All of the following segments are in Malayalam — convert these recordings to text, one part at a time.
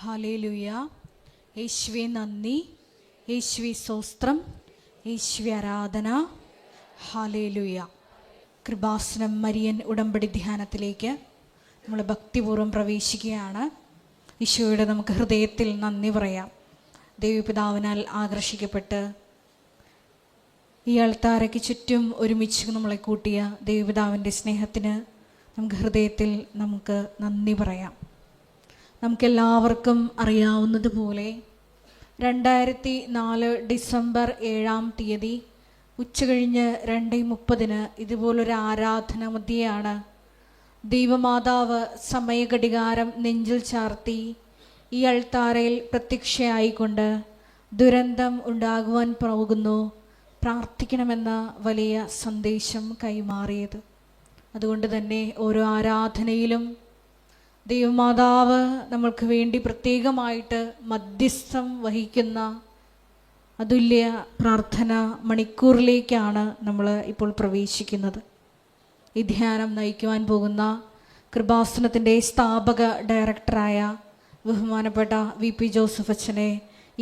ഹല്ലേലൂയ. യേശുവേ നന്ദി, യേശുവേ സ്തോത്രം, യേശുവേ ആരാധന. ഹല്ലേലൂയ. കൃപാസനം മരിയൻ ഉടമ്പടി ധ്യാനത്തിലേക്ക് നമ്മൾ ഭക്തിപൂർവ്വം പ്രവേശിക്കുകയാണ്. ഈശോയുടെ നമുക്ക് ഹൃദയത്തിൽ നന്ദി പറയാം. ദൈവപിതാവിനാൽ ആകർഷിക്കപ്പെട്ട് ഈ അൾത്താരയ്ക്ക് ചുറ്റും ഒരുമിച്ച് നമ്മളെ കൂട്ടിയ ദൈവപിതാവിൻ്റെ സ്നേഹത്തിന് നമുക്ക് ഹൃദയത്തിൽ നമുക്ക് നന്ദി പറയാം. നമുക്കെല്ലാവർക്കും അറിയാവുന്നതുപോലെ 2004 ഡിസംബർ 7-ാം തീയതി ഉച്ചകഴിഞ്ഞ് 2:30 ഇതുപോലൊരു ആരാധന മധ്യയാണ് ദൈവമാതാവ് സമയഘടികാരം നെഞ്ചിൽ ചാർത്തി ഈ അൾത്താരയിൽ പ്രത്യക്ഷയായിക്കൊണ്ട് ദുരന്തം ഉണ്ടാകുവാൻ പോകുന്നു, പ്രാർത്ഥിക്കണമെന്ന വലിയ സന്ദേശം കൈമാറിയത്. അതുകൊണ്ട് തന്നെ ഓരോ ആരാധനയിലും ദൈവമാതാവ് നമ്മൾക്ക് വേണ്ടി പ്രത്യേകമായിട്ട് മധ്യസ്ഥം വഹിക്കുന്ന അതുല്യ പ്രാർത്ഥന മണിക്കൂറിലേക്കാണ് നമ്മൾ ഇപ്പോൾ പ്രവേശിക്കുന്നത്. ഈ ധ്യാനം നയിക്കുവാൻ പോകുന്ന കൃപാസനത്തിൻ്റെ സ്ഥാപക ഡയറക്ടറായ ബഹുമാനപ്പെട്ട VP ജോസഫ് അച്ഛനെ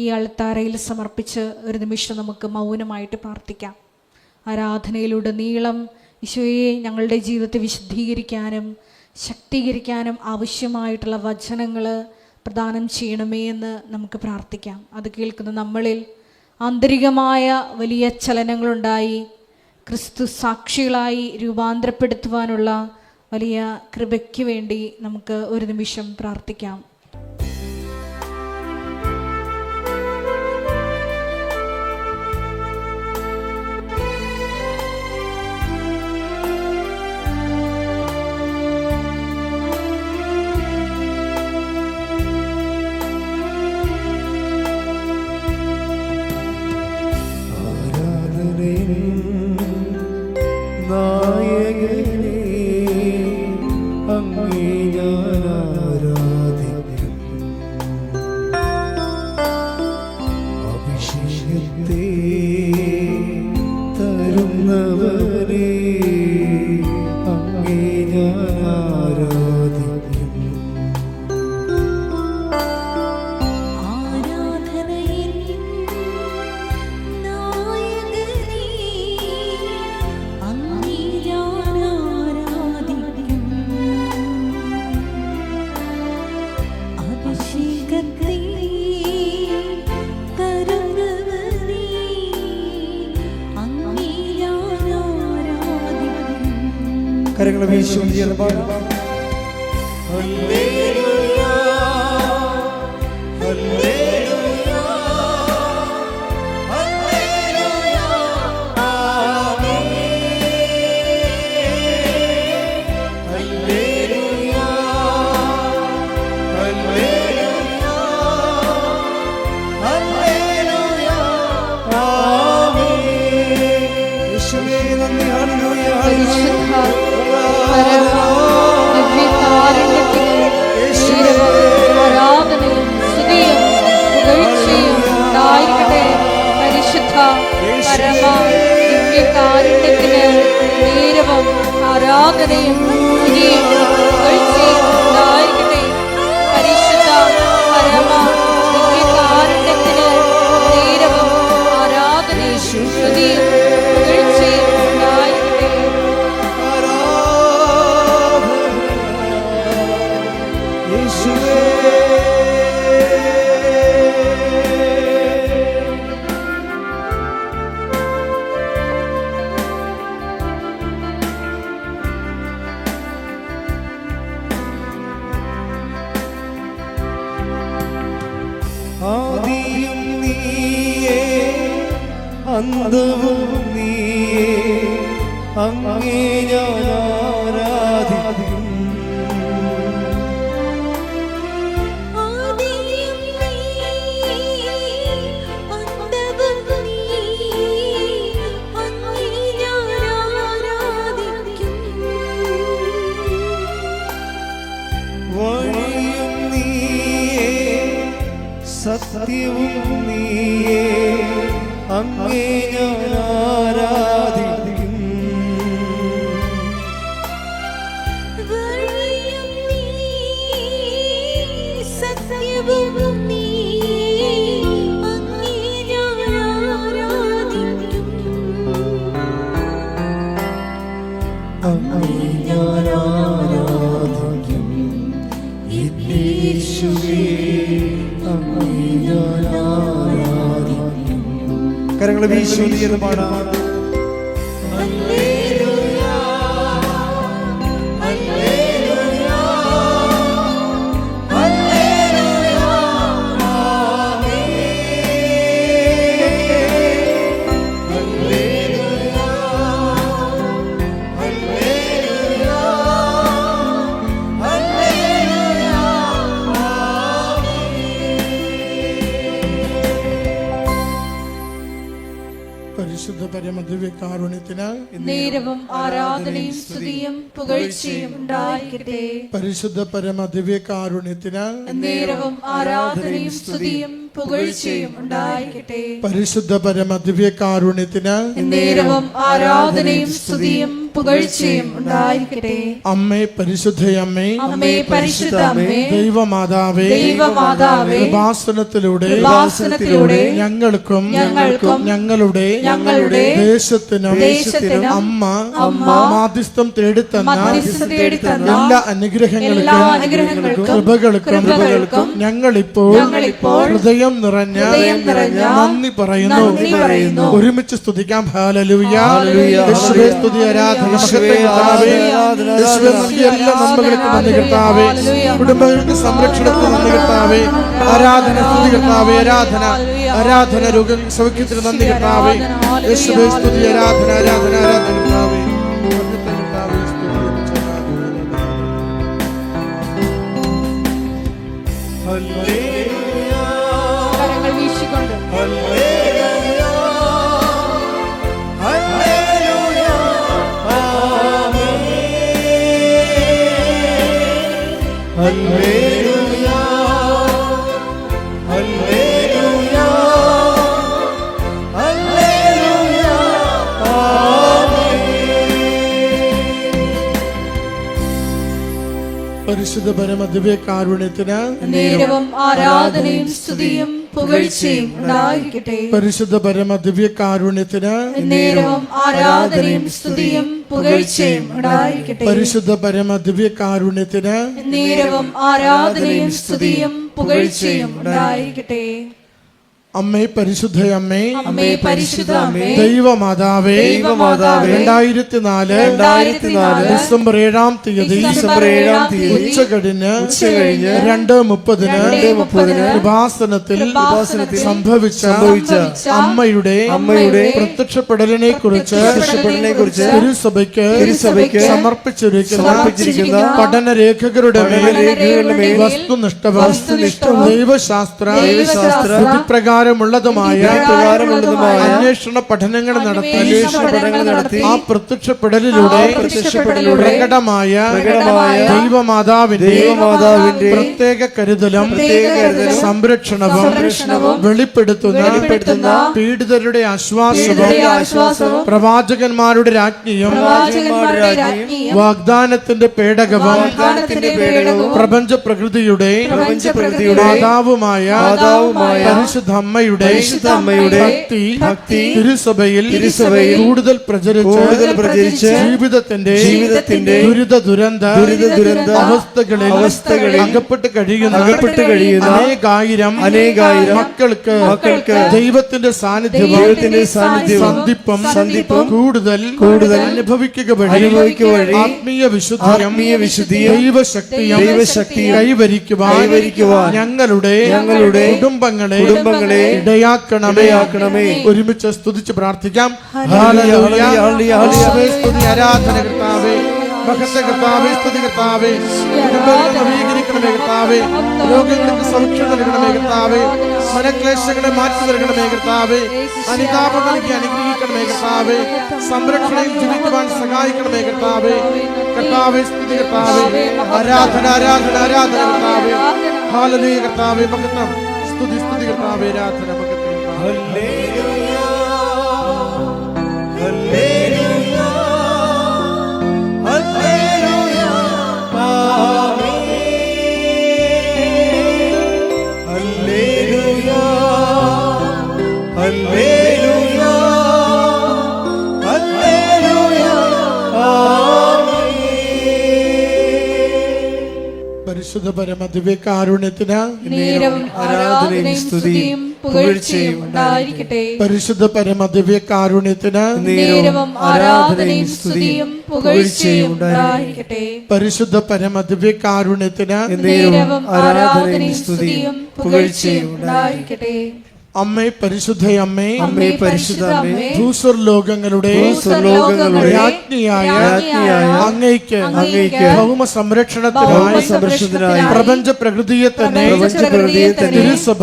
ഈ അൾത്താരയിൽ സമർപ്പിച്ച് ഒരു നിമിഷം നമുക്ക് മൗനമായിട്ട് പ്രാർത്ഥിക്കാം. ആരാധനയിലുടനീളം ഈശോയെ ഞങ്ങളുടെ ജീവിതത്തെ വിശുദ്ധീകരിക്കാനും ശക്തീകരിക്കാനും ആവശ്യമായിട്ടുള്ള വചനങ്ങൾ പ്രദാനം ചെയ്യണമേ എന്ന് നമുക്ക് പ്രാർത്ഥിക്കാം. അത് കേൾക്കുന്ന നമ്മളിൽ ആന്തരികമായ വലിയ ചലനങ്ങളുണ്ടായി ക്രിസ്തു സാക്ഷികളായി രൂപാന്തരപ്പെടുത്തുവാനുള്ള വലിയ കൃപയ്ക്ക് വേണ്ടി നമുക്ക് ഒരു നിമിഷം പ്രാർത്ഥിക്കാം. കരങ്ങളെ വീശി ആരാധനയും ഉണ്ടായിരിക്കട്ടെ. പരിശുദ്ധ പരമ ദിവ്യകാരുണ്യത്തിന് നേരവും ആരാധനയും സ്തുതിയും പുകഴ്ചയും ഉണ്ടായിരിക്കട്ടെ. ആദിയും നീയേ അന്തവും നീയേ, അങ്ങേ ഞാൻ ആരാധിക്കും. വഴിയും നീയേ സത്യവും നീയേ, അങ്ങേ ഞാൻ ആരാധിക്കും. വഴിയും നീ സത്യവും അങ്ങേ ഞാൻ ആരാധിക്കും. യേശുവേ അങ്ങേ ഞാൻ ആരാധിക്കും. കരങ്ങളെ വീശി എന്ന് പാടാം. പരിശുദ്ധ പരമദിവ്യകാരുണ്യത്തിന് നേരവും ആരാധനയും സ്തുതിയും പുകഴ്ചയും ഉണ്ടായിരിക്കട്ടെ. പരിശുദ്ധ പരമദിവ്യകാരുണ്യത്തിന് നേരവും ആരാധനയും സ്തുതിയും പുകഴ്ചയും ഉണ്ടായിരിക്കട്ടെ. പരിശുദ്ധ പരമദിവ്യകാരുണ്യത്തിന് നേരവും ആരാധനയും സ്തുതിയും പുകഴ്ചയും ഉണ്ടായിരിക്കട്ടെ. അമ്മേ പരിശുദ്ധയമ്മേ, അമ്മേ പരിശുദ്ധ അമ്മേ, ദൈവമാതാവേ, ദൈവമാതാവേ, കൃപാസനത്തിലൂടെ ഞങ്ങൾക്കും ഞങ്ങളുടെ ദേശത്തിനും അമ്മ മാധ്യസ്ഥം തേടിത്തന്ന എല്ലാ അനുഗ്രഹങ്ങൾക്കും കൃപകൾക്കും ഞങ്ങളിപ്പോൾ ഹൃദയം നിറഞ്ഞ നന്ദി പറയുന്നു. ഒരുമിച്ച് സ്തുതിക്കാം. ഹല്ലേലൂയ. യേശുവേ സ്തുതി, ആരാധന, മഹത്വം കർത്താവേ. യേശുവേ നൽകിയ എല്ലാ നന്മകൾക്കും നന്ദി കർത്താവേ. കുടുംബങ്ങൾക്ക് സംരക്ഷണത്തിന് നന്ദി കർത്താവേ. ആരാധന, സ്തുതി കർത്താവേ. ആരാധന ആരാധന രോഗ സൗഖ്യത്തിന് നന്ദി കർത്താവേ. യേശുവേ സ്തുതി, ആരാധന ആരാധന ആരാധന കർത്താവേ. കരങ്ങൾ വീശിക്കൊണ്ട് പരിശുദ്ധ പരമദിവ്യകാരുണ്യത്തിന് നേരവും ആരാധനയും സ്തുതിയും പുകഴ്ചയും ഉണ്ടായിരിക്കട്ടെ. പരിശുദ്ധ പരമദിവ്യകാരുണ്യത്തിന് നേരവും ആരാധനയും സ്തുതിയും പുകഴ്ചയും ഉണ്ടായിരിക്കട്ടെ. പരിശുദ്ധ പരമദിവ്യകാരുണ്യത്തിന് നേരവും ആരാധനയും സ്തുതിയും പുകഴ്ചയും ഉണ്ടായിരിക്കട്ടെ. അമ്മേ പരിശുദ്ധയമ്മേ, അമ്മേ പരിശുദ്ധ അമ്മേ, ദൈവമാതാവേ, 2004 ഡിസംബർ 7-ാം തീയതി ഉച്ചകഴിഞ്ഞ് 2:30 കൃപാസനത്തിൽ സംഭവിച്ച അമ്മയുടെ പ്രത്യക്ഷപ്പെടലിനെ കുറിച്ച് തിരുസഭയ്ക്ക് സമർപ്പിച്ചിരിക്കുന്ന പഠനരേഖകളുടെ വസ്തുനിഷ്ഠവും ദൈവശാസ്ത്ര പ്രകാരമുള്ളതുമായ അന്വേഷണ പഠനങ്ങൾ നടത്തി ആ പ്രത്യക്ഷപ്പെടലിലൂടെ പ്രകടമായ ദൈവമാതാവിന്റെ പ്രത്യേക കരുതലും സംരക്ഷണവും വെളിപ്പെടുത്തുന്ന പീഡിതരുടെ ആശ്വാസവും പ്രവാചകന്മാരുടെ രാജ്ഞിയും വാഗ്ദാനത്തിന്റെ പേടകവും പ്രപഞ്ച പ്രകൃതിയുടെ മാതാവുമായ പരിശുദ്ധ അമ്മയുടെ ഭക്തി തിരുസഭയിൽ കൂടുതൽ പ്രചരിച്ച് ജീവിതത്തിന്റെ ദുരിത ദുരന്ത അവസ്ഥകളിൽ അകപ്പെട്ട് കഴിയുന്ന അനേകായിരം മക്കൾക്ക് ദൈവത്തിന്റെ സാന്നിധ്യവും സന്ധിപ്പും കൂടുതൽ അനുഭവിക്കുക വഴി ആത്മീയ വിശുദ്ധിയും ദൈവശക്തിയും കൈവരിക്കുവാൻ ഞങ്ങളുടെ കുടുംബങ്ങളെ ഇടയാക്കണമേ. ഒരുമിച്ച് സ്തുതിച്ച് പ്രാർത്ഥിക്കാം. ഹല്ലേലൂയ. സ്തുതി, ആരാധന കർത്താവേ, മഹത്വ കർത്താവേ, സ്തുതി കർത്താവേ. കുടുംബങ്ങളെ നവീകരിക്കണമേ കർത്താവേ. രോഗങ്ങൾക്ക് സൗഖ്യം നൽകണമേ കർത്താവേ. മനക്ലേശങ്ങളെ മാറ്റി നൽകണമേ കർത്താവേ. അനുതാപം നൽകി അനുഗ്രഹിക്കണമേ കർത്താവേ. സംരക്ഷണയിൽ ജീവിക്കുവാൻ സഹായിക്കണമേ കർത്താവേ. കർത്താവേ സ്തുതി കർത്താവേ. ആരാധന ആരാധന ആരാധന കർത്താവേ. ഹല്ലേലൂയ കർത്താവേ. മഹത്വം സ്തുതി സ്തുതി കർത്താവേ. ആരാധന മഹത്വം. ഹല്ലേലൂയ ഹല്ലേലൂയ ഹല്ലേലൂയ ആമേൻ. ഹല്ലേലൂയ ഹല്ലേലൂയ ഹല്ലേലൂയ ആമേൻ. പരിശുദ്ധ പരമ ദിവ്യകാരുണ്യത്തിന് നേരവും ആരാധനയും സ്തുതിയും പുകഴ്ചയും ഉണ്ടായിരിക്കട്ടെ. പരിശുദ്ധ പരമ ദിവ്യകാരുണ്യത്തിന് നേരവും ആരാധനയും സ്തുതിയും പുകഴ്ചയും ഉണ്ടായിരിക്കട്ടെ. പരിശുദ്ധ പരമ ദിവ്യകാരുണ്യത്തിന് നേരവും ആരാധനയും സ്തുതിയും പുകഴ്ചയും ഉണ്ടായിരിക്കട്ടെ. അമ്മേ പരിശുദ്ധ അമ്മേ, അമ്മേ പരിശുദ്ധ അമ്മേ, ഭൂസ്വർലോകങ്ങളുടെ ഭൂസ്വർലോകങ്ങളുടെ രാജ്ഞിയായ അങ്ങയ്ക്ക് അങ്ങയ്ക്ക് ഭൗമ സംരക്ഷണത്തിനായി പ്രപഞ്ച പ്രകൃതിയെ തന്നെ തിരുസഭ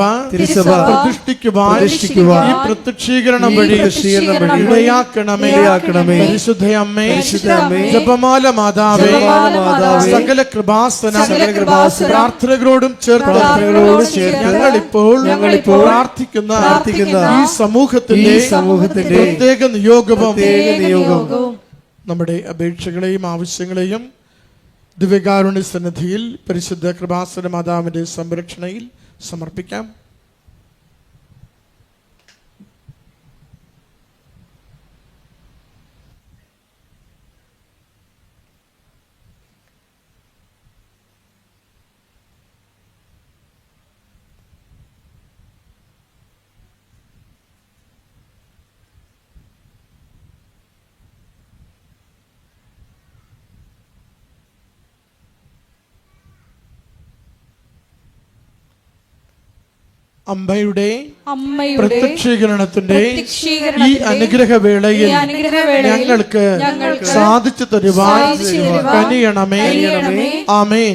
പ്രതിഷ്ഠിക്കുവാൻ ഈ പ്രത്യക്ഷീകരണം വഴി ഇടയാക്കണമേ. പരിശുദ്ധ അമ്മേ, ജപമാല മാതാവേ, സകല കൃപാസന പ്രാർത്ഥനകളോടും ചേർത്ത് ഞങ്ങളിപ്പോൾ പ്രാർത്ഥിക്കുന്ന ഈ സമൂഹത്തിന്റെ പ്രത്യേക നിയോഗവും നമ്മുടെ അപേക്ഷകളെയും ആവശ്യങ്ങളെയും ദിവ്യകാരുണ്യ സന്നിധിയിൽ പരിശുദ്ധ കൃപാസന മാതാവിന്റെ സംരക്ഷണയിൽ സമർപ്പിക്കാം. അമ്മയുടെ പ്രത്യക്ഷീകരണത്തിന്റെ ഈ അനുഗ്രഹവേളയിൽ ഞങ്ങൾക്ക് സാധിച്ചു തരുവാൻ കനിയണമേ. ആമേൻ.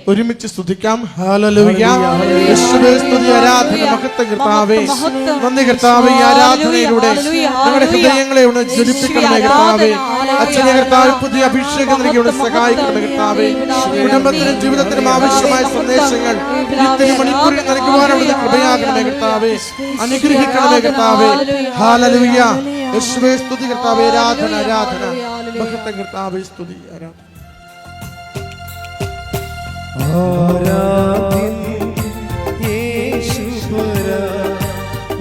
ഒരുമിച്ച് സ്തുതിക്കാം. ഹല്ലേലൂയ. യേശുവേ സ്തുതി, ആരാധന, മഹത്വം കർത്താവേ. നന്ദി കർത്താവേ. ഈ ആരാധനയിലൂടെ ഞങ്ങളുടെ ഹൃദയങ്ങളെ ഒന്ന് ജ്വലിപ്പിക്കണമേ കർത്താവേ. അച്ഛനെ കർത്താവ് പുതിയ അഭിഷേകം നൽകി ഇവിടെ സഹായിക്കണമേ കർത്താവേ. കുടുംബത്തിനും ജീവിതത്തിനും ആവശ്യമായ സന്ദേശങ്ങൾ ഇത്തിരി മണിക്കൂറിൽ നൽകുവാനുള്ള കൃപയാകണമേ കർത്താവേ. അനുഗ്രഹിക്കണമേ കർത്താവേ. ഹല്ലേലൂയ. യേശുവേ സ്തുതി കർത്താവേ. ആരാധന, ആരാധന, മഹത്വം കർത്താവേ. സ്തുതി, ആരാധന. ആരാധ്യൻ യേശുപര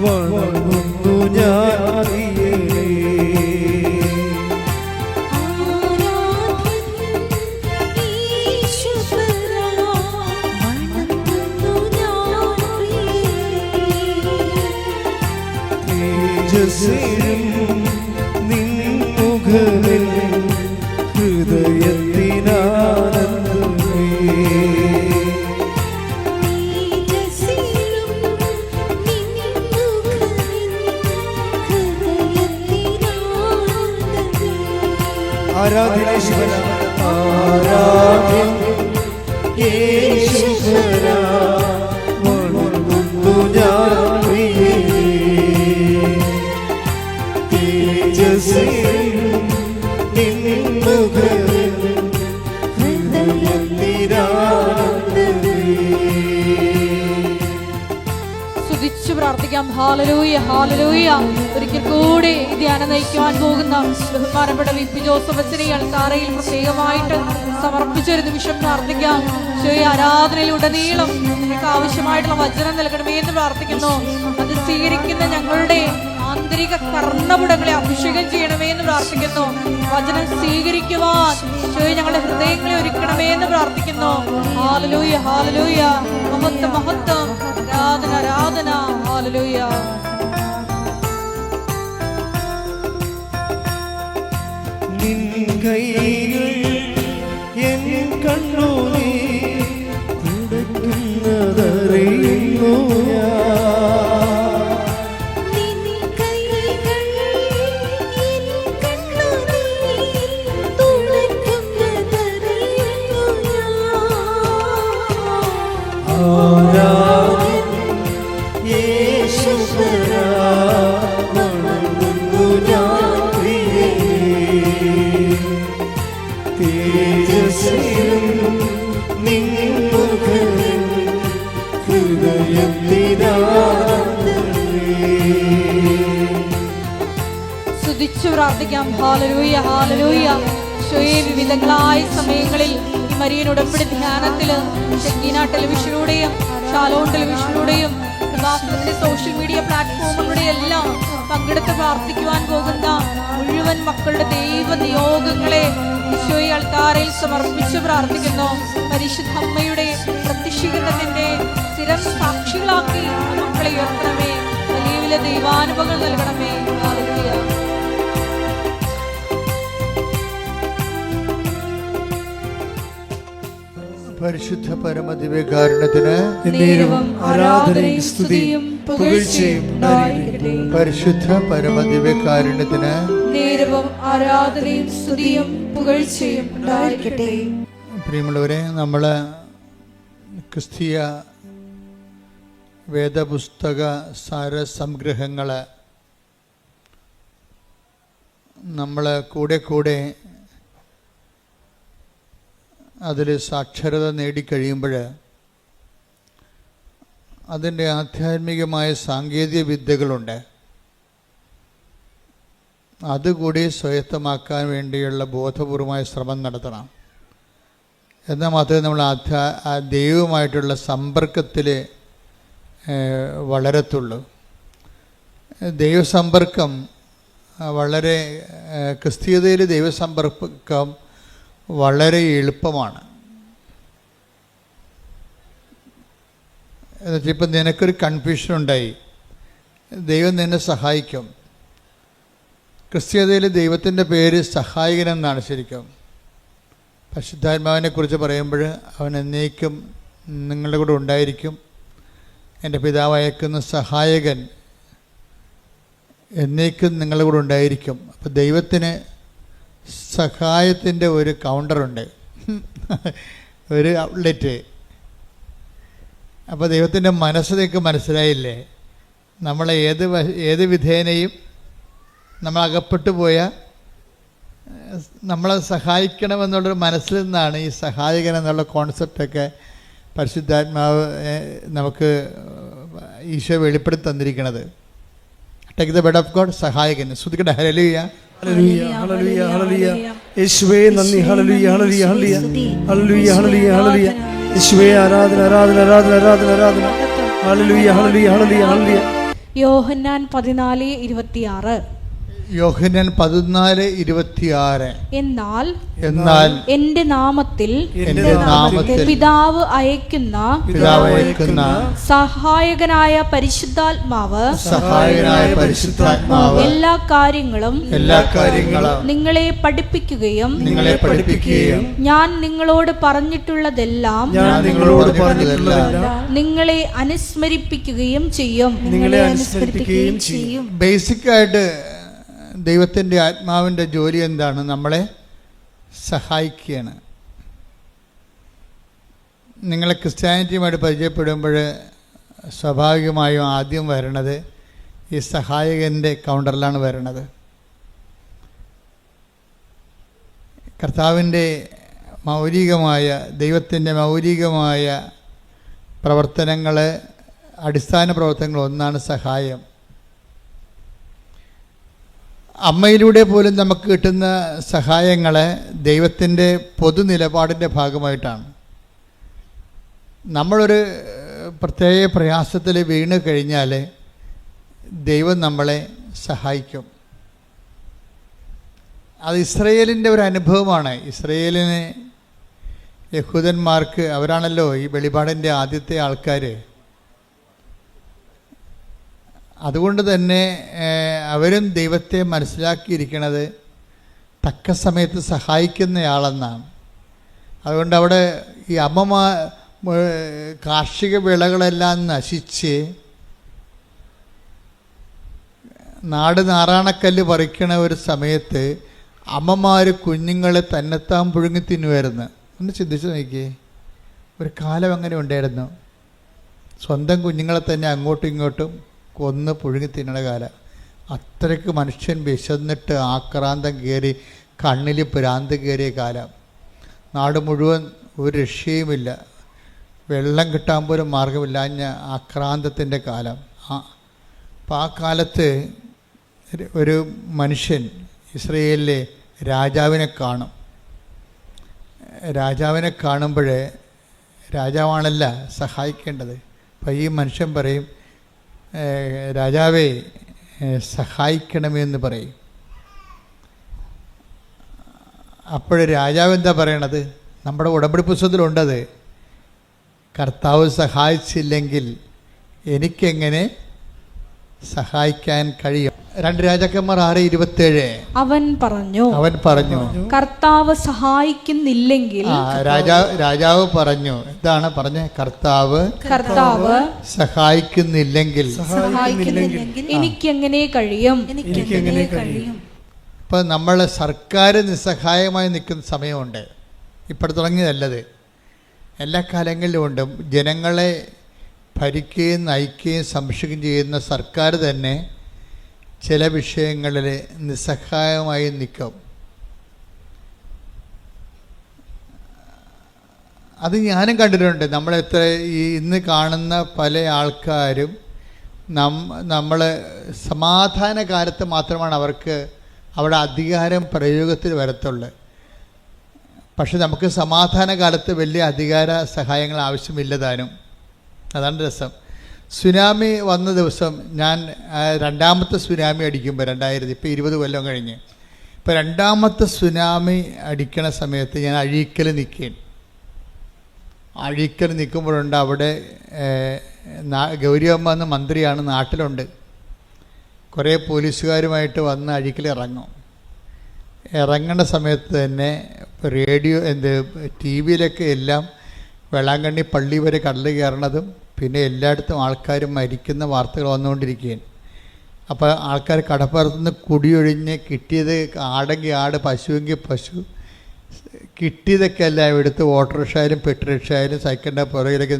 വണങ്ങുന്നു ഞാൻ. നിൻമുഖമിൽ ഹൃദയത്തിനാനന്ദമേ. ആരാധനേശ്വര ആരാധ്യൻ യേശുവര വണങ്ങുന്നു ഞാൻ. സ്തുതിച്ചു പ്രാർത്ഥിക്കാം. Hallelujah, hallelujah. ഒരിക്കൽ കൂടി ഈ ധ്യാനം നയിക്കുവാൻ പോകുന്ന ബഹുമാനപ്പെട്ട വി.പി. ജോസഫ് അച്ഛനെ അൾത്താരയിൽ പ്രത്യേകമായിട്ട് സമർപ്പിച്ചൊരു നിമിഷം പ്രാർത്ഥിക്കാം. ആരാധനയിലുടനീളം നിങ്ങൾക്ക് ആവശ്യമായിട്ടുള്ള വചനം നൽകണമേ എന്ന് പ്രാർത്ഥിക്കുന്നു. അത് സ്വീകരിക്കുന്ന ഞങ്ങളുടെ ആന്തരിക കർണപുടങ്ങളെ അഭിഷേകം ചെയ്യണമേ എന്ന് പ്രാർത്ഥിക്കുന്നു. വചനം സ്വീകരിക്കുവാൻ ഞങ്ങളുടെ ഹൃദയങ്ങളെ ഒരുക്കണമേ എന്ന് പ്രാർത്ഥിക്കുന്നു. ഹല്ലേലൂയ, ഹല്ലേലൂയ. മഹത്വം, മഹത്വം, ആരാധന, ആരാധന. ഹല്ലേലൂയ. നിൻ കൈകൾ എൻ കണ്ണുനീർ തുടയ്ക്കുന്നതറിയുന്നു ഞാൻ. സ്തുതിച്ചു പ്രാർത്ഥിക്കാം. Hallelujah, hallelujah. വിവിധങ്ങളായ സമയങ്ങളിൽ ഈ മരിയൻ ഉടമ്പടി ധ്യാനത്തില് ഷെക്കീന ടെലിവിഷനിലൂടെയും ഷാലോൺ ടെലിവിഷനിലൂടെയും സോഷ്യൽ മീഡിയ പ്ലാറ്റ്ഫോമുകളുടെ എല്ലാം പങ്കെടുത്ത് പ്രാർത്ഥിക്കുവാൻ പോകുന്ന മുഴുവൻ മക്കളുടെ ദൈവ നിയോഗങ്ങളെ ഈശോയെ അൾത്താരയിൽ സമർപ്പിച്ച് പ്രാർത്ഥിക്കുന്നു. പരിശുദ്ധ അമ്മയുടെ പ്രത്യക്ഷീകരണത്തിന്റെ സ്ഥിരം സാക്ഷികളാക്കി മക്കളെ ഉയർത്തണമേ. വലിയ വലിയ ദൈവാനുഭവങ്ങൾ നൽകണമേ. ഹല്ലേലൂയ. പരിശുദ്ധ പരമദിവ്യകാരുണ്യത്തിന് നേരവും ആരാധനയും സ്തുതിയും പുകഴ്ചയും ഉണ്ടായിരിക്കട്ടെ. പരിശുദ്ധ പരമദിവ്യകാരുണ്യത്തിന് നേരവും ആരാധനയും സ്തുതിയും പുകഴ്ചയും ഉണ്ടായിരിക്കട്ടെ. പ്രിയമുള്ളവരെ, നമ്മൾ ക്രിസ്തീയ വേദപുസ്തക സാരസംഗ്രഹങ്ങൾ നമ്മൾ കൂടെ അതിൽ സാക്ഷരത നേടിക്കഴിയുമ്പോൾ അതിൻ്റെ ആധ്യാത്മികമായ സാങ്കേതിക വിദ്യകളുണ്ട്. അതുകൂടി സ്വായത്തമാക്കാൻ വേണ്ടിയുള്ള ബോധപൂർവമായ ശ്രമം നടത്തണം. എന്നാൽ മാത്രമേ നമ്മൾ ദൈവവുമായിട്ടുള്ള സമ്പർക്കത്തിൽ വളരത്തുള്ളൂ. ദൈവസമ്പർക്കം വളരെ ക്രിസ്തീയതയിൽ ദൈവസമ്പർക്കം വളരെ എളുപ്പമാണ്. എന്നുവെച്ചാൽ ഇപ്പം നിനക്കൊരു കൺഫ്യൂഷൻ ഉണ്ടായി, ദൈവം നിന്നെ സഹായിക്കും. ക്രിസ്തീയതയിൽ ദൈവത്തിൻ്റെ പേര് സഹായകനെന്നാണ് ശരിക്കും. പരിശുദ്ധാത്മാവിനെ കുറിച്ച് പറയുമ്പോൾ അവൻ എന്നേക്കും നിങ്ങളുടെ കൂടെ ഉണ്ടായിരിക്കും. എൻ്റെ പിതാവ് അയക്കുന്ന സഹായകൻ എന്നേക്കും നിങ്ങളുടെ കൂടെ ഉണ്ടായിരിക്കും. അപ്പോൾ ദൈവത്തിന് സഹായത്തിൻ്റെ ഒരു കൗണ്ടറുണ്ട്, ഒരു ഔട്ട്ലെറ്റ്. അപ്പോൾ ദൈവത്തിൻ്റെ മനസ്സ് നിങ്ങൾക്ക് മനസ്സിലായില്ലേ? നമ്മളെ ഏത് വിധേനയും നമ്മൾ അകപ്പെട്ടു പോയാൽ നമ്മളെ സഹായിക്കണമെന്നുള്ളൊരു മനസ്സിൽ നിന്നാണ് ഈ സഹായകൻ എന്നുള്ള കോൺസെപ്റ്റൊക്കെ പരിശുദ്ധാത്മാവ് നമുക്ക് ഈശോ വെളിപ്പെടുത്തി തന്നിരിക്കുന്നത്. Take the word of God, സഹായകൻ. ശ്രുതിക്കട്ടെ ഹല്ലേലൂയ. ഹല്ലേലൂയ ഹല്ലേലൂയ ഹല്ലേലൂയ. യേശുവേ നന്ദി. ഹല്ലേലൂയ ഹല്ലേലൂയ ഹല്ലേലൂയ ഹല്ലേലൂയ ഹല്ലേലൂയ ഹല്ലേലൂയ. യേശുവേ ആരാധന ആരാധന ആരാധന ആരാധന ആരാധന. ഹല്ലേലൂയ ഹല്ലേലൂയ ഹല്ലേലൂയ ഹല്ലേലൂയ. യോഹന്നാൻ 14:26. യോഹന്നാൻ 14:26. എന്നാൽ എന്റെ നാമത്തിൽ പിതാവ് അയക്കുന്ന സഹായകനായ പരിശുദ്ധാത്മാവ് എല്ലാ കാര്യങ്ങളും നിങ്ങളെ പഠിപ്പിക്കുകയും ഞാൻ നിങ്ങളോട് പറഞ്ഞിട്ടുള്ളതെല്ലാം നിങ്ങളെ അനുസ്മരിപ്പിക്കുകയും ചെയ്യും. ബേസിക്കായിട്ട് ദൈവത്തിൻ്റെ ആത്മാവിൻ്റെ ജോലി എന്താണ്? നമ്മളെ സഹായിക്കുകയാണ്. നിങ്ങളെ ക്രിസ്ത്യാനിറ്റിയുമായിട്ട് പരിചയപ്പെടുമ്പോൾ സ്വാഭാവികമായും ആദ്യം വരണത് ഈ സഹായകൻ്റെ കൗണ്ടറിലാണ് വരണത്. കർത്താവിൻ്റെ മൗലികമായ ദൈവത്തിൻ്റെ മൗലികമായ പ്രവർത്തനങ്ങൾ, അടിസ്ഥാന പ്രവർത്തനങ്ങൾ ഒന്നാണ് സഹായം. അമ്മയിലൂടെ പോലും നമുക്ക് കിട്ടുന്ന സഹായങ്ങൾ ദൈവത്തിൻ്റെ പൊതു നിലപാടിൻ്റെ ഭാഗമായിട്ടാണ്. നമ്മളൊരു പ്രത്യേക പ്രയാസത്തിൽ വീണ് കഴിഞ്ഞാൽ ദൈവം നമ്മളെ സഹായിക്കും. അത് ഇസ്രയേലിൻ്റെ ഒരു അനുഭവമാണ്. ഇസ്രയേലിന് യഹൂദന്മാർക്ക്, അവരാണല്ലോ ഈ വെളിപാടിൻ്റെ ആദ്യത്തെ ആൾക്കാർ. അതുകൊണ്ട് തന്നെ അവരും ദൈവത്തെ മനസ്സിലാക്കിയിരിക്കുന്നത് തക്ക സമയത്ത് സഹായിക്കുന്നയാളെന്നാണ്. അതുകൊണ്ട് അവിടെ ഈ കാർഷിക വിളകളെല്ലാം നശിച്ച് നാട് നാറാണക്കല്ല് പറിക്കണ ഒരു സമയത്ത് അമ്മമാർ കുഞ്ഞുങ്ങളെ തന്നെത്താൻ പുഴുങ്ങി തിന്നുമായിരുന്നു. ഒന്ന് ചിന്തിച്ച് നോക്കിയേ, ഒരു കാലം അങ്ങനെ ഉണ്ടായിരുന്നു. സ്വന്തം കുഞ്ഞുങ്ങളെ തന്നെ അങ്ങോട്ടും ഇങ്ങോട്ടും കൊന്ന് പുഴുങ്ങി തിന്നണ കാലം. അത്രയ്ക്ക് മനുഷ്യൻ വിശന്നിട്ട് ആക്രാന്തം കയറി, കണ്ണിൽ ഭ്രാന്ത് കയറിയ കാലം. നാട് മുഴുവൻ ഒരു രക്ഷയുമില്ല, വെള്ളം കിട്ടാൻ പോലും മാർഗമില്ലാഞ്ഞ ആക്രാന്തത്തിൻ്റെ കാലം. അപ്പം ആ കാലത്ത് ഒരു മനുഷ്യൻ ഇസ്രയേലിലെ രാജാവിനെ കാണും. രാജാവിനെ കാണുമ്പോൾ രാജാവാണല്ല സഹായിക്കേണ്ടത്. അപ്പം ഈ മനുഷ്യൻ പറയും, രാജാവേ സഹായിക്കണമെന്ന് പറയും. അപ്പോൾ രാജാവ് എന്താ പറയണത്? നമ്മുടെ ഉടമ്പടി പുസ്തകത്തിലുണ്ടത്. കർത്താവ് സഹായിച്ചില്ലെങ്കിൽ എനിക്കെങ്ങനെ സഹായിക്കാൻ കഴിയും? 2 രാജാക്കന്മാർ 6:27. അവൻ പറഞ്ഞു കർത്താവ് സഹായിക്കുന്നില്ലെങ്കിൽ. രാജാവ് പറഞ്ഞു, എന്താണ് പറഞ്ഞത്? കർത്താവ് സഹായിക്കുന്നില്ലെങ്കിൽ എനിക്കെങ്ങനെ കഴിയും? ഇപ്പം നമ്മൾ സർക്കാർ നിസ്സഹായമായി നിൽക്കുന്ന സമയമുണ്ട്. ഇപ്പോൾ തുടങ്ങിയതല്ലത്, എല്ലാ കാലങ്ങളിലും ഉണ്ട്. ജനങ്ങളെ ഭരിക്കുകയും നയിക്കുകയും സംരക്ഷിക്കുകയും ചെയ്യുന്ന സർക്കാർ തന്നെ ചില വിഷയങ്ങളിൽ നിസ്സഹായമായി നിൽക്കും. അത് ഞാനും കണ്ടിട്ടുണ്ട്. നമ്മളെത്ര ഇന്ന് കാണുന്ന പല ആൾക്കാരും നമ്മൾ സമാധാന കാലത്ത് മാത്രമാണ് അവർക്ക് അവിടെ അധികാരം പ്രയോഗത്തിൽ വരത്തുള്ളൂ. പക്ഷെ നമുക്ക് സമാധാന കാലത്ത് വലിയ അധികാര സഹായങ്ങൾ ആവശ്യമില്ലതാനും. അതാണ് രസം. സുനാമി വന്ന ദിവസം ഞാൻ രണ്ടാമത്തെ സുനാമി അടിക്കുമ്പോൾ 2000, ഇപ്പോൾ 20 കൊല്ലം കഴിഞ്ഞ്, ഇപ്പോൾ രണ്ടാമത്തെ സുനാമി അടിക്കണ സമയത്ത് ഞാൻ അഴീക്കൽ നിൽക്കുമ്പോഴുണ്ട് അവിടെ ഗൗരിയമ്മ എന്ന മന്ത്രിയാണ്, നാട്ടിലുണ്ട്. കുറേ പോലീസുകാരുമായിട്ട് വന്ന് അഴീക്കൽ ഇറങ്ങേണ്ട സമയത്ത് തന്നെ റേഡിയോ ടി വിയിലൊക്കെ എല്ലാം വേളാങ്കണ്ണി പള്ളി വരെ കടൽ കയറണതും പിന്നെ എല്ലായിടത്തും ആൾക്കാരും മരിക്കുന്ന വാർത്തകൾ വന്നുകൊണ്ടിരിക്കുകയാണ്. അപ്പോൾ ആൾക്കാർ കടപ്പുറത്തുനിന്ന് കുടിയൊഴിഞ്ഞ് കിട്ടിയത് ആടെങ്കിൽ ആട്, പശുവെങ്കിൽ പശു, കിട്ടിയതൊക്കെ എല്ലാം എടുത്ത് ഓട്ടോറിക്ഷ ആയാലും പെട്രോറിക്ഷ ആയാലും സൈക്കിളിൻ്റെ പുറകിലൊക്കെ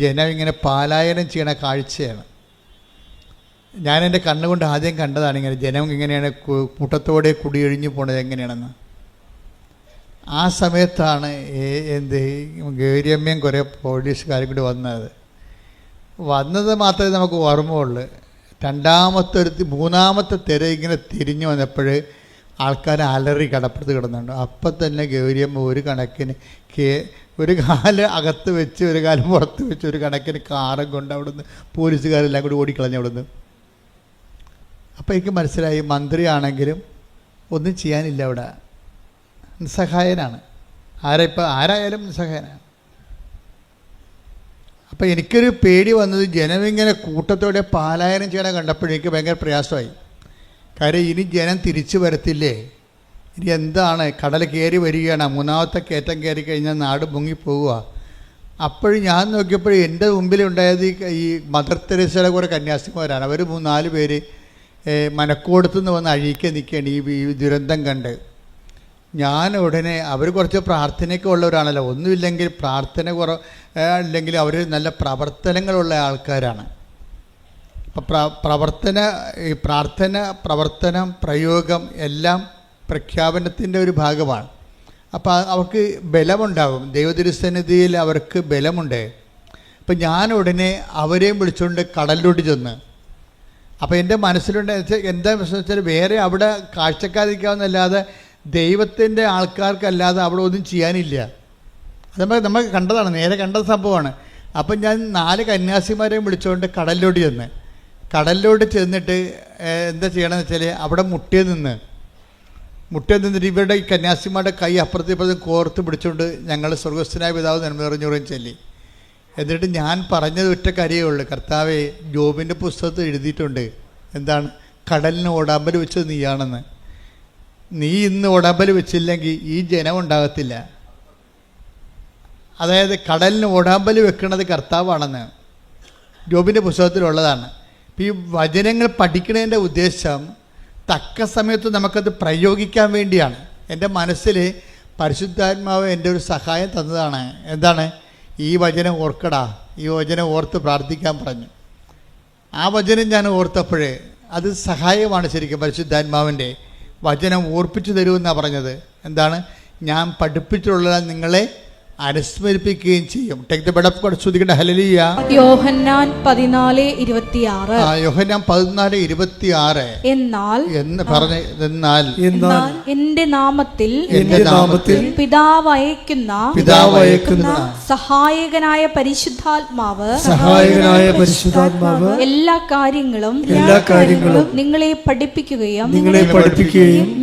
ജനം ഇങ്ങനെ പാലായനം ചെയ്യണ കാഴ്ചയാണ്. ഞാൻ എൻ്റെ കണ്ണുകൊണ്ട് ആദ്യം കണ്ടതാണ് ഇങ്ങനെ ജനം ഇങ്ങനെയാണ് കൂട്ടത്തോടെ കുടിയൊഴിഞ്ഞു പോണത് എങ്ങനെയാണെന്ന്. ആ സമയത്താണ് ഗൗരിയമ്മയും കുറേ പോലീസുകാരും കൂടി വന്നത് മാത്രമേ നമുക്ക് ഓർമ്മയുള്ളൂ. മൂന്നാമത്തെ തിര ഇങ്ങനെ തിരിഞ്ഞു വന്നപ്പോൾ ആൾക്കാർ അലറി കടപ്പുറത്ത് കിടന്നുണ്ട്. അപ്പം തന്നെ ഗൗരിയമ്മ ഒരു കണക്കിന് ഒരു കാല് അകത്ത് വെച്ച് ഒരു കാലം പുറത്ത് വെച്ച് ഒരു കണക്കിന് കാറും കൊണ്ട് അവിടുന്ന് പോലീസുകാരെല്ലാം കൂടി ഓടിക്കളഞ്ഞു അവിടുന്ന്. അപ്പോൾ എനിക്ക് മനസ്സിലായി, മന്ത്രിയാണെങ്കിലും ഒന്നും ചെയ്യാനില്ല, അവിടെ നിസ്സഹായനാണ്. ആരായാലും നിസ്സഹായനാണ്. അപ്പം എനിക്കൊരു പേടി വന്നത് ജനമിങ്ങനെ കൂട്ടത്തോടെ പാലായനം ചെയ്യണ കണ്ടപ്പോഴേക്ക് ഭയങ്കര പ്രയാസമായി. കാര്യം ഇനി ജനം തിരിച്ചു വരത്തില്ലേ? ഇനി എന്താണ്? കടൽ കയറി വരികയാണ്, മൂന്നാമത്തെ കയറ്റം കയറി കഴിഞ്ഞാൽ നാട് മുങ്ങിപ്പോവുക. അപ്പോഴും ഞാൻ നോക്കിയപ്പോഴും എൻ്റെ മുമ്പിലുണ്ടായത് ഈ മദർ തെരേസയുടെ കുറേ കന്യാസിമാരാണ്. അവർ 3-4 പേര് മനക്കോടത്തുനിന്ന് വന്ന് അഴീക്കാൻ നിൽക്കുകയാണ് ഈ ദുരന്തം കണ്ട്. ഞാൻ ഉടനെ, അവർ കുറച്ച് പ്രാർത്ഥനയൊക്കെ ഉള്ളവരാണല്ലോ, ഒന്നുമില്ലെങ്കിൽ പ്രാർത്ഥന അല്ലെങ്കിൽ അവർ നല്ല പ്രവർത്തനങ്ങളുള്ള ആൾക്കാരാണ്. അപ്പം പ്രവർത്തനം പ്രയോഗം എല്ലാം പ്രഖ്യാപനത്തിൻ്റെ ഒരു ഭാഗമാണ്. അപ്പോൾ അവർക്ക് ബലമുണ്ടാകും, ദൈവതിരുസന്നിധിയിൽ അവർക്ക് ബലമുണ്ട്. അപ്പം ഞാൻ ഉടനെ അവരെയും വിളിച്ചുകൊണ്ട് കടലിലോട്ട് ചെന്ന്, അപ്പോൾ എൻ്റെ മനസ്സിലുണ്ട് എന്താ വെച്ചാൽ വേറെ അവിടെ കാഴ്ചക്കാരിക്കാവുന്നല്ലാതെ ദൈവത്തിൻ്റെ ആൾക്കാർക്കല്ലാതെ അവിടെ ഒന്നും ചെയ്യാനില്ല. അത് നമ്മൾ കണ്ടതാണ്, നേരെ കണ്ട സംഭവമാണ്. അപ്പം ഞാൻ 4 കന്യാസിമാരെയും വിളിച്ചുകൊണ്ട് കടലിലോട്ട് ചെന്നിട്ട് എന്താ ചെയ്യണമെന്ന് വെച്ചാൽ അവിടെ മുട്ടിയിൽ നിന്നിട്ട് ഇവരുടെ ഈ കന്യാസിമാരുടെ കൈ അപ്പുറത്തും കോർത്ത് പിടിച്ചുകൊണ്ട് ഞങ്ങൾ സ്വർഗസ്ഥനായ പിതാവ് നന്മറിഞ്ഞുറയും ചൊല്ലി. എന്നിട്ട് ഞാൻ പറഞ്ഞത് ഒറ്റ കാര്യമേ ഉള്ളൂ, കർത്താവേ, ജോബിൻ്റെ പുസ്തകത്തിൽ എഴുതിയിട്ടുണ്ട്, എന്താണ്? കടലിന് ഓടാമ്പൽ വെച്ചത് നീയാണെന്ന്. നീ ഇന്ന് ഓടാമ്പൽ വെച്ചില്ലെങ്കിൽ ഈ ജനം ഉണ്ടാകത്തില്ല. അതായത് കടലിന് ഓടാമ്പൽ വെക്കുന്നത് കർത്താവാണെന്ന് ജോബിൻ്റെ പുസ്തകത്തിലുള്ളതാണ്. ഈ വചനങ്ങൾ പഠിക്കുന്നതിൻ്റെ ഉദ്ദേശം തക്ക സമയത്ത് നമുക്കത് പ്രയോഗിക്കാൻ വേണ്ടിയാണ്. എൻ്റെ മനസ്സിൽ പരിശുദ്ധാത്മാവ് എൻ്റെ ഒരു സഹായം തന്നതാണ്. എന്താണ്? ഈ വചനം ഓർക്കടാ, ഈ വചനം ഓർത്ത് പ്രാർത്ഥിക്കാൻ പറഞ്ഞു. ആ വചനം ഞാൻ ഓർത്തപ്പോഴേ അത് സഹായമാണ് ശരിക്കും. പരിശുദ്ധാത്മാവിൻ്റെ വചനം ഓർപ്പിച്ചു തരുമെന്നാണ് പറഞ്ഞത്. എന്താണ്? ഞാൻ പഠിപ്പിച്ചിട്ടുള്ള നിങ്ങളെ അനുസ്മരിപ്പിക്കുകയും ചെയ്യും. Take the word of God. സ്തുതിക്കട്ടെ. ഹല്ലേലൂയ. യോഹന്നാൻ 14:26. യോഹന്നാൻ 14:26 എന്ന് പറഞ്ഞ് എന്നാൽ എന്റെ നാമത്തിൽ പിതാവ് അയക്കുന്ന സഹായകനായ പരിശുദ്ധാത്മാവ് എല്ലാ കാര്യങ്ങളും നിങ്ങളെ പഠിപ്പിക്കുകയും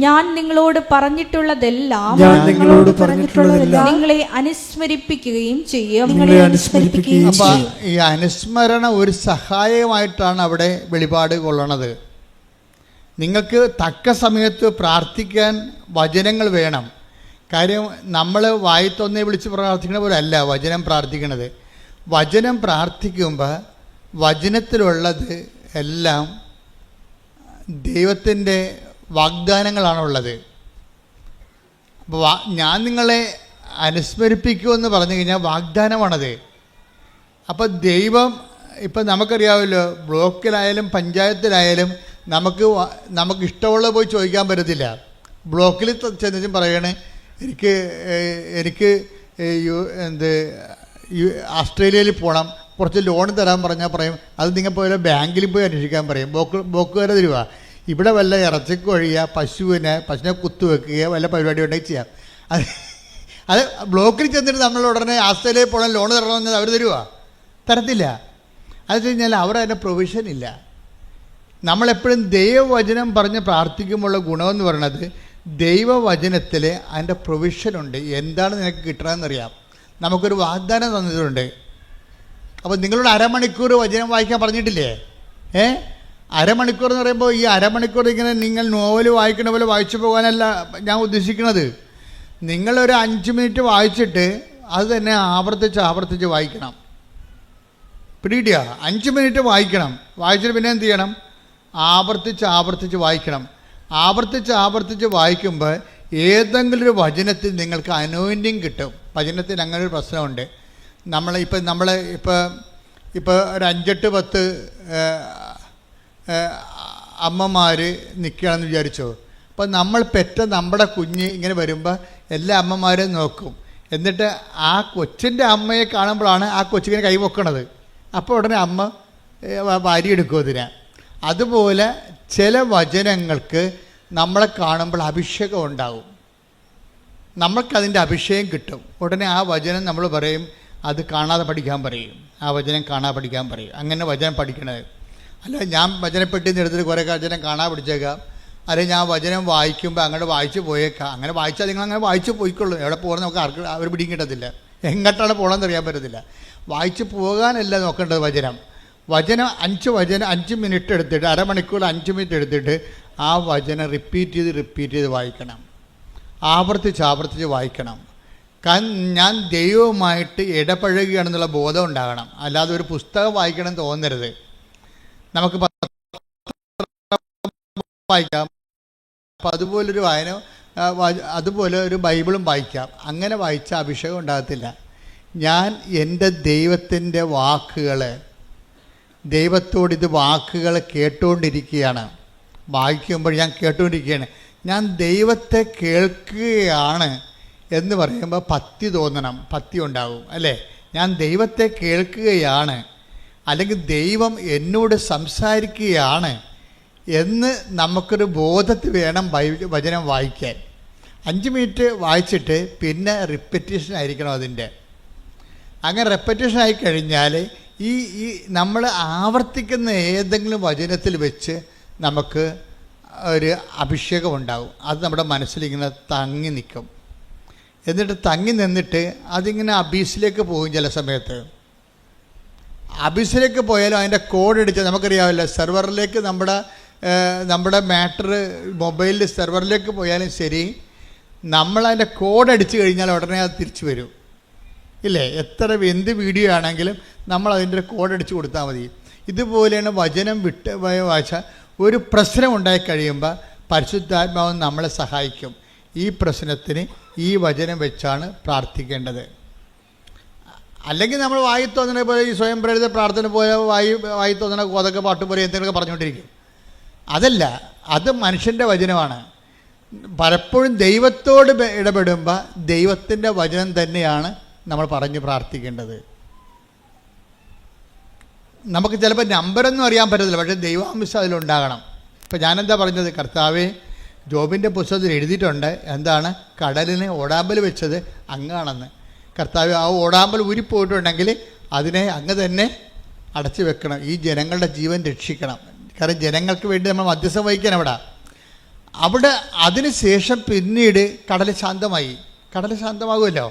ഞാൻ നിങ്ങളോട് പറഞ്ഞിട്ടുള്ളതെല്ലാം നിങ്ങളെ അനുസ്മരിപ്പിക്കുകയും ചെയ്യും. അപ്പൊ ഈ അനുസ്മരണ ഒരു സഹായമായിട്ടാണ് അവിടെ വെളിപാട് കൊള്ളണത്. നിങ്ങൾക്ക് തക്ക സമയത്ത് പ്രാർത്ഥിക്കാൻ വചനങ്ങൾ വേണം. കാര്യം നമ്മൾ വായിത്തൊന്നേ വിളിച്ച് പ്രാർത്ഥിക്കണ പോലെ അല്ല വചനം പ്രാർത്ഥിക്കണത്. വചനം പ്രാർത്ഥിക്കുമ്പോൾ വചനത്തിലുള്ളത് എല്ലാം ദൈവത്തിൻ്റെ വാഗ്ദാനങ്ങളാണുള്ളത്. അപ്പോൾ ഞാൻ നിങ്ങളെ അനുസ്മരിപ്പിക്കുമെന്ന് പറഞ്ഞു കഴിഞ്ഞാൽ വാഗ്ദാനമാണത്. അപ്പോൾ ദൈവം ഇപ്പം നമുക്കറിയാമല്ലോ, ബ്ലോക്കിലായാലും പഞ്ചായത്തിലായാലും നമുക്ക് ഇഷ്ടമുള്ള പോയി ചോദിക്കാൻ പറ്റത്തില്ല. ബ്ലോക്കിൽ ചെന്നിട്ടും പറയണേ എനിക്ക് ഓസ്ട്രേലിയയിൽ പോകണം, കുറച്ച് ലോൺ തരാൻ പറഞ്ഞാൽ പറയും അത് നിങ്ങൾ പോയാൽ ബാങ്കിൽ പോയി അന്വേഷിക്കാൻ പറയും. ബ്ലോക്കുകാരെ തരുക. ഇവിടെ വല്ല ഇറച്ചിക്ക് ഒഴിയുക, പശുവിനെ കുത്തുവെക്കുക, വല്ല പരിപാടി ഉണ്ടെങ്കിൽ ചെയ്യാം. അത് ബ്ലോക്കിൽ ചെന്നിട്ട് നമ്മൾ ഉടനെ ഓസ്ട്രേലിയയിൽ പോകണം ലോൺ തരണമെന്ന് അവർ തരത്തില്ല. അത് കഴിഞ്ഞാൽ അവർ അതിൻ്റെ പ്രൊവിഷൻ ഇല്ല. നമ്മളെപ്പോഴും ദൈവവചനം പറഞ്ഞ് പ്രാർത്ഥിക്കുമ്പോഴുള്ള ഗുണമെന്ന് പറയുന്നത് ദൈവവചനത്തിൽ അതിൻ്റെ പ്രൊവിഷനുണ്ട്. എന്താണ് നിനക്ക് കിട്ടണമെന്നറിയാം. നമുക്കൊരു വാഗ്ദാനം തന്നിട്ടുണ്ട്. അപ്പോൾ നിങ്ങളോട് അരമണിക്കൂർ വചനം വായിക്കാൻ പറഞ്ഞിട്ടില്ലേ? അരമണിക്കൂർ എന്ന് പറയുമ്പോൾ ഈ അരമണിക്കൂർ ഇങ്ങനെ നിങ്ങൾ നോവൽ വായിക്കണ പോലെ വായിച്ചു പോകാനല്ല ഞാൻ ഉദ്ദേശിക്കുന്നത്. നിങ്ങളൊരു 5 മിനിറ്റ് വായിച്ചിട്ട് അത് തന്നെ ആവർത്തിച്ച് വായിക്കണം. പിടികിട്ടിയ 5 മിനിറ്റ് വായിക്കണം. വായിച്ചിട്ട് പിന്നെ എന്ത് ചെയ്യണം? ആവർത്തിച്ച് വായിക്കണം. ആവർത്തിച്ച് വായിക്കുമ്പോൾ ഏതെങ്കിലും ഒരു വചനത്തിൽ നിങ്ങൾക്ക് അനോയിൻറ്റിങ് കിട്ടും. വചനത്തിന് അങ്ങനെ ഒരു പ്രശ്നമുണ്ട്. ഇപ്പോൾ ഒരു 5-8-10 അമ്മമാർ നിൽക്കുകയാണെന്ന് വിചാരിച്ചോ. അപ്പോൾ നമ്മൾ പെറ്റ നമ്മുടെ കുഞ്ഞ് ഇങ്ങനെ വരുമ്പോൾ എല്ലാ അമ്മമാരെയും നോക്കും. എന്നിട്ട് ആ കൊച്ചിൻ്റെ അമ്മയെ കാണുമ്പോഴാണ് ആ കൊച്ചിങ്ങനെ കൈ പൊക്കണത്. അപ്പോൾ ഉടനെ അമ്മ വാരിയെടുക്കും അതിനെ. അതുപോലെ ചില വചനങ്ങൾക്ക് നമ്മളെ കാണുമ്പോൾ അഭിഷേകം ഉണ്ടാവും. നമ്മൾക്കതിൻ്റെ അഭിഷേകം കിട്ടും. ഉടനെ ആ വചനം നമ്മൾ പറയും അത് കാണാതെ പഠിക്കാൻ പറയും. ആ വചനം കാണാതെ പഠിക്കാൻ പറയും. അങ്ങനെ വചനം പഠിക്കണത്. അല്ല ഞാൻ വചനപ്പെട്ടിന്ന് എടുത്തിട്ട് കുറേ വചനം കാണാൻ പഠിച്ചേക്കാം. അല്ലെങ്കിൽ ഞാൻ വചനം വായിക്കുമ്പോൾ അങ്ങോട്ട് വായിച്ച് പോയേക്കാം. അങ്ങനെ വായിച്ചാൽ നിങ്ങൾ അങ്ങനെ വായിച്ച് പോയിക്കൊള്ളൂ. എവിടെ പോകുന്നത് നമുക്ക് ആർക്ക് അവർ പിടിയും കിട്ടത്തില്ല. എങ്ങോട്ടാണ് പോകണമെന്ന് അറിയാൻ പറ്റത്തില്ല. വായിച്ച് പോകാനല്ല നോക്കേണ്ടത്. വചനം 5 മിനിറ്റ് എടുത്തിട്ട് അരമണിക്കൂർ 5 മിനിറ്റ് എടുത്തിട്ട് ആ വചനം റിപ്പീറ്റ് ചെയ്ത് വായിക്കണം. ആവർത്തിച്ച് വായിക്കണം. കാരണം ഞാൻ ദൈവവുമായിട്ട് ഇടപഴകുകയാണെന്നുള്ള ബോധം ഉണ്ടാകണം. അല്ലാതെ ഒരു പുസ്തകം വായിക്കണം തോന്നരുത്. നമുക്ക് വായിക്കാം. അപ്പം അതുപോലെ ഒരു ബൈബിളും വായിക്കാം. അങ്ങനെ വായിച്ച അഭിഷേകം ഉണ്ടാകത്തില്ല. ഞാൻ എൻ്റെ ദൈവത്തിൻ്റെ ദൈവത്തോട് ഇത് വാക്കുകൾ കേട്ടുകൊണ്ടിരിക്കുകയാണ്. വായിക്കുമ്പോൾ ഞാൻ കേട്ടുകൊണ്ടിരിക്കുകയാണ്. ഞാൻ ദൈവത്തെ കേൾക്കുകയാണ് എന്ന് പറയുമ്പോൾ ഭക്തി തോന്നണം. ഭക്തി ഉണ്ടാവും അല്ലേ? ഞാൻ ദൈവത്തെ കേൾക്കുകയാണ്, അല്ലെങ്കിൽ ദൈവം എന്നോട് സംസാരിക്കുകയാണ് എന്ന് നമുക്കൊരു ബോധത്തിൽ വേണം വചനം വായിക്കാൻ. 5 മിനിറ്റ് വായിച്ചിട്ട് പിന്നെ റിപ്പറ്റീഷൻ ആയിരിക്കണം അതിൻ്റെ. അങ്ങനെ റെപ്പറ്റീഷൻ ആയി കഴിഞ്ഞാൽ ഈ നമ്മൾ ആവർത്തിക്കുന്ന ഏതെങ്കിലും വചനത്തിൽ വെച്ച് നമുക്ക് ഒരു അഭിഷേകം ഉണ്ടാകും. അത് നമ്മുടെ മനസ്സിലിങ്ങനെ തങ്ങി നിൽക്കും. എന്നിട്ട് തങ്ങി നിന്നിട്ട് അതിങ്ങനെ അബീസിലേക്ക് പോകും. ചില സമയത്ത് അബീസിലേക്ക് പോയാലും അതിൻ്റെ കോഡ് അടിച്ചാൽ നമുക്കറിയാമല്ലോ, സെർവറിലേക്ക് നമ്മുടെ മാറ്റർ മൊബൈലിൽ സെർവറിലേക്ക് പോയാലും ശരി, നമ്മളതിൻ്റെ കോഡ് അടിച്ചു കഴിഞ്ഞാൽ ഉടനെ അത് തിരിച്ചു വരും ഇല്ലേ? എന്ത് വീഡിയോ ആണെങ്കിലും നമ്മൾ അതിൻ്റെ കോഡ് അടിച്ച് കൊടുത്താൽ മതി. ഇതുപോലെയാണ് വചനം വായിച്ചാൽ ഒരു പ്രശ്നം ഉണ്ടായി കഴിയുമ്പോൾ പരിശുദ്ധാത്മാവ് നമ്മളെ സഹായിക്കും. ഈ പ്രശ്നത്തിന് ഈ വചനം വെച്ചാണ് പ്രാർത്ഥിക്കേണ്ടത്. അല്ലെങ്കിൽ നമ്മൾ വായി തോന്നണ പോലെ ഈ സ്വയം പ്രേരിത പ്രാർത്ഥന പോലെ വായി തോന്നണ കോതൊക്കെ പാട്ട് പോലെ എന്തെങ്കിലുമൊക്കെ പറഞ്ഞുകൊണ്ടിരിക്കും. അതല്ല, അത് മനുഷ്യൻ്റെ വചനമാണ്. പലപ്പോഴും ദൈവത്തോട് ഇടപെടുമ്പോൾ ദൈവത്തിൻ്റെ വചനം തന്നെയാണ് നമ്മൾ പറഞ്ഞ് പ്രാർത്ഥിക്കേണ്ടത്. നമുക്ക് ചിലപ്പോൾ നമ്പറൊന്നും അറിയാൻ പറ്റത്തില്ല, പക്ഷേ ദൈവാംശം അതിലുണ്ടാകണം. ഇപ്പം ഞാനെന്താ പറഞ്ഞത്? കർത്താവേ, ജോബിൻ്റെ പുസ്തകത്തിൽ എഴുതിയിട്ടുണ്ട്, എന്താണ്, കടലിന് ഓടാമ്പൽ വെച്ചത് അങ്ങാണെന്ന്. കർത്താവ്, ആ ഓടാമ്പൽ ഊരിപ്പോയിട്ടുണ്ടെങ്കിൽ അതിനെ അങ്ങ് തന്നെ അടച്ചു വെക്കണം. ഈ ജനങ്ങളുടെ ജീവൻ രക്ഷിക്കണം. കാരണം ജനങ്ങൾക്ക് വേണ്ടി നമ്മൾ മധ്യസ്ഥം വഹിക്കാൻ അവിടെ അതിന് ശേഷം പിന്നീട് കടൽ ശാന്തമായി. കടൽ ശാന്തമാകുമല്ലോ.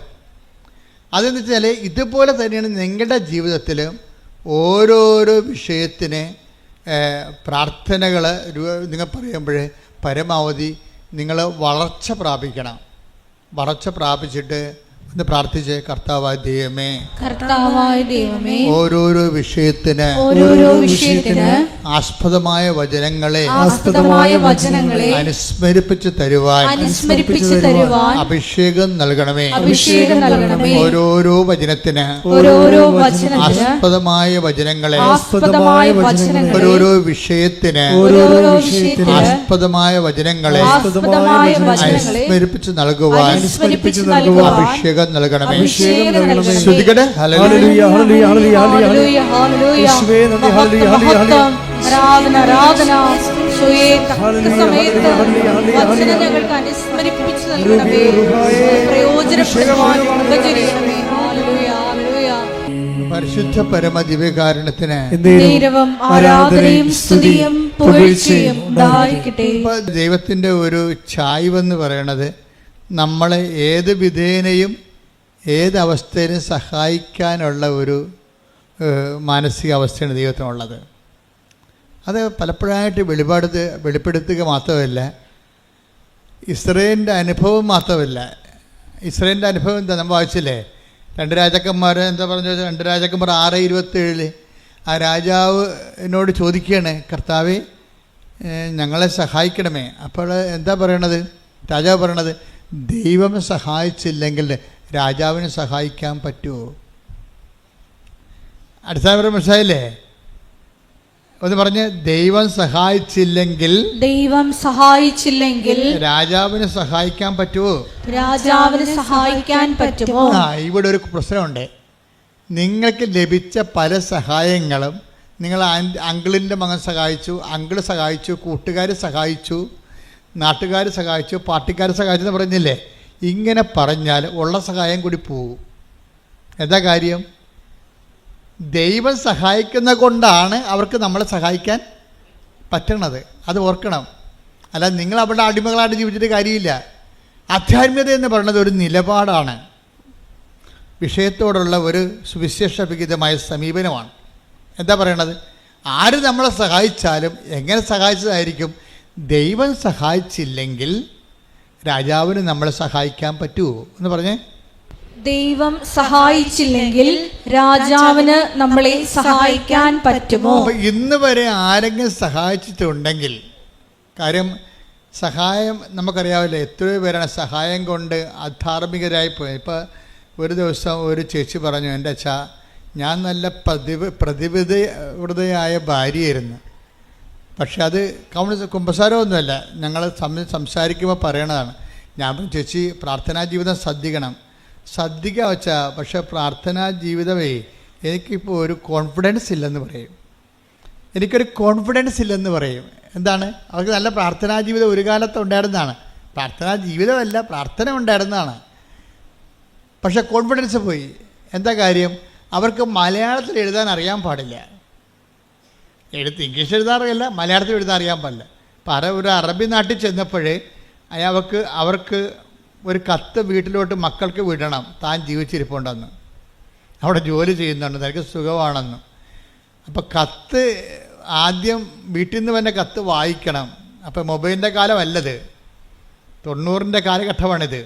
അതെന്ന് വെച്ചാൽ ഇതുപോലെ തന്നെയാണ് നിങ്ങളുടെ ജീവിതത്തിൽ ഓരോരോ വിഷയത്തിന് പ്രാർത്ഥനകൾ നിങ്ങൾ പറയുമ്പോൾ പരമാവധി നിങ്ങൾ വളർച്ച പ്രാപിക്കണം. വളർച്ച പ്രാപിച്ചിട്ട് ഒന്ന് പ്രാർത്ഥിച്ച്, കർത്താവായ ദൈവമേ, ഓരോരോ വിഷയത്തിന് ആസ്പദമായ വചനങ്ങളെ അനുസ്മരിപ്പിച്ച് തരുവാൻ അഭിഷേകം നൽകണമേ. ഓരോരോ വചനത്തിന് ആസ്പദമായ വചനങ്ങളെ, ഓരോരോ വിഷയത്തിന് ആസ്പദമായ വചനങ്ങളെ അനുസ്മരിപ്പിച്ച് നൽകുവാൻ അഭിഷേകം നൽകണമേ. ശ്രുതികട്ടെ. ഹല്ലേലൂയ, ഹല്ലേലൂയ, ഹല്ലേലൂയ, ഹല്ലേലൂയ. ആരാധന, ആരാധന. സമയത്ത് വചനം ഞങ്ങൾക്ക് അനുസ്മരിപ്പിച്ച് നൽകണമേ. പ്രയോജനപ്പെടുവാൻ കൃപ ചെയ്യണമേ. Hallelujah, hallelujah. പരിശുദ്ധ പരമ ദിവ്യകാരുണ്യത്തിന് ആരാധനയും സ്തുതിയും പുകഴ്ചയും ഉണ്ടായിരിക്കട്ടെ. ദൈവത്തിൻ്റെ ഒരു ചായ്വെന്ന് പറയണത് നമ്മളെ ഏത് വിധേനയും ഏതവസ്ഥയിലും സഹായിക്കാനുള്ള ഒരു മാനസികാവസ്ഥയാണ് ദൈവത്തിനുള്ളത്. അത് പലപ്പോഴായിട്ട് വെളിപ്പെടുത്തുക മാത്രമല്ല, ഇസ്രായേലിൻ്റെ അനുഭവം മാത്രമല്ല. ഇസ്രായേലിൻ്റെ അനുഭവം എന്താ നമ്മൾ വായിച്ചില്ലേ? 2 രാജാക്കന്മാർ എന്താ പറഞ്ഞു? 2 രാജാക്കന്മാർ 6:27 ആ രാജാവിനോട് ചോദിക്കുകയാണ്, കർത്താവേ, ഞങ്ങളെ സഹായിക്കണമേ. അപ്പോൾ എന്താ പറയണത്? രാജാവ് പറയണത്, ദൈവം സഹായിച്ചില്ലെങ്കിൽ രാജാവിനെ സഹായിക്കാൻ പറ്റുമോ? അടിസ്ഥാനപരം മനസ്സിലായില്ലേ? ഒന്ന് പറഞ്ഞ്, ദൈവം സഹായിച്ചില്ലെങ്കിൽ രാജാവിനെ സഹായിക്കാൻ പറ്റുമോ? ഇവിടെ ഒരു പ്രശ്നമുണ്ട്. നിങ്ങൾക്ക് ലഭിച്ച പല സഹായങ്ങളും നിങ്ങൾ അങ്കിളിൻ്റെ മകൻ സഹായിച്ചു, അങ്കിള് സഹായിച്ചു, കൂട്ടുകാർ സഹായിച്ചു, നാട്ടുകാർ സഹായിച്ചു, പാർട്ടിക്കാർ സഹായിച്ചു എന്ന് പറഞ്ഞില്ലേ? ഇങ്ങനെ പറഞ്ഞാൽ ഉള്ള സഹായം കൂടി പോകും. എന്താ കാര്യം? ദൈവം സഹായിക്കുന്ന കൊണ്ടാണ് അവർക്ക് നമ്മളെ സഹായിക്കാൻ പറ്റണത്. അത് ഓർക്കണം. അല്ല, നിങ്ങൾ അവിടെ അടിമകളായിട്ട് ജീവിച്ചിട്ട് കാര്യമില്ല. ആധ്യാത്മികത എന്ന് പറയുന്നത് ഒരു നിലപാടാണ്, വിഷയത്തോടുള്ള ഒരു സുവിശേഷവിഹിതമായ സമീപനമാണ്. എന്താ പറയണത്? ആര് നമ്മളെ സഹായിച്ചാലും എങ്ങനെ സഹായിച്ചതായിരിക്കും. ദൈവം സഹായിച്ചില്ലെങ്കിൽ രാജാവിന് നമ്മളെ സഹായിക്കാൻ പറ്റുമോ എന്ന് പറഞ്ഞേ? ദൈവം സഹായിച്ചില്ലെങ്കിൽ രാജാവിന് നമ്മളെ സഹായിക്കാൻ പറ്റുമോ? അപ്പൊ ഇന്ന് വരെ ആരെങ്കിലും സഹായിച്ചിട്ടുണ്ടെങ്കിൽ, കാര്യം സഹായം നമുക്കറിയാവില്ല, എത്രയോ പേരാണ് സഹായം കൊണ്ട് അധാർമികരായി പോയത്. ഇപ്പം ഒരു ദിവസം ഒരു ചേച്ചി പറഞ്ഞു, എൻ്റെ അച്ഛാ, ഞാൻ നല്ല പ്രതിബദ്ധയായ ഭാര്യയായിരുന്നു, പക്ഷെ അത് കുമ്പസാരമൊന്നുമല്ല, ഞങ്ങൾ സംസാരിക്കുമ്പോൾ പറയണതാണ്. ഞാൻ ചേച്ചി, പ്രാർത്ഥനാ ജീവിതം ശ്രദ്ധിക്കുക വെച്ചാ, പക്ഷെ പ്രാർത്ഥനാ ജീവിതമേ എനിക്കിപ്പോൾ ഒരു കോൺഫിഡൻസ് ഇല്ലെന്ന് പറയും. എനിക്കൊരു കോൺഫിഡൻസ് ഇല്ലെന്ന് പറയും. എന്താണ്? അവർക്ക് നല്ല പ്രാർത്ഥനാ ജീവിതം ഒരു കാലത്ത് ഉണ്ടായിരുന്നതാണ്. പ്രാർത്ഥനാ ജീവിതമല്ല, പ്രാർത്ഥന ഉണ്ടായിരുന്നതാണ്, പക്ഷെ കോൺഫിഡൻസ് പോയി. എന്താ കാര്യം? അവർക്ക് മലയാളത്തിൽ എഴുതാൻ അറിയാൻ പാടില്ല. ഇംഗ്ലീഷ് എഴുതാറില്ല, മലയാളത്തിൽ എഴുതാൻ അറിയാൻ പാടില്ല. അപ്പം ഒരു അറബി നാട്ടിൽ ചെന്നപ്പോഴേ അവർക്ക് ഒരു കത്ത് വീട്ടിലോട്ട് മക്കൾക്ക് വിടണം, താൻ ജീവിച്ചിരിപ്പുണ്ടെന്ന്, അവിടെ ജോലി ചെയ്യുന്നുണ്ട്, തനിക്ക് സുഖമാണെന്ന്. അപ്പം കത്ത് ആദ്യം വീട്ടിൽ നിന്ന് തന്നെ കത്ത് വായിക്കണം. അപ്പം മൊബൈലിൻ്റെ കാലമല്ലത്, 90-ൻ്റെ കാലഘട്ടമാണിത്.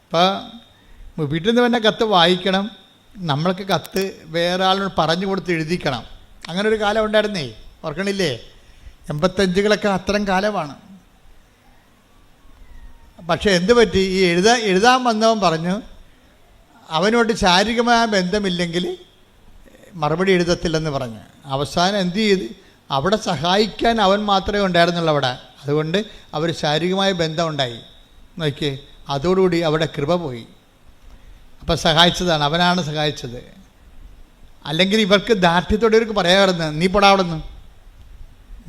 അപ്പോൾ വീട്ടിൽ നിന്ന് തന്നെ കത്ത് വായിക്കണം, നമ്മൾക്ക് കത്ത് വേറെ ആളിനോട് പറഞ്ഞു കൊടുത്ത് എഴുതിക്കണം. അങ്ങനെ ഒരു കാലം ഉണ്ടായിരുന്നേ, ഓർക്കണില്ലേ? 85കളൊക്കെ അത്തരം കാലമാണ്. പക്ഷെ എന്ത് പറ്റി? ഈ എഴുതാൻ വന്നവൻ പറഞ്ഞു അവനോട് ശാരീരികമായ ബന്ധമില്ലെങ്കിൽ മറുപടി എഴുതത്തില്ലെന്ന് പറഞ്ഞു. അവസാനം എന്ത് ചെയ്ത്? അവിടെ സഹായിക്കാൻ അവൻ മാത്രമേ ഉണ്ടായിരുന്നുള്ളൂ അവിടെ. അതുകൊണ്ട് അവർ ശാരീരികമായ ബന്ധം ഉണ്ടായി. നോക്കിയേ, അതോടുകൂടി അവിടെ കൃപ പോയി. അപ്പം സഹായിച്ചതാണ്, അവനാണ് സഹായിച്ചത്. അല്ലെങ്കിൽ ഇവർക്ക് ദാർഢ്യത്തോടെ ഇവർക്ക് പറയാമായിരുന്നു, നീ പൊടാവിടുന്ന്,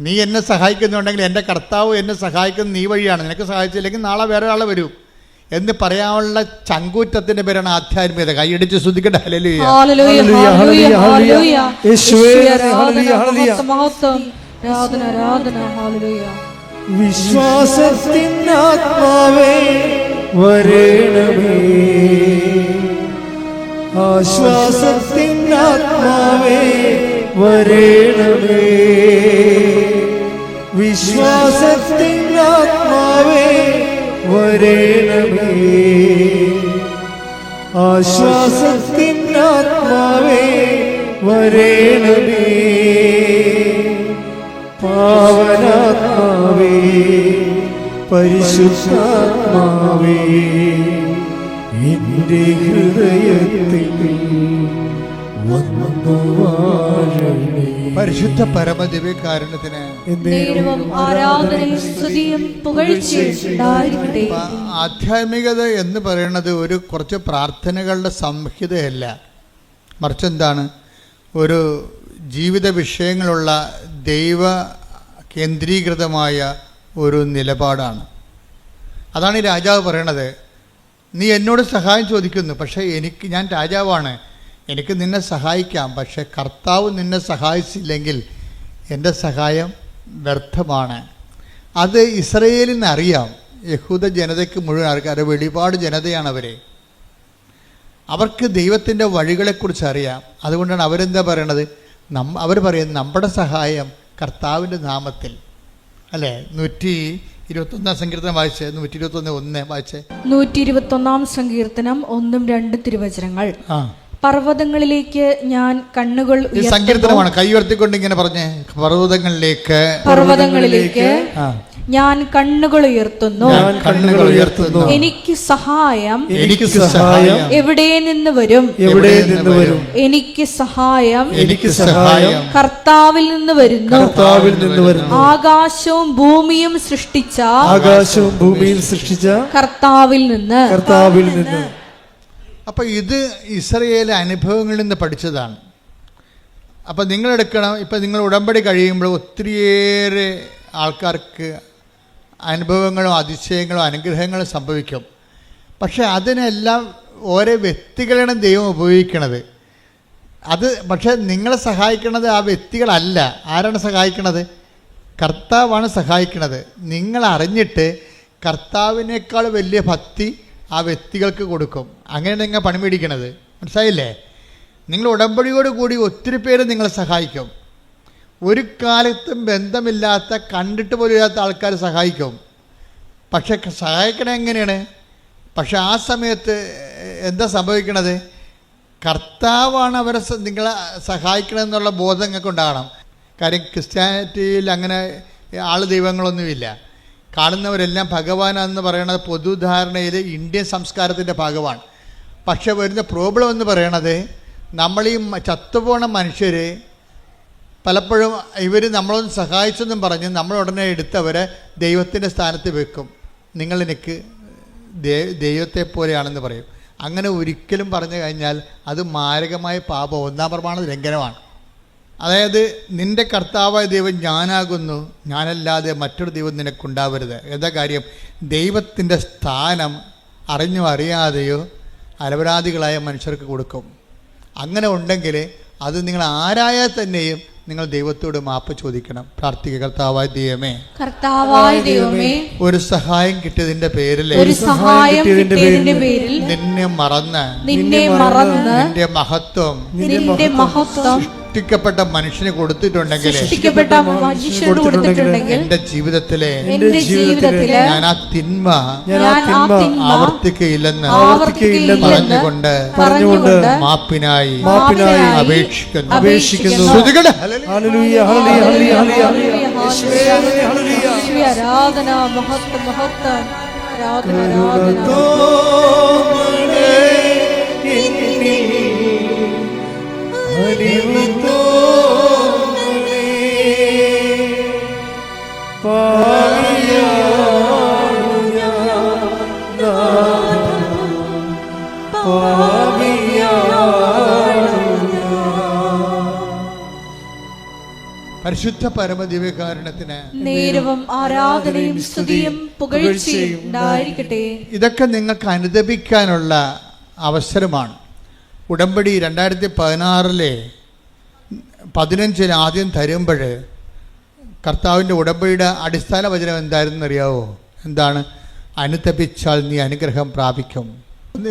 നീ എന്നെ സഹായിക്കുന്നുണ്ടെങ്കിൽ എൻ്റെ കർത്താവ് എന്നെ സഹായിക്കുന്നത് നീ വഴിയാണ്, നിനക്ക് സഹായിച്ചില്ലെങ്കിൽ നാളെ വേറെ ആൾ വരും എന്ന് പറയാനുള്ള ചങ്കൂറ്റത്തിൻ്റെ പേരാണ് ആധ്യാത്മികത. കൈയടിച്ച് ശ്രദ്ധിക്കട്ടെ. ഹല്ലേലൂയ. ഹല്ലേലൂയ, ഹല്ലേലൂയ, ഹല്ലേലൂയ. യേശുവേ, ആരാധന, ഹല്ലേലൂയ. മഹത്വം, ആരാധന, ആരാധന. ഹല്ലേലൂയ. വിശ്വാസത്തിൻ ആത്മാവേ വരേണമേ, ആശ്വാസത്തിൻ ആത്മാവേ വരേണമേ, വിശ്വാസത്തിൻ ആത്മാവേ വരേണമേ, ആശ്വാസത്തിൻ ആത്മാവേ വരേണമേ, പാവനാത്മാവേ പരിശുദ്ധാത്മാവേ എൻ്റെ ഹൃദയത്തിൽ വന്നു വാഴണേ. പരിശുദ്ധ പരമദിവ്യകാരുണ്യത്തിന് നേരവും ആരാധനയും സ്തുതിയും പുകഴ്ചയും ഉണ്ടായിരിക്കട്ടെ. ആധ്യാത്മികത എന്ന് പറയുന്നത് ഒരു കുറച്ച് പ്രാർത്ഥനകളുടെ സംഹിതയല്ല, മറിച്ച് എന്താണ്, ഒരു ജീവിത വിഷയങ്ങളുള്ള ദൈവ കേന്ദ്രീകൃതമായ ഒരു നിലപാടാണ്. അതാണ് ഈ രാജാവ് പറയണത്. നീ എന്നോട് സഹായം ചോദിക്കുന്നു, പക്ഷേ ഞാൻ രാജാവാണ്, എനിക്ക് നിന്നെ സഹായിക്കാം, പക്ഷേ കർത്താവ് നിന്നെ സഹായിച്ചില്ലെങ്കിൽ എൻ്റെ സഹായം വ്യർത്ഥമാണ്. അത് ഇസ്രയേലിന് അറിയാം, യഹൂദ ജനതയ്ക്ക് മുഴുവൻ ആൾക്കാർ, വെളിപാട് ജനതയാണ് അവരെ, അവർക്ക് ദൈവത്തിൻ്റെ വഴികളെക്കുറിച്ച് അറിയാം. അതുകൊണ്ടാണ് അവരെന്താ പറയണത്, അവർ പറയുന്നത് നമ്മുടെ സഹായം കർത്താവിൻ്റെ നാമത്തിൽ, അല്ലേ? 121 സങ്കീർത്തനം വായിച്ചേ, 121:1 വായിച്ചേ. 121 സങ്കീർത്തനം 1-2 തിരുവചനങ്ങൾ. പർവ്വതങ്ങളിലേക്ക് ഞാൻ കണ്ണുകൾ ഉയർത്തുന്നു. സങ്കീർത്തനമാണ്, കൈ ഉയർത്തിക്കൊണ്ട് ഇങ്ങനെ പറഞ്ഞേ, പർവ്വതങ്ങളിലേക്ക് ഞാൻ കണ്ണുകൾ ഉയർത്തുന്നു, എനിക്ക് സഹായം എവിടെ നിന്ന് വരും, എനിക്ക് സഹായം കർത്താവിൽ നിന്ന് വരുന്നു. ആകാശവും ഭൂമിയും സൃഷ്ടിച്ച കർത്താവിൽ നിന്ന്. അപ്പം ഇത് ഇസ്രയേൽ അനുഭവങ്ങളിൽ നിന്ന് പഠിച്ചതാണ്. അപ്പം നിങ്ങളെടുക്കണം, ഇപ്പം നിങ്ങൾ ഉടമ്പടി കഴിയുമ്പോൾ ഒത്തിരിയേറെ ആൾക്കാർക്ക് അനുഭവങ്ങളും അതിശയങ്ങളും അനുഗ്രഹങ്ങളും സംഭവിക്കും. പക്ഷെ അതിനെല്ലാം ഓരോ വ്യക്തികളാണ് ദൈവം ഉപയോഗിക്കണത്. പക്ഷേ നിങ്ങളെ സഹായിക്കണത് ആ വ്യക്തികളല്ല. ആരാണ് സഹായിക്കണത്? കർത്താവാണ് സഹായിക്കണത്. നിങ്ങൾ അറിഞ്ഞിട്ട് കർത്താവിനേക്കാൾ വലിയ ഭക്തി ആ വ്യക്തികൾക്ക് കൊടുക്കും. അങ്ങനെയാണ് നിങ്ങൾ പണി മേടിക്കണത്. മനസ്സിലായില്ലേ? നിങ്ങൾ ഉടമ്പടിയോട് കൂടി ഒത്തിരി പേര് നിങ്ങളെ സഹായിക്കും. ഒരു കാലത്തും ബന്ധമില്ലാത്ത, കണ്ടിട്ട് പോലും ഇല്ലാത്ത ആൾക്കാർ സഹായിക്കും. പക്ഷെ സഹായിക്കണത് എങ്ങനെയാണ്? പക്ഷെ ആ സമയത്ത് എന്താ സംഭവിക്കണത്? കർത്താവാണ് അവരെ നിങ്ങളെ സഹായിക്കണമെന്നുള്ള ബോധം നിങ്ങൾക്ക് ഉണ്ടാകണം. കാര്യം ക്രിസ്ത്യാനിറ്റിയിൽ അങ്ങനെ ദൈവങ്ങളൊന്നുമില്ല. കാണുന്നവരെല്ലാം ഭഗവാനെന്ന് പറയുന്നത് പൊതുധാരണയിൽ ഇന്ത്യൻ സംസ്കാരത്തിൻ്റെ ഭാഗമാണ്. പക്ഷെ വരുന്ന പ്രോബ്ലം എന്ന് പറയണത്, നമ്മൾ ഈ ചത്തുപോണ മനുഷ്യർ പലപ്പോഴും ഇവർ നമ്മളൊന്ന് സഹായിച്ചെന്നും പറഞ്ഞ് നമ്മൾ ഉടനെ എടുത്തവരെ ദൈവത്തിൻ്റെ സ്ഥാനത്ത് വെക്കും. നിങ്ങളെനിക്ക് ദൈവത്തെ പോലെയാണെന്ന് പറയും. അങ്ങനെ ഒരിക്കലും പറഞ്ഞു കഴിഞ്ഞാൽ അത് മാരകമായ പാപം, 1-ാം പ്രമാണ ലംഘനമാണ്. അതായത് നിൻ്റെ കർത്താവായ ദൈവം ഞാനാകുന്നു, ഞാനല്ലാതെ മറ്റൊരു ദൈവം നിനക്കുണ്ടാവരുത്. എന്താ കാര്യം? ദൈവത്തിൻ്റെ സ്ഥാനം അറിഞ്ഞോ അറിയാതെയോ അലപരാധികളായ മനുഷ്യർക്ക് കൊടുക്കും. അങ്ങനെ ഉണ്ടെങ്കിൽ അത് നിങ്ങൾ ആരായാൽ തന്നെയും നിങ്ങൾ ദൈവത്തോട് മാപ്പ് ചോദിക്കണം. പ്രാർത്ഥിക്കുക. കർത്താവായ ദൈവമേ, ഒരു സഹായം കിട്ടിയതിന്റെ പേരിൽ നിന്നെ മറന്ന് നിന്റെ മഹത്വം സൃഷ്ടിക്കപ്പെട്ട മനുഷ്യന് കൊടുത്തിട്ടുണ്ടെങ്കിൽ എന്റെ ജീവിതത്തിലെ ഞാൻ ആ തിന്മ ആവർത്തിക്കയില്ലെന്ന് പറഞ്ഞുകൊണ്ട് മാപ്പിനായി അപേക്ഷിക്കുന്നു. ആരാധന, മഹത്വം, മഹത്വം, ആരാധന, ആരാധന. പരിശുദ്ധ പരമദിവ്യകാരുണ്യത്തിന് നേരവും ആരാധനയും സ്തുതിയും പുകഴ്ചയും ഉണ്ടായിരിക്കട്ടെ. ഇതൊക്കെ നിങ്ങൾക്ക് അനുദപിക്കാനുള്ള അവസരമാണ്. ഉടമ്പടി 2016 15 ആദ്യം തരുമ്പോൾ കർത്താവിൻ്റെ ഉടമ്പടിയുടെ അടിസ്ഥാന വചനം എന്തായിരുന്നു അറിയാവോ? എന്താണ്? അനുതപിച്ചാൽ നീ അനുഗ്രഹം പ്രാപിക്കും.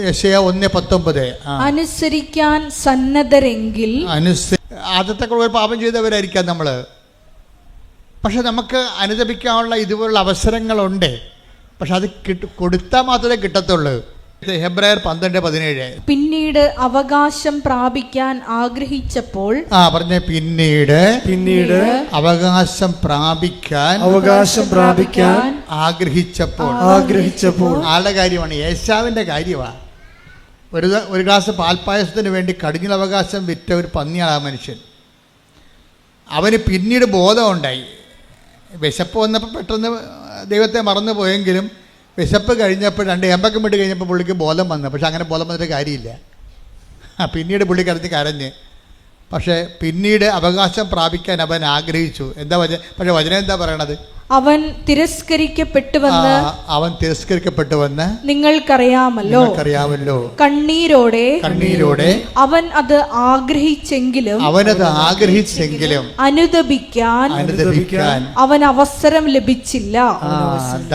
യെശയ്യാ 1:19. അനുസരിക്കാൻ സന്നദ്ധരെങ്കിൽ. ആദ്യത്തെ ഒരു പാപം ചെയ്തവരായിരിക്കാം നമ്മൾ, പക്ഷെ നമുക്ക് അനുദപിക്കാനുള്ള ഇതുപോലുള്ള അവസരങ്ങളുണ്ട്. പക്ഷെ അത് കൊടുത്താൽ മാത്രമേ കിട്ടത്തുള്ളൂ. ഹെബ്രായർ 12:17. പിന്നീട് അവകാശം പ്രാപിക്കാൻ ആഗ്രഹിച്ചപ്പോൾ. പറഞ്ഞ പിന്നീട് അവകാശം പ്രാപിക്കാൻ ആഗ്രഹിച്ചപ്പോൾ ആളുടെ കാര്യമാണ്, ഏശാവിൻ്റെ കാര്യമാണ്. ഒരു ഗ്ലാസ് പാൽപ്പായസത്തിന് വേണ്ടി കടിഞ്ഞൽ അവകാശം വിറ്റ ഒരു പന്നിയാണ് ആ മനുഷ്യൻ. അവന് പിന്നീട് ബോധമുണ്ടായി. വിശപ്പ് വന്നപ്പോൾ പെട്ടെന്ന് ദൈവത്തെ മറന്നു പോയെങ്കിലും വിശപ്പ് കഴിഞ്ഞപ്പോൾ 2 ഏമ്പക്കം വിട്ട് കഴിഞ്ഞപ്പോൾ പുള്ളിക്ക് ബോധം വന്നു. പക്ഷെ അങ്ങനെ ബോധം വന്നിട്ട് കാര്യമില്ല. പിന്നീട് പുള്ളി കരഞ്ഞ്. പക്ഷേ പിന്നീട് അവകാശം പ്രാപിക്കാൻ അവൻ ആഗ്രഹിച്ചു. എന്താ പക്ഷെ വചനം എന്താ പറയണത്? അവൻ തിരസ്കരിക്കപ്പെട്ടുവെന്ന് നിങ്ങൾക്കറിയാമല്ലോ. കണ്ണീരോടെ അവൻ അത് ആഗ്രഹിച്ചെങ്കിലും അനുദപിക്കാൻ അവൻ അവസരം ലഭിച്ചില്ല.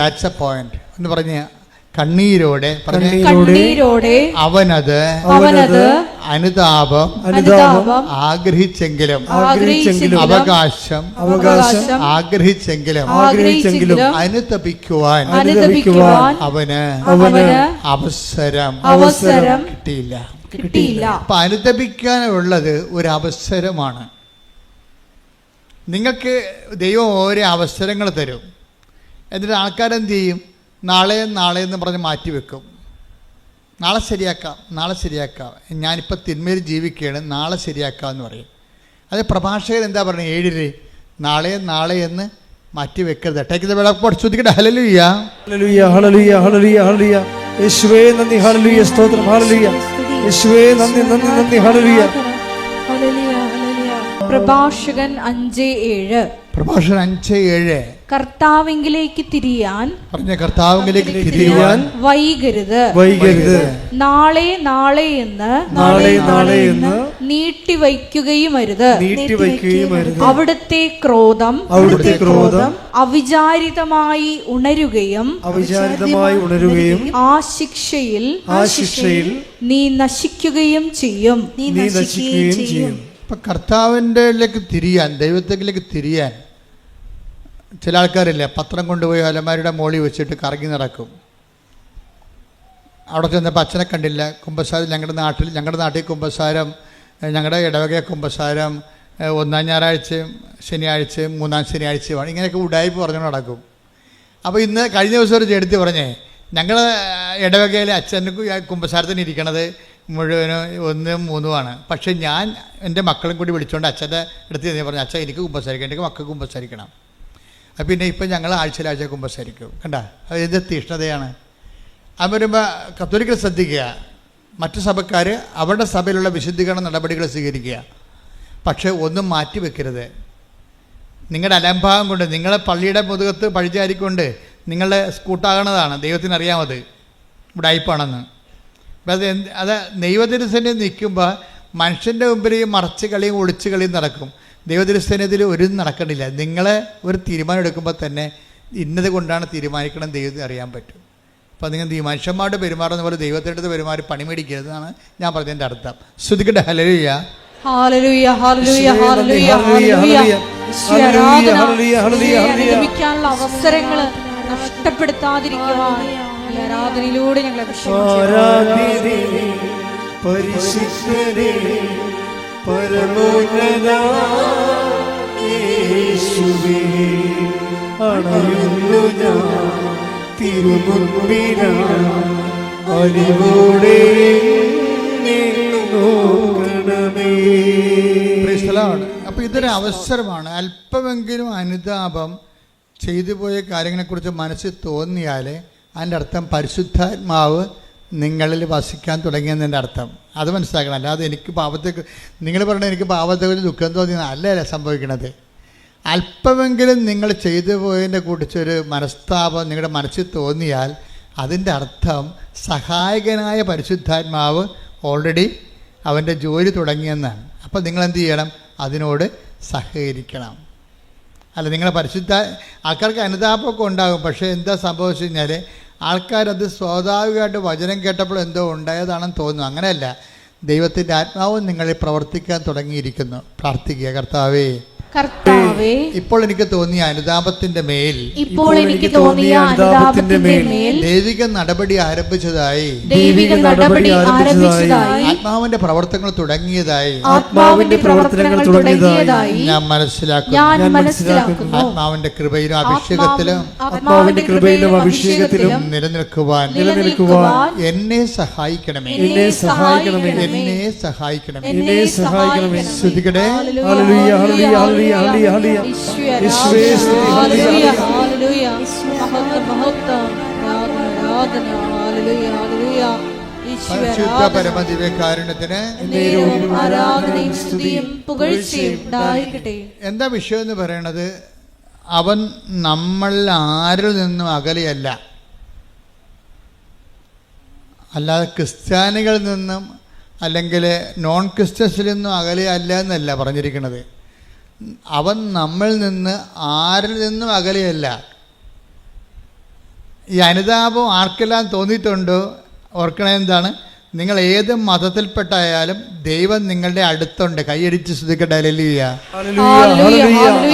That's a point. എന്ന് പറഞ്ഞ കണ്ണീരോടെ അവനത് അനുതാപം ആഗ്രഹിച്ചെങ്കിലും അവകാശം ആഗ്രഹിച്ചെങ്കിലും അനുതപിക്കുവാൻ അവന് അവസരം കിട്ടിയില്ല. അപ്പൊ അനുതപിക്കാനുള്ളത് ഒരു അവസരമാണ്. നിങ്ങൾക്ക് ദൈവം ഓരോ അവസരങ്ങൾ തരും. എന്നിട്ട് ആൾക്കാരെന്ത് ചെയ്യും? നാളെ എന്ന് പറഞ്ഞ് മാറ്റിവെക്കും. നാളെ ശരിയാക്കാം. ഞാനിപ്പോൾ തിന്മയിൽ ജീവിക്കുകയാണ്, നാളെ ശരിയാക്കാമെന്ന് പറയും. അത് പ്രഭാഷകൻ എന്താ പറയുന്നത്? 7 നാളെ എന്ന് മാറ്റിവെക്കരുത്. Take the word of God. ശ്രദ്ധിക്കട്ടെ. ഹല്ലേലൂയ, ഹല്ലേലൂയ, ഹല്ലേലൂയ, ഹല്ലേലൂയ, ഹല്ലേലൂയ. യേശുവേ നന്ദി, ഹല്ലേലൂയ, സ്തോത്രം, ഹല്ലേലൂയ. യേശുവേ നന്ദി, ഹല്ലേലൂയ. പ്രഭാഷകൻ 5:7. 5:7. കർത്താവിലേക്ക് തിരിയാൻ വൈകരുത്. നാളെ എന്ന് നീട്ടിവയ്ക്കുകയുമരുത്. അവിടുത്തെ ക്രോധം അവിചാരിതമായി ഉണരുകയും ആ ശിക്ഷയിൽ നീ നശിക്കുകയും ചെയ്യും. ഇപ്പം കർത്താവിൻ്റെ തിരിയാൻ, ദൈവത്തിലേക്ക് തിരിയാൻ ചില ആൾക്കാരില്ലേ, പത്രം കൊണ്ടുപോയി അലമാരിയുടെ മോളിൽ വെച്ചിട്ട് കറങ്ങി നടക്കും. അവിടെ ചെന്നപ്പോൾ അച്ഛനെ കണ്ടില്ല. കുമ്പസാരം ഞങ്ങളുടെ നാട്ടിൽ കുമ്പസാരം, ഞങ്ങളുടെ ഇടവക കുമ്പസാരം 1-ാം ഞായറാഴ്ചയും ശനിയാഴ്ചയും 3-ാം ശനിയാഴ്ചയുമാണ്. ഇങ്ങനെയൊക്കെ ഉടായ്പ പറഞ്ഞു നടക്കും. അപ്പോൾ ഇന്ന് കഴിഞ്ഞ ദിവസം ഒരു ചേട്ടത്തി പറഞ്ഞേ, ഞങ്ങളുടെ ഇടവകയിലെ അച്ഛന് കുമ്പസാരത്തിന് ഇരിക്കണത് മുഴുവനും 1-3 പക്ഷേ ഞാൻ എൻ്റെ മക്കളും കൂടി വിളിച്ചുകൊണ്ട് അച്ഛൻ്റെ അടുത്ത് ചെന്ന് പറഞ്ഞു, അച്ഛൻ എനിക്ക് കുമ്പസാരിക്കണം, എനിക്ക് മക്കൾക്ക് കുമ്പസാരിക്കണം. അപ്പം പിന്നെ ഇപ്പം ഞങ്ങൾ ആഴ്ച കുമ്പസാരിക്കും. കണ്ട, അത് എന്ത് തീഷ്ണതയാണ്. അത് വരുമ്പോൾ കത്തോലിക്കൽ ശ്രദ്ധിക്കുക, മറ്റു സഭക്കാർ അവരുടെ സഭയിലുള്ള വിശുദ്ധീകരണ നടപടികൾ സ്വീകരിക്കുക. പക്ഷേ ഒന്നും മാറ്റി വെക്കരുത്. നിങ്ങളുടെ അലംഭാവം കൊണ്ട്, നിങ്ങളെ പള്ളിയുടെ മുതുകത്ത് പഴിചാരിക്കൊണ്ട് നിങ്ങളുടെ സ്കൂട്ടാകണതാണ്. ദൈവത്തിനറിയാമത് ഉടായിപ്പാണെന്ന്. അപ്പം അത് ദൈവത്തിരുസന്നിധിയിൽ നിൽക്കുമ്പോൾ മനുഷ്യൻ്റെ മുമ്പിൽ ഈ മറച്ച് കളിയും ഒളിച്ച് കളിയും നടക്കും. ദൈവത്തിരുസന്നിധിയിൽ ഒരു നടക്കണില്ല. നിങ്ങളെ ഒരു തീരുമാനം എടുക്കുമ്പോൾ തന്നെ ഇന്നത് കൊണ്ടാണ് തീരുമാനിക്കണം ദൈവത്തിന് അറിയാൻ പറ്റും. അപ്പോൾ നിങ്ങൾ മനുഷ്യന്മാരുടെ പെരുമാറുന്ന പോലെ ദൈവത്തിൻ്റെ അടുത്ത് പെരുമാറി പണിമേടിക്കരുതെന്നാണ് ഞാൻ പറഞ്ഞതിൻ്റെ അർത്ഥം. ശ്രുതിക്കട്ടെ. ഹല്ലേലൂയ, ഹല്ലേലൂയ, ഹല്ലേലൂയ, ഹല്ലേലൂയ, ഹല്ലേലൂയ. അനുദപിക്കാനുള്ള അവസരങ്ങൾ നഷ്ടപ്പെടുത്താതിരിക്കുവാൻ ആരാധനയിലൂടെ ഞങ്ങളെ പരിശുദ്ധരേ പരമോന്നത യേശുവേ അണയുന്നു ഞാൻ തിരുമുൻപിനായി അറിവോടെ നോക്കണമേ. അപ്പോൾ ഇതൊരു അവസരമാണ്. അല്പമെങ്കിലും അനുതാപം ചെയ്തു പോയ കാര്യങ്ങളെക്കുറിച്ച് മനസ്സിൽ തോന്നിയാൽ അതിൻ്റെ അർത്ഥം പരിശുദ്ധാത്മാവ് നിങ്ങളിൽ വസിക്കാൻ തുടങ്ങിയെന്നതിൻ്റെ അർത്ഥം. അത് മനസ്സിലാക്കണം. അല്ലാതെ എനിക്ക് പാപത്തെ, നിങ്ങൾ പറഞ്ഞാൽ എനിക്ക് പാപത്തെക്കുറിച്ച് ദുഃഖം തോന്നിയെന്ന് അല്ല സംഭവിക്കണത്. അല്പമെങ്കിലും നിങ്ങൾ ചെയ്തു പോയതിനെ കുറിച്ചൊരു മനസ്താപം നിങ്ങളുടെ മനസ്സിൽ തോന്നിയാൽ അതിൻ്റെ അർത്ഥം സഹായകനായ പരിശുദ്ധാത്മാവ് ഓൾറെഡി അവൻ്റെ ജോലി തുടങ്ങിയെന്നാണ്. അപ്പോൾ നിങ്ങളെന്ത് ചെയ്യണം? അതിനോട് സഹകരിക്കണം. അല്ല, നിങ്ങളെ ആൾക്കാർക്ക് അനുതാപമൊക്കെ ഉണ്ടാകും. പക്ഷേ എന്താ സംഭവിച്ചു കഴിഞ്ഞാൽ ആൾക്കാരത് സ്വാഭാവികമായിട്ട് വചനം കേട്ടപ്പോൾ എന്തോ ഉണ്ടായതാണെന്ന് തോന്നുന്നു. അങ്ങനെയല്ല, ദൈവത്തിൻ്റെ ആത്മാവും നിങ്ങളിൽ പ്രവർത്തിക്കാൻ തുടങ്ങിയിരിക്കുന്നു. പ്രാർത്ഥിക്കുക, കർത്താവേ, ഇപ്പോൾ എനിക്ക് തോന്നിയ അനുതാപത്തിന്റെ മേൽ ദൈവിക നടപടി ആരംഭിച്ചതായി, ആത്മാവിന്റെ പ്രവർത്തനങ്ങൾ തുടങ്ങിയതായി ഞാൻ മനസ്സിലാക്കുന്നു. ആത്മാവിന്റെ കൃപയിലും അഭിഷേകത്തിലും നിലനിൽക്കുവാൻ എന്നെ സഹായിക്കണമേ. ശ്രദ്ധിക്കട്ടെ. പരിശുദ്ധ പരമദിവ്യകാരുണ്യത്തിന് എന്താ വിഷയം എന്ന് പറയണത്? അവൻ നമ്മൾ ആരിൽ നിന്നും അകലെയല്ല. അല്ലാതെ ക്രിസ്ത്യാനികളിൽ നിന്നും അല്ലെങ്കിൽ നോൺ ക്രിസ്ത്യൻസിൽ നിന്നും അകലെയല്ല എന്നല്ല പറഞ്ഞിരിക്കുന്നത്. അവൻ നമ്മളിൽ നിന്ന് ആരിൽ നിന്നും അകലെയല്ല. ഈ അനുതാപം ആർക്കെല്ലാം തോന്നിയിട്ടുണ്ടോ ഓർക്കണേ എന്താണ്? നിങ്ങൾ ഏത് മതത്തിൽപ്പെട്ടായാലും ദൈവം നിങ്ങളുടെ അടുത്തുണ്ട്. കൈയടിച്ച് ശ്രദ്ധിക്കട്ടെ. ഹല്ലേലൂയ.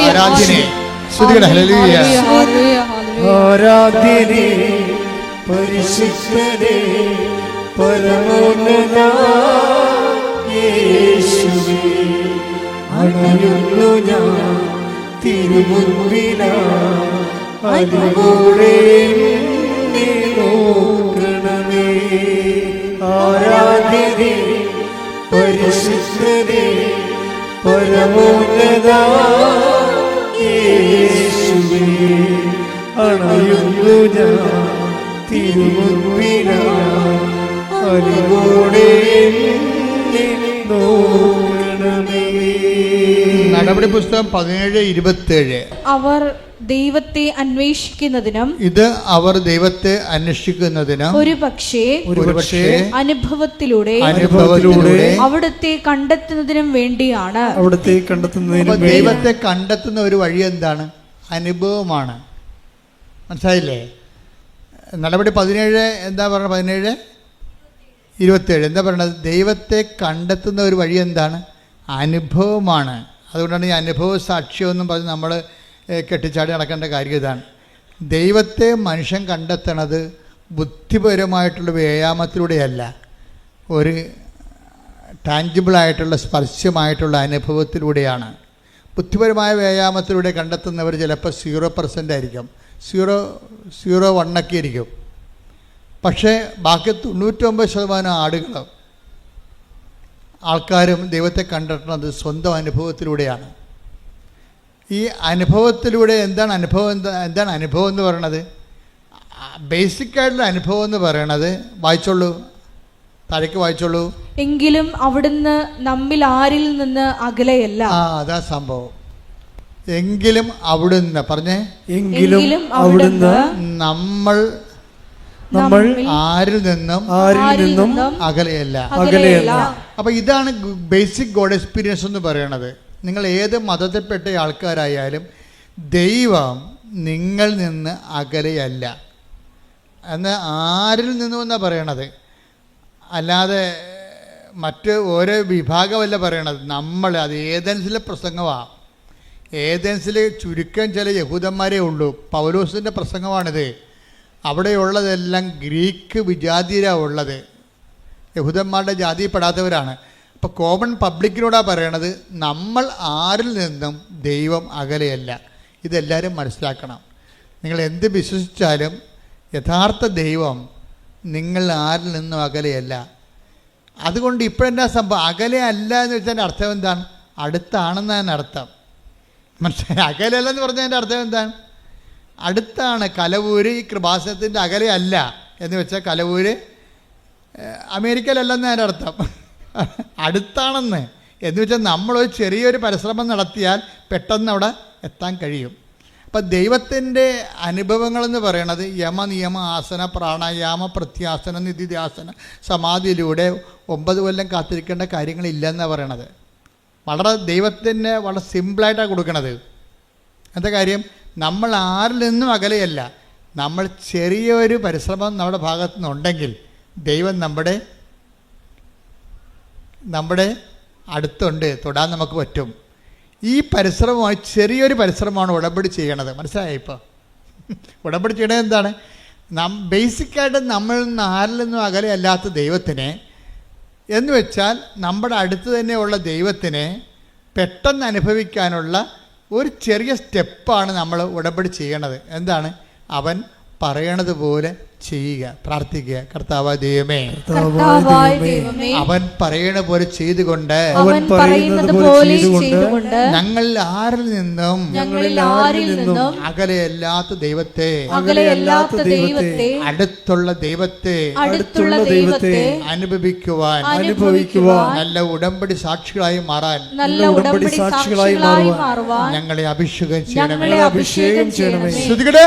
ആരാധ്യനെ ശ്രദ്ധിക്കട്ടെ. ഹല്ലേലൂയ. ആരാധ്യനെ പരിശുദ്ധനെ പരമോന്നത യേശുവേ, അണയുന്നു ഞാൻ തിരുമുൻപിലായി, അതിലൂടെ എന്നെ നോക്കണമേ. ആരാധ്യനേ പരിശുദ്ധനേ പരമോന്നത യേശുവേ, അണയുന്നു ഞാൻ തിരുമുൻപിലായി, അതിലൂടെ എന്നെ നോക്കണമേ. നടപടി പുസ്തകം 17:27. അവർ ദൈവത്തെ അന്വേഷിക്കുന്നതിനും അവർ ദൈവത്തെ അന്വേഷിക്കുന്നതിനും ഒരുപക്ഷേ അനുഭവത്തിലൂടെ അവിടുത്തെ കണ്ടെത്തുന്നതിനും വേണ്ടിയാണ്. ദൈവത്തെ കണ്ടെത്തുന്ന ഒരു വഴി എന്താണ്? അനുഭവമാണ്. മനസ്സിലായില്ലേ? നടപടി 17 എന്താ പറഞ്ഞത്? 17:27 എന്താ പറയണത്? ദൈവത്തെ കണ്ടെത്തുന്ന ഒരു വഴി എന്താണ്? അനുഭവമാണ്. അതുകൊണ്ടാണ് ഈ അനുഭവ സാക്ഷ്യമൊന്നും പറഞ്ഞ് നമ്മൾ കെട്ടിച്ചാടി നടക്കേണ്ട കാര്യം ഇതാണ്. ദൈവത്തെ മനുഷ്യൻ കണ്ടെത്തണത് ബുദ്ധിപരമായിട്ടുള്ള വ്യായാമത്തിലൂടെയല്ല, ഒരു ടാഞ്ചിബിളായിട്ടുള്ള സ്പർശ്യമായിട്ടുള്ള അനുഭവത്തിലൂടെയാണ്. ബുദ്ധിപരമായ വ്യായാമത്തിലൂടെ കണ്ടെത്തുന്നവർ ചിലപ്പോൾ 0% ആയിരിക്കും, 0.1 ആയിരിക്കും. പക്ഷേ ബാക്കി 99% ആൾക്കാരും ദൈവത്തെ കണ്ടെത്തുന്നത് സ്വന്തം അനുഭവത്തിലൂടെയാണ്. ഈ അനുഭവത്തിലൂടെ എന്താണ് അനുഭവം എന്ന് പറയണത്? ബേസിക്കായിട്ടുള്ള അനുഭവം എന്ന് പറയണത് വായിച്ചോളൂ, താഴേക്ക് വായിച്ചോളൂ. എങ്കിലും അവിടുന്ന് നമ്മിൽ ആരിൽ നിന്ന് അകലെയല്ല. അതാ സംഭവം. എങ്കിലും അവിടുന്ന് പറഞ്ഞേ, എങ്കിലും അവിടുന്ന് നമ്മൾ ആരിൽ നിന്നും അകലെയല്ല. അപ്പൊ ഇതാണ് ബേസിക് ഗോഡ് എക്സ്പീരിയൻസ് എന്ന് പറയണത്. നിങ്ങൾ ഏത് മതത്തിൽപ്പെട്ട ആൾക്കാരായാലും ദൈവം നിങ്ങൾ നിന്ന് അകലെയല്ല എന്ന് ആരിൽ നിന്നും എന്നാണ് പറയണത്. അല്ലാതെ മറ്റ് ഓരോ വിഭാഗമല്ല പറയണത്. നമ്മൾ അത് ഏതൻസിലെ പ്രസംഗമാണ്. ഏതൻസിൽ ചുരുക്കം ചില യഹൂദന്മാരേ ഉള്ളൂ. പൗലോസിൻ്റെ പ്രസംഗമാണിത്. അവിടെയുള്ളതെല്ലാം ഗ്രീക്ക് വിജാതിയരാണ് ഉള്ളത്, യഹൂദന്മാരുടെ ജാതിയിൽപ്പെടാത്തവരാണ്. അപ്പോൾ കോമൺ പബ്ലിക്കിനോടാണ് പറയണത്, നമ്മൾ ആരിൽ നിന്നും ദൈവം അകലെയല്ല. ഇതെല്ലാവരും മനസ്സിലാക്കണം. നിങ്ങൾ എന്ത് വിശ്വസിച്ചാലും യഥാർത്ഥ ദൈവം നിങ്ങൾ ആരിൽ നിന്നും അകലെയല്ല. അതുകൊണ്ട് ഇപ്പോഴെന്താ സംഭവം? അകലെ അല്ല എന്ന് വെച്ചാൽ അർത്ഥം എന്താണ്? അടുത്താണെന്നതിന് അർത്ഥം. മനസ്സിലായി? അകലെയല്ലെന്ന് പറഞ്ഞതിൻ്റെ അർത്ഥം എന്താണ്? അടുത്താണ്. കലവൂര് ഈ കൃപാസനത്തിൻ്റെ അകലെ അല്ല എന്ന് വെച്ചാൽ കലവൂര് അമേരിക്കയിലല്ലെന്ന് അതിൻ്റെ അർത്ഥം, അടുത്താണെന്ന്. എന്ന് വെച്ചാൽ നമ്മളൊരു ചെറിയൊരു പരിശ്രമം നടത്തിയാൽ പെട്ടെന്ന് അവിടെ എത്താൻ കഴിയും. അപ്പം ദൈവത്തിൻ്റെ അനുഭവങ്ങളെന്ന് പറയണത് യമ, നിയമ, ആസന, പ്രാണായാമ, പ്രത്യാസന, നിധിധ്യാസന, സമാധിയിലൂടെ 9 കൊല്ലം കാത്തിരിക്കേണ്ട കാര്യങ്ങളില്ലെന്നാണ് പറയണത്. വളരെ ദൈവത്തിന് വളരെ സിമ്പിളായിട്ടാണ് കൊടുക്കണത്. എന്താ കാര്യം? നമ്മൾ ആരിൽ നിന്നും അകലെയല്ല. നമ്മൾ ചെറിയൊരു പരിശ്രമം നമ്മുടെ ഭാഗത്തു നിന്നുണ്ടെങ്കിൽ ദൈവം നമ്മുടെ അടുത്തുണ്ട്, തൊടാൻ നമുക്ക് പറ്റും. ഈ പരിശ്രമമായി ചെറിയൊരു പരിശ്രമമാണ് ഉടമ്പടി ചെയ്യണത്. മനസ്സിലായോ? ഇപ്പോൾ ഉടമ്പടി ചെയ്യണത് എന്താണ്? ബേസിക്കായിട്ട് നമ്മൾ ആരിൽ നിന്നും അകലെയല്ലാത്ത ദൈവത്തിനെ, എന്ന് വെച്ചാൽ നമ്മുടെ അടുത്ത് തന്നെയുള്ള ദൈവത്തിനെ പെട്ടെന്ന് അനുഭവിക്കാനുള്ള ഒരു ചെറിയ സ്റ്റെപ്പാണ് നമ്മൾ ഉടമ്പടി ചെയ്യണത്. എന്താണ്? അവൻ പറയണത് പോലെ ചെയ്യുക, പ്രാർത്ഥിക്കുക. കർത്താവായ ദൈവമേ, അവൻ പറയണ പോലെ ചെയ്തുകൊണ്ട് ഞങ്ങളിൽ ആരിൽ നിന്നും അകലെയല്ലാത്ത ദൈവത്തെ, അടുത്തുള്ള ദൈവത്തെ അനുഭവിക്കുവാൻ നല്ല ഉടമ്പടി സാക്ഷികളായി മാറാൻ ഞങ്ങളെ അഭിഷേകം ചെയ്യണമേ. ശ്രുതികടേ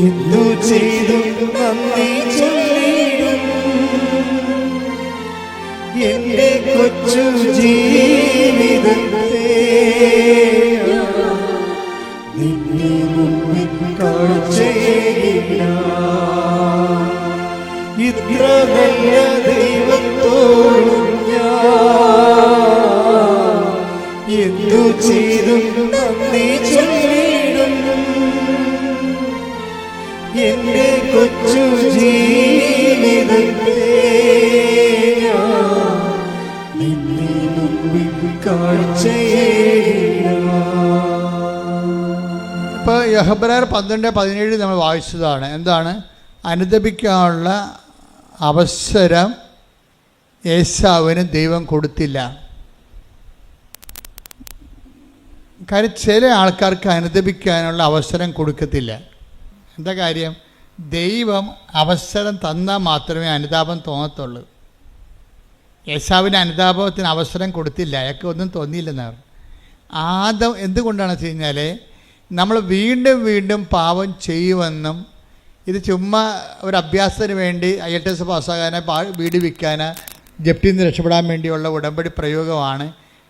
എന്തു ചെയ്തു നന്ദി ചൊല്ലിടും എന്റെ കൊച്ചു ജീവിതത്തെ നിന്നെ മുമ്പിൽ കാഴ്ചയേകിടാം. ഇത്ര നല്ല ദൈവത്തോടും ഞാൻ എന്തു ചെയ്തു നന്ദി ചൊല്ലിടും എന്റെ കൊച്ചു ജീവിതത്തെ നിന്നെ മുമ്പിൽ കാഴ്ചയേകിടാം. ഇപ്പോൾ യഹബ്രായർ 12:17 നമ്മൾ വായിച്ചതാണ്. എന്താണ്? അനുദപിക്കാനുള്ള അവസരം ഏശാവിന് ദൈവം കൊടുത്തില്ല. കാര്യം ചില ആൾക്കാർക്ക് അനുദപിക്കാനുള്ള അവസരം കൊടുക്കത്തില്ല. എന്താ കാര്യം? ദൈവം അവസരം തന്നാൽ മാത്രമേ അനുതാപം തോന്നത്തുള്ളൂ. ഏശാവിന് അനുതാപത്തിന് അവസരം കൊടുത്തില്ല, അയാൾക്ക് ഒന്നും തോന്നിയില്ലെന്നാണ്. എന്തുകൊണ്ടാണെന്ന് വെച്ച് കഴിഞ്ഞാൽ നമ്മൾ വീണ്ടും വീണ്ടും പാപം ചെയ്യുമെന്നും ഇത് ചുമ്മാ ഒരു അഭ്യാസത്തിന് വേണ്ടി IELTS പാസ്സാകാനോ വീട് വിൽക്കാനോ ജപ്തിയിൽ നിന്ന് രക്ഷപ്പെടാൻ വേണ്ടിയുള്ള ഉടമ്പടി പ്രയോഗമാണ്.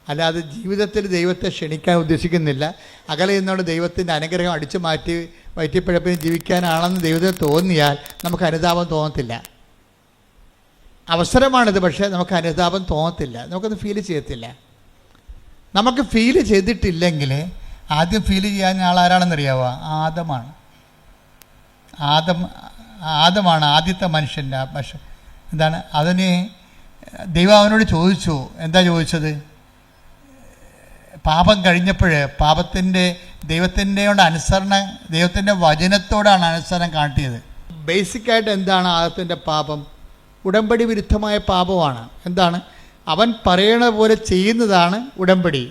അല്ലാതെ ജീവിതത്തിൽ ദൈവത്തെ ക്ഷണിക്കാൻ ഉദ്ദേശിക്കുന്നില്ല. അകലെ നിന്നുള്ള ദൈവത്തിൻ്റെ അനുഗ്രഹം അടിച്ചു മാറ്റി വയറ്റിപ്പഴപ്പിന് ജീവിക്കാനാണെന്ന് ദൈവത്തിന് തോന്നിയാൽ നമുക്ക് അനുതാപം തോന്നത്തില്ല. അവസരമാണിത്, പക്ഷേ നമുക്ക് അനുതാപം തോന്നത്തില്ല, നമുക്കത് ഫീൽ ചെയ്യത്തില്ല. നമുക്ക് ഫീൽ ചെയ്തിട്ടില്ലെങ്കിൽ ആദ്യം ഫീൽ ചെയ്യാൻ ആളാരാണെന്നറിയാവോ? ആദമാണ് ആദ്യത്തെ മനുഷ്യൻ്റെ എന്താണ്? അതിന് ദൈവം അവനോട് ചോദിച്ചു. എന്താ ചോദിച്ചത്? പാപം കഴിഞ്ഞപ്പോൾ ദൈവത്തിൻ്റെ വചനത്തോടാണ് അനുസരണം കാട്ടിയത്. ബേസിക്കായിട്ട് എന്താണ് ആദത്തിൻ്റെ പാപം? ഉടമ്പടി വിരുദ്ധമായ പാപമാണ്. എന്താണ്? അവൻ പറയണ പോലെ ചെയ്യുന്നതാണ് ഉടമ്പടി,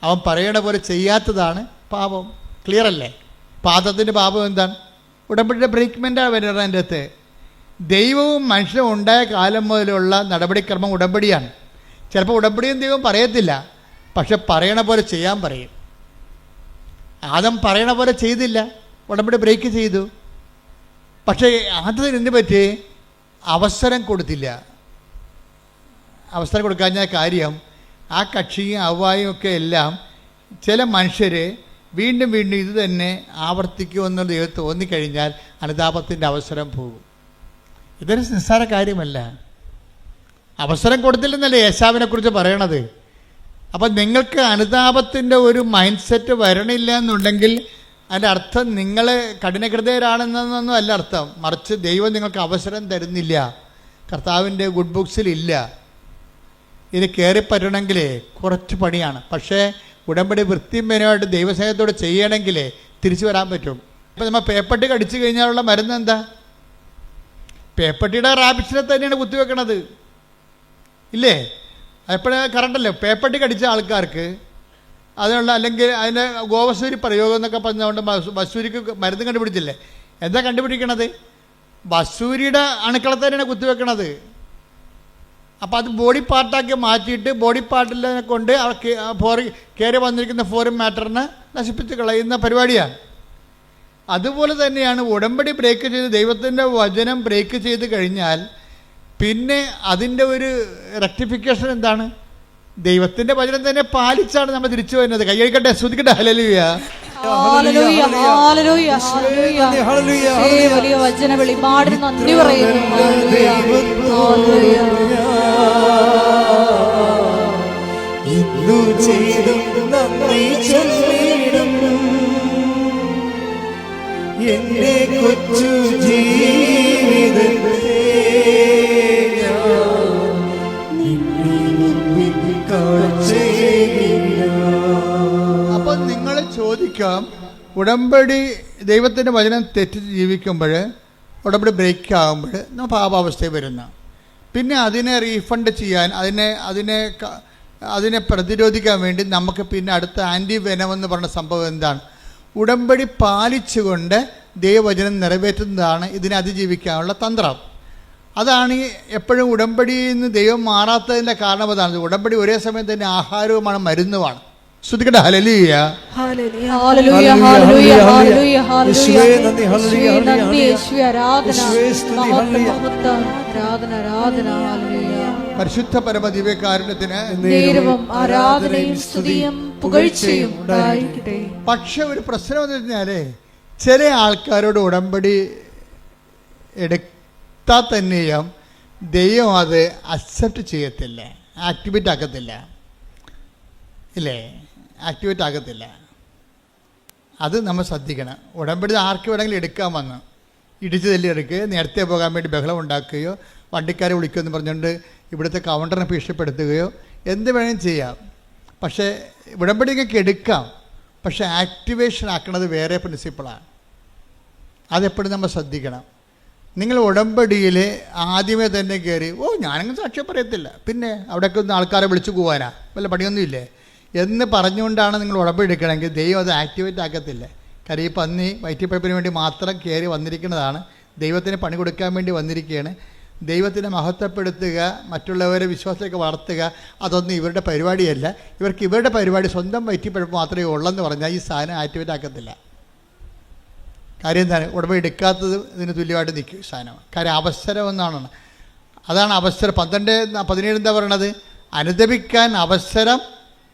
അവൻ പറയണ പോലെ ചെയ്യാത്തതാണ് പാപം. ക്ലിയർ അല്ലേ? പാദത്തിൻ്റെ പാപം എന്താണ്? ഉടമ്പടിയുടെ ബ്രേക്ക്മെൻറ്റാണ് വരുന്നത്. അതിൻ്റെ അകത്ത് ദൈവവും മനുഷ്യനും ഉണ്ടായ കാലം മുതലുള്ള നടപടിക്രമം ഉടമ്പടിയാണ്. ചിലപ്പോൾ ഉടമ്പടിയും ദൈവം പറയത്തില്ല, പക്ഷെ പറയണ പോലെ ചെയ്യാൻ പറയും. ആദം പറയണ പോലെ ചെയ്തില്ല, ഉടമ്പടി ബ്രേക്ക് ചെയ്തു. പക്ഷേ ആദ്യത്തിന് എന്ത് പറ്റി? അവസരം കൊടുത്തില്ല. അവസരം കൊടുക്കാഞ്ഞ കാര്യം ആ കക്ഷിയും അവ്വായും ഒക്കെ എല്ലാം ചില മനുഷ്യർ വീണ്ടും വീണ്ടും ഇത് തന്നെ ആവർത്തിക്കുമെന്നുള്ള ദൈവം തോന്നിക്കഴിഞ്ഞാൽ അനുതാപത്തിൻ്റെ അവസരം പോകും. ഇതൊരു നിസ്സാര കാര്യമല്ല. അവസരം കൊടുത്തില്ലെന്നല്ലേ ഏശാവിനെ കുറിച്ച് പറയണത്. അപ്പം നിങ്ങൾക്ക് അനുതാപത്തിൻ്റെ ഒരു മൈൻഡ് സെറ്റ് വരണില്ല എന്നുണ്ടെങ്കിൽ അതിൻ്റെ അർത്ഥം നിങ്ങൾ കഠിനഹൃദയരാണെന്നൊന്നും അല്ല അർത്ഥം. മറിച്ച് ദൈവം നിങ്ങൾക്ക് അവസരം തരുന്നില്ല, കർത്താവിൻ്റെ ഗുഡ് ബുക്സിലില്ല. ഇത് കയറിപ്പറ്റണമെങ്കിൽ കുറച്ച് പണിയാണ്. പക്ഷേ ഉടമ്പടി വൃത്തിമേനമായിട്ട് ദൈവസ്നേഹത്തോടെ ചെയ്യണമെങ്കിൽ തിരിച്ചു വരാൻ പറ്റും. ഇപ്പം നമ്മൾ പേപ്പട്ടി കടിച്ചു കഴിഞ്ഞാലുള്ള മരുന്ന് എന്താ? പേപ്പട്ടിയുടെ റാബിസിനെ തന്നെയാണ് കുത്തിവെക്കണത്. ഇല്ലേ? എപ്പോഴും കറണ്ടല്ലോ. പേപ്പട്ടി കടിച്ച ആൾക്കാർക്ക് അതിനുള്ള, അല്ലെങ്കിൽ അതിൻ്റെ ഗോവസൂരി പ്രയോഗം എന്നൊക്കെ പറഞ്ഞുകൊണ്ട് വസൂരിക്ക് മരുന്ന് കണ്ടുപിടിച്ചില്ലേ? എന്താ കണ്ടുപിടിക്കണത്? വസൂരിയുടെ അണുക്കളെ തന്നെയാണ് കുത്തിവെക്കണത്. അപ്പോൾ അത് ബോഡി പാർട്ടാക്കി മാറ്റിയിട്ട് ബോഡി പാർട്ടിൽ കൊണ്ട് കയറി വന്നിരിക്കുന്ന ഫോറിൻ മാറ്ററിനെ നശിപ്പിച്ച് കളയുന്ന പരിപാടിയാണ്. അതുപോലെ തന്നെയാണ് ഉടമ്പടി ബ്രേക്ക് ചെയ്ത് ദൈവത്തിൻ്റെ വചനം ബ്രേക്ക് ചെയ്ത് കഴിഞ്ഞാൽ പിന്നെ അതിൻ്റെ ഒരു റെക്ടിഫിക്കേഷൻ എന്താണ്? ദൈവത്തിൻ്റെ വചനം തന്നെ പാലിച്ചാണ് നമ്മൾ തിരിച്ചു വരുന്നത്. കൈയടിക്കട്ടെ, ശ്രുതിക്കട്ടെ. ഹല്ലേലൂയ, ഹല്ലേലൂയ, ഹല്ലേലൂയ, ഹല്ലേലൂയ. വലിയ വചന വെളിപാടിന് നന്ദി പറയുന്നു. ഹല്ലേലൂയ, ഹല്ലേലൂയ. ഇന്നു ചെയ്തും നന്ദി ചൊല്ലിടും എന്റെ കൊച്ചു ജീവിതത്തെ അപ്പം നിങ്ങൾ ചോദിക്കാം, ഉടമ്പടി ദൈവത്തിൻ്റെ വചനം തെറ്റിച്ച് ജീവിക്കുമ്പോൾ, ഉടമ്പടി ബ്രേക്ക് ആകുമ്പോൾ നമ്മൾ പാപാവസ്ഥയിൽ വരുന്ന, പിന്നെ അതിനെ റീഫണ്ട് ചെയ്യാൻ, അതിനെ പ്രതിരോധിക്കാൻ വേണ്ടി നമുക്ക് പിന്നെ അടുത്ത ആൻറ്റി വെനമെന്ന് പറഞ്ഞ സംഭവം എന്താണ്? ഉടമ്പടി പാലിച്ചുകൊണ്ട് ദൈവവചനം നിറവേറ്റുന്നതാണ് ഇതിനെ അതിജീവിക്കാനുള്ള തന്ത്രം. അതാണ് എപ്പോഴും ഉടമ്പടിയിൽ നിന്ന് ദൈവം മാറാത്തതിൻ്റെ കാരണം അതാണ്. ഉടമ്പടി ഒരേ സമയം തന്നെ ആഹാരവുമാണ്, മരുന്നുമാണ്. ശ്രുതിക്കട്ടെ. ഹല്ലേലൂയ, ഹല്ലേലൂയ, ഹല്ലേലൂയ, ഹല്ലേലൂയ, ഹല്ലേലൂയ. നന്ദി യേശുവേ, ആരാധന, മഹത്വം, ആരാധന, ആരാധന. ഹല്ലേലൂയ. പരിശുദ്ധ പരമ ദിവ്യകാരുണ്യത്തിന് നേരവും ആരാധനയും സ്തുതിയും പുകഴ്ചയും ഉണ്ടായിരിക്കട്ടെ. പക്ഷെ ഒരു പ്രശ്നം എന്ന് പറഞ്ഞാൽ ചില ആൾക്കാരോട് ഉടമ്പടി എടുത്താൽ തന്നെയും ദൈവം അത് അക്സെപ്റ്റ് ചെയ്യത്തില്ല, ആക്ടിവേറ്റ് ആക്കത്തില്ല. ഇല്ലേ? ആക്ടിവേറ്റ് ആക്കത്തില്ല. അത് നമ്മൾ ശ്രദ്ധിക്കണം. ഉടമ്പടി ആർക്ക് വേണമെങ്കിലും എടുക്കാൻ വന്നു ഇടിച്ചു തല്ലി എടുക്കുകയോ നേരത്തെ പോകാൻ വേണ്ടി ബഹളം ഉണ്ടാക്കുകയോ വണ്ടിക്കാരെ വിളിക്കുമെന്ന് പറഞ്ഞുകൊണ്ട് ഇവിടുത്തെ കൗണ്ടറിനെ ഭീഷണിപ്പെടുത്തുകയോ എന്ത് വേണമെങ്കിലും ചെയ്യാം. പക്ഷേ ഉടമ്പടി നിങ്ങൾക്ക് എടുക്കാം, പക്ഷേ ആക്ടിവേഷൻ ആക്കുന്നത് വേറെ പ്രിൻസിപ്പിളാണ്. അതെപ്പോഴും നമ്മൾ ശ്രദ്ധിക്കണം. നിങ്ങൾ ഉടമ്പടിയിൽ ആദ്യമേ തന്നെ കയറി ഞാനങ്ങ് സാക്ഷ്യം പറയത്തില്ല, പിന്നെ അവിടെയൊക്കെ ഒന്ന് ആൾക്കാരെ വിളിച്ചു പോകാനാ, വല്ല പണിയൊന്നുമില്ലേ എന്ന് പറഞ്ഞുകൊണ്ടാണ് നിങ്ങൾ ഉടമ്പടി എടുക്കണമെങ്കിൽ ദൈവം അത് ആക്ടിവേറ്റ് ആക്കത്തില്ല. കാര്യം ഈ പന്നി വയറ്റിപ്പഴപ്പിന് വേണ്ടി മാത്രം കയറി വന്നിരിക്കുന്നതാണ്. ദൈവത്തിന് പണി കൊടുക്കാൻ വേണ്ടി വന്നിരിക്കുകയാണ്. ദൈവത്തിനെ മഹത്വപ്പെടുത്തുക, മറ്റുള്ളവരെ വിശ്വാസത്തിലേക്ക് വളർത്തുക, അതൊന്നും ഇവരുടെ പരിപാടിയല്ല. ഇവരുടെ പരിപാടി സ്വന്തം വയറ്റിപ്പഴപ്പ് മാത്രമേ ഉള്ളെന്ന് പറഞ്ഞാൽ ഈ സാധനം ആക്ടിവേറ്റ് ആക്കത്തില്ല. കാര്യം എന്താണ്? ഉടമ്പടി എടുക്കാത്തത് ഇതിന് തുല്യമായിട്ട് നിൽക്കും സാധനം. കാര്യം അവസരം എന്നാണ്. അതാണ് അവസരം. 12:17 എന്താ പറയണത്? അനുദപിക്കാൻ അവസരം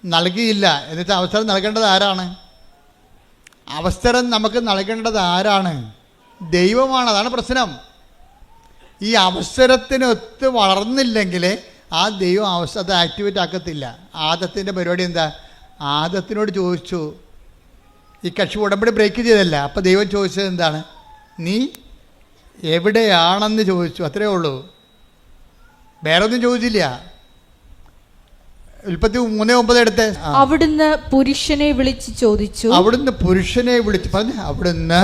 നൽകിയില്ല. എന്നിട്ട് അവസരം നൽകേണ്ടത് ആരാണ്? അവസരം നമുക്ക് നൽകേണ്ടത് ആരാണ്? ദൈവമാണ്. അതാണ് പ്രശ്നം. ഈ അവസരത്തിനൊത്ത് വളർന്നില്ലെങ്കിൽ ആ ദൈവം അത് ആക്ടിവേറ്റ് ആക്കത്തില്ല. ആദത്തിൻ്റെ പരിപാടി എന്താ? ആദത്തിനോട് ചോദിച്ചു, ഈ കക്ഷി ഉടമ്പടി ബ്രേക്ക് ചെയ്തല്ല. അപ്പോൾ ദൈവം ചോദിച്ചത് എന്താണ്? നീ എവിടെയാണെന്ന് ചോദിച്ചു. അത്രയേ ഉള്ളൂ, വേറെ ഒന്നും ചോദിച്ചില്ല. ഉൽപ്പത്തി 3:9 എടുത്ത്. അവിടുന്ന് പുരുഷനെ വിളിച്ച് ചോദിച്ചു. അവിടുന്ന് പുരുഷനെ വിളിച്ച് പറഞ്ഞു. അവിടുന്ന്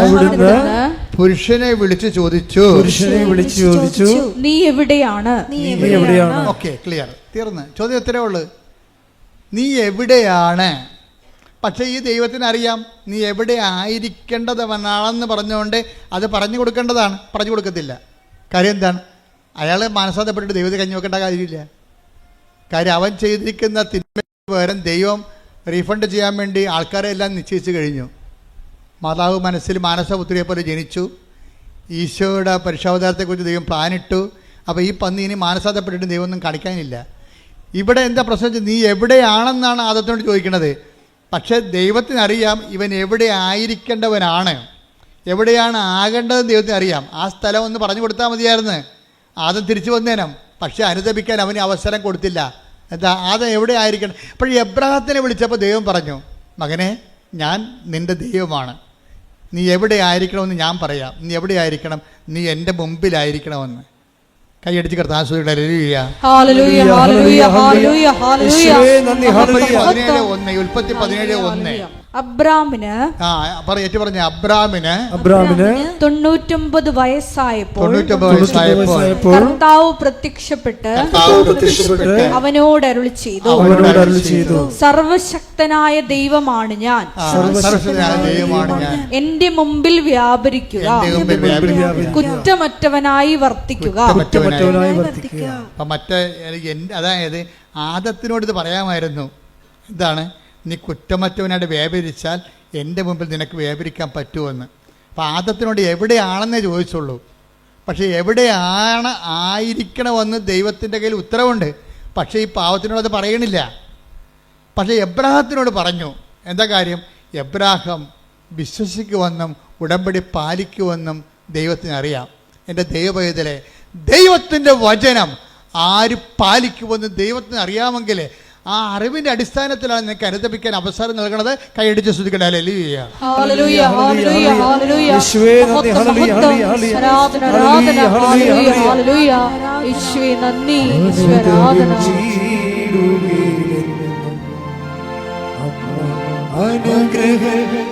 പുരുഷനെ വിളിച്ച് ചോദിച്ചു. നീ എവിടെയാണ്? ഓക്കെ, ക്ലിയർ, തീർന്ന്. ചോദ്യം എത്രയേ ഉള്ളൂ, നീ എവിടെയാണ്? പക്ഷേ ഈ ദൈവത്തിന് അറിയാം നീ എവിടെ ആയിരിക്കേണ്ടവനാണെന്ന് പറഞ്ഞുകൊണ്ട് അത് പറഞ്ഞു കൊടുക്കേണ്ടതാണ്. പറഞ്ഞു കൊടുക്കത്തില്ല. കാര്യം എന്താണ്? അയാൾ മനസ്സാന്തപ്പെട്ടിട്ട് ദൈവത്തെ കഞ്ഞി വെക്കേണ്ട കാര്യമില്ല. കാര്യം അവൻ ചെയ്തിരിക്കുന്ന തിന്മയ്ക്ക് പകരം ദൈവം റീഫണ്ട് ചെയ്യാൻ വേണ്ടി ആൾക്കാരെ എല്ലാം നിശ്ചയിച്ചു കഴിഞ്ഞു. മാതാവ് മനസ്സിൽ മാനസപുത്രിയെ പോലെ ജനിച്ചു. ഈശോയുടെ പരിശോധനത്തെക്കുറിച്ച് ദൈവം പ്ലാനിട്ടു. അപ്പോൾ ഈ പന്നി ഇനി മാനസാന്തപ്പെട്ടിട്ട് ദൈവം ഒന്നും കാണിക്കാനില്ല. ഇവിടെ എന്താ പ്രശ്നം വെച്ചാൽ നീ എവിടെയാണെന്നാണ് ആദത്തിനോട് ചോദിക്കുന്നത്. പക്ഷേ ദൈവത്തിനറിയാം ഇവൻ എവിടെ ആയിരിക്കേണ്ടവനാണ്, എവിടെയാണ് ആകേണ്ടതെന്ന് ദൈവത്തിന് അറിയാം. ആ സ്ഥലം ഒന്ന് പറഞ്ഞു കൊടുത്താൽ മതിയായിരുന്നു, ആദം തിരിച്ചു വന്നേനം. പക്ഷേ അനുദപിക്കാൻ അവന് അവസരം കൊടുത്തില്ല. എന്താ? ആദം എവിടെ ആയിരിക്കണം? അപ്പോൾ എബ്രഹാത്തിനെ വിളിച്ചപ്പോൾ ദൈവം പറഞ്ഞു, മകനെ, ഞാൻ നിൻ്റെ ദൈവമാണ്, നീ എവിടെ ആയിരിക്കണമെന്ന് ഞാൻ പറയാം. നീ എവിടെ ആയിരിക്കണം? നീ എൻ്റെ മുമ്പിലായിരിക്കണമെന്ന്. കൈയടിച്ച് കർത്താൻ ഹല്ലേലൂയ, ഹല്ലേലൂയ, ഹല്ലേലൂയ, ഹല്ലേലൂയ. ഉൽപ്പത്തി 17:1 അബ്രാമിന് ഏറ്റു പറഞ്ഞ അബ്രാമിന് 99 വയസ്സായപ്പോൾ 99 വയസ്സായപ്പോൾ കർത്താവ് പ്രത്യക്ഷപ്പെട്ട് അവനോട് അരുളി ചെയ്തു, സർവശക്തനായ ദൈവമാണ് ഞാൻ, എന്റെ മുമ്പിൽ വ്യാപരിക്കുക, കുറ്റമറ്റവനായി വർത്തിക്കുക. അതായത് ആദത്തിനോട് ഇത് പറയാമായിരുന്നു. എന്താണ്? നീ കുറ്റമറ്റവനായിട്ട് വ്യാപരിച്ചാൽ എൻ്റെ മുമ്പിൽ നിനക്ക് വ്യാപരിക്കാൻ പറ്റുമെന്ന്. അപ്പം ആദത്തിനോട് എവിടെയാണെന്നേ ചോദിച്ചുള്ളൂ. പക്ഷേ എവിടെയാണ് ആയിരിക്കണമെന്ന് ദൈവത്തിൻ്റെ കയ്യിൽ ഉത്തരവുണ്ട്. പക്ഷേ ഈ പാവത്തിനോട് അത് പറയണില്ല. പക്ഷേ എബ്രാഹത്തിനോട് പറഞ്ഞു. എന്താ കാര്യം? എബ്രാഹം വിശ്വസിക്കുമെന്നും ഉടമ്പടി പാലിക്കുമെന്നും ദൈവത്തിന് അറിയാം. എൻ്റെ ദൈവപൈതലെ, ദൈവത്തിൻ്റെ വചനം ആര് പാലിക്കുമെന്ന് ദൈവത്തിന് അറിയാമെങ്കിൽ ആ അറിവിന്റെ അടിസ്ഥാനത്തിലാണ് നിനക്ക് അനുദപിക്കാൻ അവസരം നൽകണത്. കൈയടിച്ച് സ്തുതിക്കട്ടെ. ഹല്ലേലൂയ, ഹല്ലേലൂയ, ഹല്ലേലൂയ, ഹല്ലേലൂയ. യേശുവേ നന്ദി, യേശുവേ ആരാധന. അനുഗ്രഹ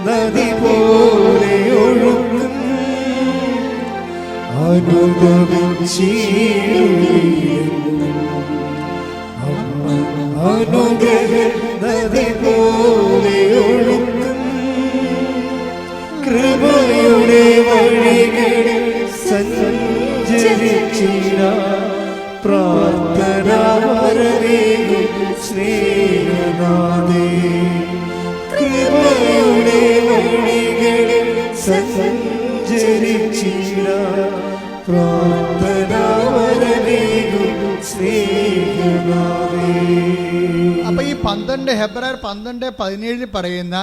നദി പോലെ ഒഴുകും അനുഗ്രഹ നദി പോലെ ഒഴുകും കൃപയുടെ വഴികളിൽ സഞ്ചരിച്ചിട പ്രാർത്ഥന വരവേകും സ്നേഹനാഥേ. കൃപയുടെ വഴികളിൽ സഞ്ചരിച്ചിട പ്രാർത്ഥന വരവേകും സ്നേഹനാഥേ. അപ്പം ഈ 12 ഹെബ്രായർ 12:17 പറയുന്ന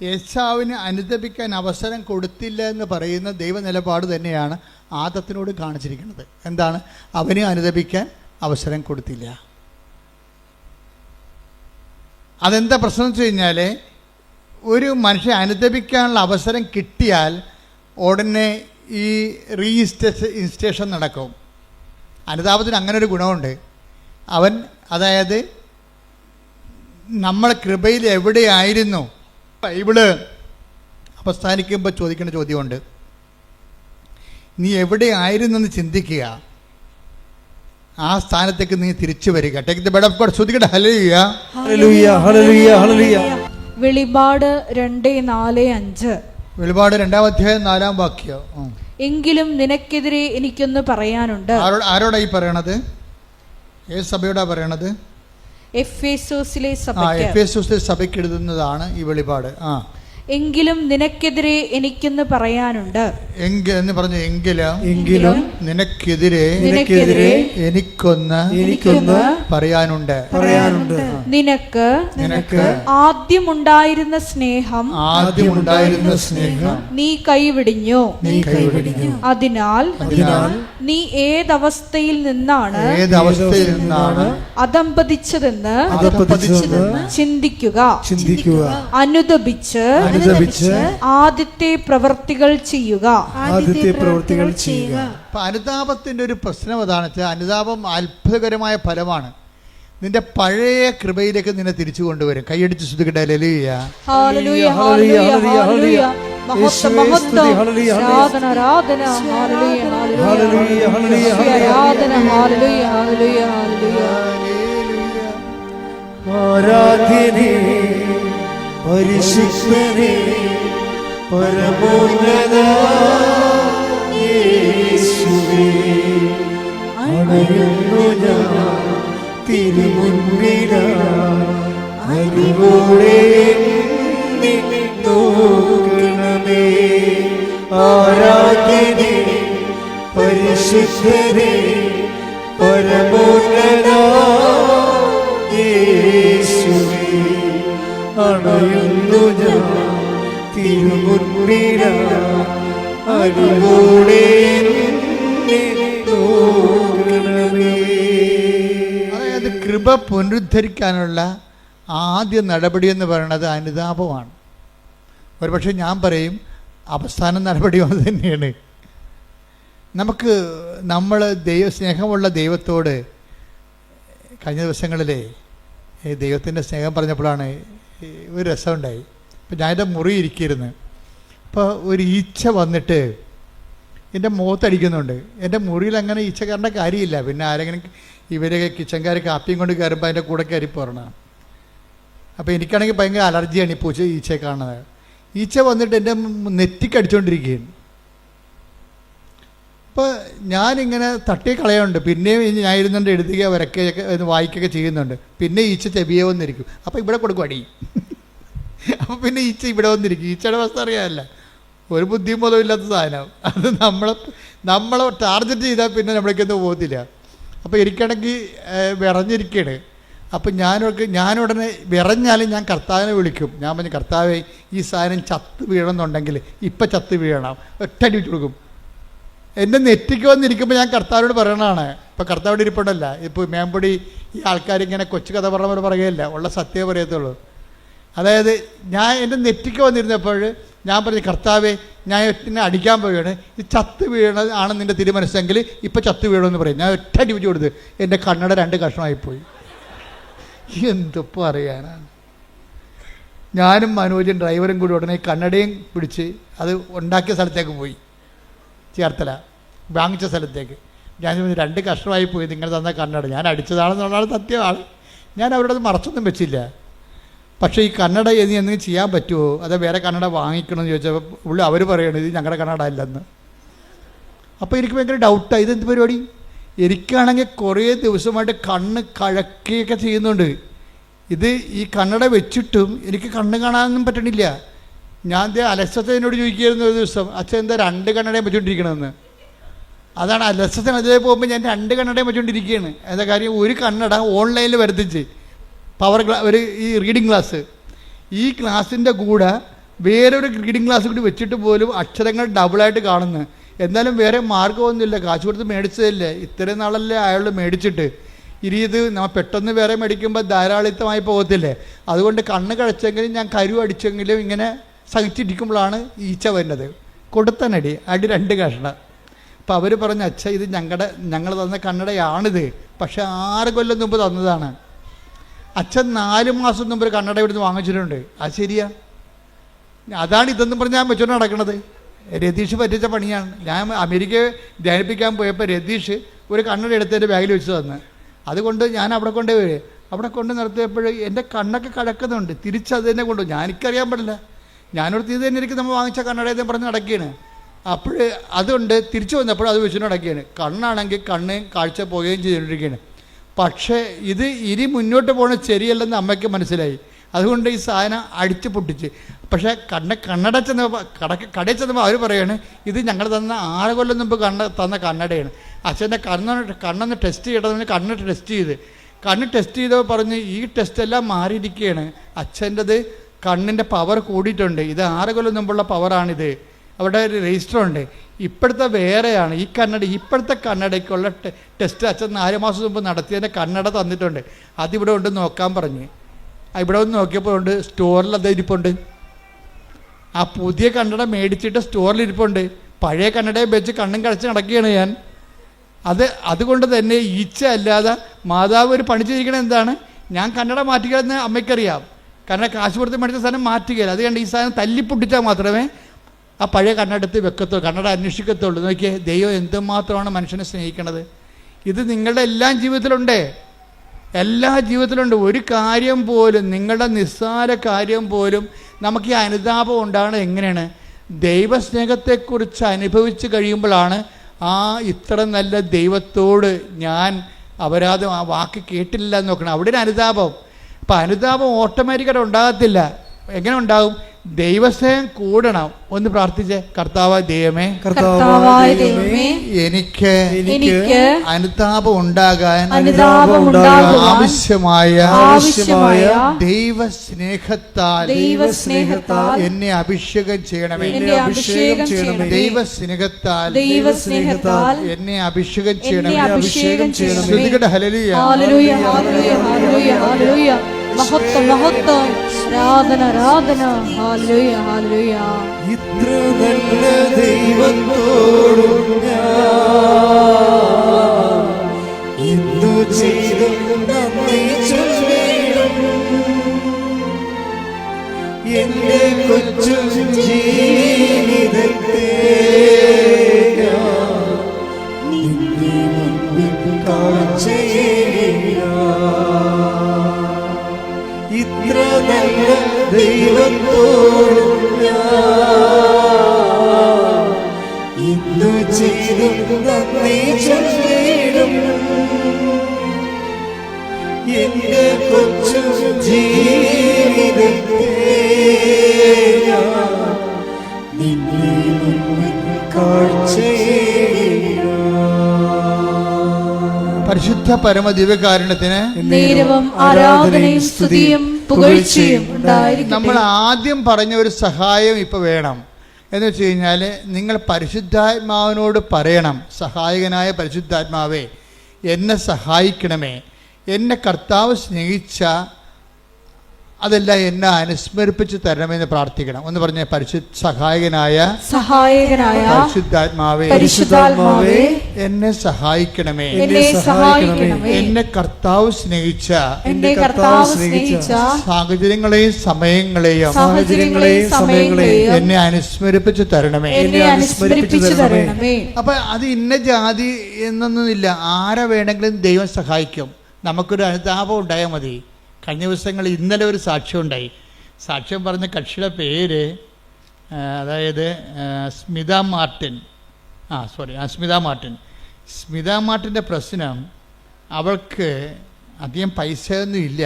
യേശാവിന് അനുദപിക്കാൻ അവസരം കൊടുത്തില്ല എന്ന് പറയുന്ന ദൈവ നിലപാട് തന്നെയാണ് ആദത്തിനോട് കാണിച്ചിരിക്കുന്നത്. എന്താണ്? അവന് അനുദപിക്കാൻ അവസരം കൊടുത്തില്ല. അതെന്താ പ്രശ്നം എന്ന് വെച്ച് കഴിഞ്ഞാൽ, ഒരു മനുഷ്യൻ അനുദപിക്കാനുള്ള അവസരം കിട്ടിയാൽ ഉടനെ ഈ ഇൻസ്റ്റേഷൻ നടക്കും. അനുതാപത്തിന് അങ്ങനെ ഒരു ഗുണമുണ്ട്. അതായത് നമ്മൾ കൃപയിൽ എവിടെയായിരുന്നു. ബൈബിള് അവസാനിക്കുമ്പോൾ ചോദിക്കേണ്ട ചോദ്യമുണ്ട്. നീ എവിടെയായിരുന്നെന്ന് ചിന്തിക്കുക, ആ സ്ഥാനത്തേക്ക് നീ തിരിച്ചു വരിക. Take the word of God. സ്തുതിക്കട്ടെ. ഹല്ലേലൂയ, ഹല്ലേലൂയ, ഹല്ലേലൂയ, ഹല്ലേലൂയ. വെളിപാട് 2:4-5. വെളിപാട് 2-ാം അധ്യായം 4-ാം വാക്യം. എങ്കിലും നിനക്കെതിരെ എനിക്കൊന്ന് പറയാനുണ്ട്. ആരോടാ ഈ പറയണത്? ഏത് സഭയോടാ പറയണത്? എഫേസോസിലെ സഭയ്ക്ക് എഴുതുന്നതാണ് ഈ വെളിപാട്. എങ്കിലും നിനക്കെതിരെ എനിക്കൊന്ന് പറയാനുണ്ട് എന്ന് പറഞ്ഞു. എങ്കിലും നിനക്കെതിരെ എനിക്കൊന്ന് പറയാനുണ്ട്. നിനക്ക് ആദ്യമുണ്ടായിരുന്ന സ്നേഹം നീ കൈവിടിഞ്ഞു. അതിനാൽ നീ ഏതവസ്ഥയിൽ നിന്നാണ് അധംപതിച്ചതെന്ന് ചിന്തിക്കുക. അനുദപിച്ച് ആദ്യത്തെ പ്രവൃത്തികൾ ചെയ്യുക. അനുതാപത്തിന്റെ ഒരു പ്രശ്നം അതാണ്. അനുതാപം അത്ഭുതകരമായ ഫലമാണ്. നിന്റെ പഴയ കൃപയിലേക്ക് നിന്നെ തിരിച്ചു കൊണ്ടുവരും. കൈയടിച്ച് സ്തുതിക്കട്ടെ. ഹല്ലേലൂയ, ഹല്ലേലൂയ, ഹല്ലേലൂയ, ഹല്ലേലൂയ. മഹത്വം, മഹത്വം, ആരാധന, ആരാധന, ഹല്ലേലൂയ, ഹല്ലേലൂയ, ഹല്ലേലൂയ, ആരാധന, ഹല്ലേലൂയ, ഹല്ലേലൂയ, ഹല്ലേലൂയ. ആരാധ്യനേ, പരിശുദ്ധനേ, പരമോന്നത യേശുവേ, അണയുന്നു ഞാൻ തിരുമുൻപിലായി. അറിവോടെ എന്നെ നോക്കണമേ. ആരാധ്യനേ, പരിശുദ്ധനേ, പരമോന്നത യേശുവേ, അണയുന്നു ഞാൻ തിരുമുൻപിലായി. അറിവോടെ എന്നെ നോക്കണമേ. അതായത് കൃപ പുനരുദ്ധരിക്കാനുള്ള ആദ്യ നടപടി എന്ന് പറയുന്നത് അനുതാപമാണ്. ഒരുപക്ഷെ ഞാൻ പറയും അവസാന നടപടിയും അത് തന്നെയാണ്. നമ്മൾ സ്നേഹമുള്ള ദൈവത്തോട് കഴിഞ്ഞ ദിവസങ്ങളിലെ ദൈവത്തിൻ്റെ സ്നേഹം പറഞ്ഞപ്പോഴാണ് ഒരു രസമുണ്ടായി. അപ്പം ഞാൻ എൻ്റെ മുറി ഇരിക്കരുന്ന്. അപ്പോൾ ഒരു ഈച്ച വന്നിട്ട് എൻ്റെ മുഖത്തടിക്കുന്നുണ്ട്. എൻ്റെ മുറിയിൽ അങ്ങനെ ഈച്ച കയറേണ്ട കാര്യമില്ല. പിന്നെ ആരെങ്കിലും ഇവർ കിച്ചൻകാർ കാപ്പിയും കൊണ്ട് കയറുമ്പോൾ അതിൻ്റെ കൂടെ കയറി പോരണം. അപ്പോൾ എനിക്കാണെങ്കിൽ ഭയങ്കര അലർജിയാണ് ഈ ഈച്ചയെ കാണുന്നത്. ഈച്ച വന്നിട്ട് എൻ്റെ നെറ്റിക്കടിച്ചുകൊണ്ടിരിക്കുകയാണ്. അപ്പോൾ ഞാനിങ്ങനെ തട്ടി കളയുന്നുണ്ട്. പിന്നെയും ഞാൻ ഇരുന്നുകൊണ്ട് എഴുതുക വരയ്ക്കുകയൊക്കെ വായിക്കുകയൊക്കെ ചെയ്യുന്നുണ്ട്. പിന്നെ ഈച്ച ചെവിയെ വന്നിരിക്കും. അപ്പോൾ ഇവിടെ കൊടുക്കും അടി. അപ്പോൾ പിന്നെ ഈച്ച ഇവിടെ വന്നിരിക്കും. ഈച്ചയുടെ അവസ്ഥ അറിയാമല്ല, ഒരു ബുദ്ധിയും ബോധവും ഇല്ലാത്ത സാധനം. അത് നമ്മളെ ടാർഗറ്റ് ചെയ്താൽ പിന്നെ നമ്മളേക്കൊന്നും പോകത്തില്ല. അപ്പോൾ എനിക്കാണെങ്കിൽ വിറഞ്ഞിരിക്കുകയാണ്. അപ്പം ഞാനുടനെ വിറഞ്ഞാലും ഞാൻ കർത്താവിനെ വിളിക്കും. ഞാൻ പറഞ്ഞു, കർത്താവേ ഈ സാധനം ചത്ത് വീഴണമെന്നുണ്ടെങ്കിൽ ഇപ്പം ചത്ത് വീഴണം, ഒറ്റടി വെച്ച് കൊടുക്കും. എൻ്റെ നെറ്റിക്ക് വന്നിരിക്കുമ്പോൾ ഞാൻ കർത്താവിനോട് പറയണതാണ്. ഇപ്പം കർത്താവിടെ ഇരിപ്പുണ്ടല്ല, ഇപ്പോൾ മേമ്പൊടി ഈ ആൾക്കാരിങ്ങനെ കൊച്ചു കഥ പറഞ്ഞവർ പറയുകയില്ല, ഉള്ള സത്യമേ പറയത്തുള്ളൂ. അതായത് ഞാൻ എൻ്റെ നെറ്റിക്ക് വന്നിരുന്നപ്പോൾ ഞാൻ പറഞ്ഞു, കർത്താവേ ഞാൻ എന്നെ അടിക്കാൻ പോവുകയാണ്, ഇത് ചത്ത് വീഴണത് ആണ് നിൻ്റെ തിരുമനസ്സെങ്കിൽ ഇപ്പം ചത്ത് വീഴണമെന്ന് പറയും. ഞാൻ ഒറ്റ അടി വെച്ച് കൊടുത്ത് എൻ്റെ കണ്ണട 2 കഷ്ണമായിപ്പോയി. എന്തിപ്പോൾ അറിയാനാണ്. ഞാനും മനോജും ഡ്രൈവറും കൂടി ഉടനെ കണ്ണടയും പിടിച്ച് അത് ഉണ്ടാക്കിയ സ്ഥലത്തേക്ക് പോയി, ചേർത്തല വാങ്ങിച്ച സ്ഥലത്തേക്ക്. ഞാൻ 2 കഷ്ണമായി പോയി നിങ്ങൾ തന്ന കണ്ണട. ഞാൻ അടിച്ചതാണെന്നുള്ളതാണ് സത്യമാണ്. ഞാൻ അവരോട് അത് മറച്ചൊന്നും വെച്ചില്ല. പക്ഷേ ഈ കണ്ണട ഇനി എന്തെങ്കിലും ചെയ്യാൻ പറ്റുമോ, അതോ വേറെ കണ്ണട വാങ്ങിക്കണമെന്ന് ചോദിച്ചപ്പോൾ അവർ പറയണത് ഇത് ഞങ്ങളുടെ കണ്ണട അല്ലെന്ന്. അപ്പോൾ എനിക്ക് ഭയങ്കര ഡൗട്ടാണ്, ഇതെന്ത് പരിപാടി. എനിക്കാണെങ്കിൽ കുറേ ദിവസമായിട്ട് കണ്ണ് കഴക്കുകയൊക്കെ ചെയ്യുന്നുണ്ട്. ഇത് ഈ കണ്ണട വെച്ചിട്ടും എനിക്ക് കണ്ണ് കാണാനൊന്നും പറ്റണില്ല. ഞാൻ അലസത്തെ എന്നോട് ചോദിക്കുകയായിരുന്നു ഒരു ദിവസം, അച്ഛൻ എന്താ 2 കണ്ണടയും വെച്ചുകൊണ്ടിരിക്കണമെന്ന്. അതാണ് അലസത്തിന് അതിലേ പോകുമ്പോൾ ഞാൻ 2 കണ്ണടയും വെച്ചുകൊണ്ടിരിക്കുകയാണ്. എന്താ കാര്യം, ഒരു കണ്ണട ഓൺലൈനിൽ വരുത്തിച്ച് ഒരു ഈ റീഡിങ് ക്ലാസ്, ഈ ക്ലാസ്സിൻ്റെ കൂടെ വേറൊരു റീഡിങ് ക്ലാസ് കൂടി വെച്ചിട്ട് പോലും അക്ഷരങ്ങൾ ഡബിളായിട്ട് കാണുന്നു. എന്നാലും വേറെ മാർഗ്ഗമൊന്നുമില്ല, കാശ് കൊടുത്ത് മേടിച്ചതല്ലേ, ഇത്രയും നാളല്ലേ അയാൾ മേടിച്ചിട്ട്. ഇനി ഇത് നമ്മൾ പെട്ടെന്ന് വേറെ മേടിക്കുമ്പോൾ ധാരാളിത്തമായി പോകത്തില്ലേ. അതുകൊണ്ട് കണ്ണ് കഴിച്ചെങ്കിലും ഞാൻ കരു അടിച്ചെങ്കിലും ഇങ്ങനെ സഹിച്ചിരിക്കുമ്പോഴാണ് ഈച്ച വരുന്നത്. കൊടുത്തനടി 2 കഷ്ണം. അപ്പോൾ അവർ പറഞ്ഞു, അച്ഛ ഇത് ഞങ്ങൾ തന്ന കണ്ണടയാണിത്, പക്ഷേ 6 കൊല്ലം മുമ്പ് തന്നതാണ്. അച്ഛൻ 4 മാസം മുമ്പ് ഒരു കണ്ണട ഇവിടുന്ന് വാങ്ങിച്ചിട്ടുണ്ട്. അത് ശരിയാ, അതാണ് ഇതെന്ന് പറഞ്ഞ് ഞാൻ വെച്ചോണ്ട് നടക്കണത്. രതീഷ് പറ്റിച്ച പണിയാണ്. ഞാൻ അമേരിക്കയെ ധ്യാനിപ്പിക്കാൻ പോയപ്പോൾ രതീഷ് ഒരു കണ്ണട എടുത്ത് എൻ്റെ ബാഗിൽ വെച്ച് തന്ന്. അതുകൊണ്ട് ഞാൻ അവിടെ കൊണ്ടുപോയി അവിടെ കൊണ്ട് നിർത്തിയപ്പോൾ എൻ്റെ കണ്ണൊക്കെ കഴക്കുന്നുണ്ട്. തിരിച്ചത് തന്നെ കൊണ്ടുപോയി. എനിക്കറിയാൻ പാടില്ല, ഞാനോടത്ത് ഇത് തന്നെ എനിക്ക് നമ്മൾ വാങ്ങിച്ച കണ്ണടയെന്ന് പറഞ്ഞ് നടക്കുകയാണ്. അപ്പോൾ അതുകൊണ്ട് തിരിച്ചു വന്നപ്പോൾ അത് വെച്ചിട്ട് നടക്കുകയാണ്. കണ്ണാണെങ്കിൽ കണ്ണ് കാഴ്ച പോവുകയും ചെയ്തുകൊണ്ടിരിക്കുകയാണ്. പക്ഷേ ഇത് ഇനി മുന്നോട്ട് പോകുന്നത് ശരിയല്ലെന്ന് അമ്മയ്ക്ക് മനസ്സിലായി. അതുകൊണ്ട് ഈ സാധനം അടിച്ച് പൊട്ടിച്ച്. പക്ഷേ കണ്ണട കടയിൽ ചെന്നപ്പോൾ അവർ പറയുകയാണ്, ഇത് ഞങ്ങൾ തന്ന 6 കൊല്ലം മുമ്പ് തന്ന കണ്ണടയാണ്. അച്ഛൻ്റെ കണ്ണൊന്ന് ടെസ്റ്റ് ചെയ്യണമെന്ന് കണ്ണ് ടെസ്റ്റ് ചെയ്തപ്പോൾ പറഞ്ഞ് ഈ ടെസ്റ്റെല്ലാം മാറിയിരിക്കുകയാണ്. അച്ഛൻ്റെത് കണ്ണിൻ്റെ പവർ കൂടിയിട്ടുണ്ട്. ഇത് 6 കൊല്ലം മുമ്പുള്ള പവറാണിത്. അവിടെ ഒരു രജിസ്റ്റർ ഉണ്ട്. ഇപ്പോഴത്തെ വേറെയാണ്. ഇപ്പോഴത്തെ കണ്ണടയ്ക്കുള്ള ടെസ്റ്റ് അച്ഛൻ 4 മാസം മുമ്പ് നടത്തിയതിൻ്റെ കണ്ണട തന്നിട്ടുണ്ട്. അതിവിടെ ഉണ്ട് നോക്കാൻ പറഞ്ഞ്. ഇവിടെ ഒന്ന് നോക്കിയപ്പോൾ ഉണ്ട് സ്റ്റോറിൽ അത് ഇരിപ്പുണ്ട്. ആ പുതിയ കണ്ണട മേടിച്ചിട്ട് സ്റ്റോറിൽ ഇരിപ്പുണ്ട്. പഴയ കണ്ണടയെ വെച്ച് കണ്ണും കഴിച്ച് നടക്കുകയാണ് ഞാൻ. അതുകൊണ്ട് തന്നെ ഈച്ച അല്ലാതെ മാതാവ് ഒരു പണി ചെയ്യിക്കണത് എന്താണ്, ഞാൻ കണ്ണട മാറ്റുകയെന്ന് അമ്മയ്ക്കറിയാം. കാരണം കാശ് കൊടുത്ത് മേടിച്ച സാധനം മാറ്റുകയില്ല. അത് കണ്ട് ഈ സാധനം തല്ലിപ്പൊട്ടിച്ചാൽ മാത്രമേ ആ പഴയ കണ്ണടത്ത് വെക്കത്തുള്ളൂ, കണ്ണട അന്വേഷിക്കത്തുള്ളൂ. നോക്കിയേ, ദൈവം എന്തുമാത്രമാണ് മനുഷ്യനെ സ്നേഹിക്കണത്. ഇത് നിങ്ങളുടെ എല്ലാ ജീവിതത്തിലുണ്ട്. ഒരു കാര്യം പോലും, നിങ്ങളുടെ നിസ്സാര കാര്യം പോലും നമുക്ക് ഈ അനുതാപം ഉണ്ടാകുന്നത് എങ്ങനെയാണ്? ദൈവസ്നേഹത്തെക്കുറിച്ച് അനുഭവിച്ച് കഴിയുമ്പോഴാണ് ഇത്ര നല്ല ദൈവത്തോട് ഞാൻ അപരാധം ആ വാക്ക് കേട്ടില്ല എന്ന് നോക്കണം. അവിടെ ഒരു അനുതാപം. അപ്പം അനുതാപം ഓട്ടോമാറ്റിക്കായിട്ട് ഉണ്ടാകത്തില്ല. എങ്ങനെ ഉണ്ടാകും? ദൈവസ്നേഹം കൂടണം. ഒന്ന് പ്രാർത്ഥിച്ചേ, കർത്താവായ ദൈവമേ, എനിക്ക് അനുതാപം ഉണ്ടാകാൻ ആവശ്യമായ ദൈവസ്നേഹത്താൽ എന്നെ അഭിഷേകം ചെയ്യണമേ. ദൈവസ്നേഹത്താൽ എന്നെ അഭിഷേകം ചെയ്യണമേ. ശ്രുതികട ഹല്ലേലൂയ, മഹത്വം മഹത്വം, ആരാധന ആരാധന, ഹല്ലേലൂയ ഹല്ലേലൂയ. ഇത്ര നല്ല ദൈവത്തോടും എന്തു ചെയ്തും നന്ദി ചൊല്ലേണം. എന്റെ കൊച്ചു ജീവിതത്തെ നിന്റെ മുൻപിൽ കാഴ്ചയേകിയ ഇത്ര നല്ല ദൈവത്തോടും ഞാൻ ഇന്നു ചെയ്തും നന്ദി ചൊല്ലിടും. എന്റെ കൊച്ചു ജീവിതത്തെ ഞാൻ നിന്നെ മുൻപിൽ കാഴ്ചയേകിയ പരിശുദ്ധ പരമദിവ്യകാരുണ്യത്തിന് നേരവും ആരാധനയും സ്തുതിയും പുകഴ്ചയും ഉണ്ടായിരിക്കട്ടെ. നമ്മൾ ആദ്യം പറഞ്ഞ ഒരു സഹായം ഇപ്പൊ വേണം. എന്ന് വെച്ച് കഴിഞ്ഞാൽ നിങ്ങൾ പരിശുദ്ധാത്മാവിനോട് പറയണം, സഹായകനായ പരിശുദ്ധാത്മാവേ എന്നെ സഹായിക്കണമേ, എന്നെ കർത്താവ് സ്നേഹിച്ച അതെല്ലാം എന്നെ അനുസ്മരിപ്പിച്ച് തരണമെന്ന് പ്രാർത്ഥിക്കണം. ഒന്ന് പറഞ്ഞ സഹായകനായ പരിശുദ്ധാത്മാവേ എന്നെ സഹായിക്കണമേ, എന്നെ കർത്താവ് സ്നേഹിച്ച സാഹചര്യങ്ങളെയും സമയങ്ങളെയും എന്നെ അനുസ്മരിപ്പിച്ച് തരണമേ. അപ്പൊ അത് ഇന്ന ജാതി എന്നൊന്നുമില്ല, ആരെ വേണമെങ്കിലും ദൈവം സഹായിക്കും. നമുക്കൊരു അനുതാപം ഉണ്ടായാൽ മതി. കഴിഞ്ഞ ദിവസങ്ങളിൽ ഇന്നലെ ഒരു സാക്ഷ്യം ഉണ്ടായി. സാക്ഷ്യം പറഞ്ഞ കക്ഷിയുടെ പേര് അതായത് സ്മിത മാർട്ടിൻ. സ്മിത മാർട്ടിൻ്റെ പ്രശ്നം, അവൾക്ക് അധികം പൈസയൊന്നും ഇല്ല.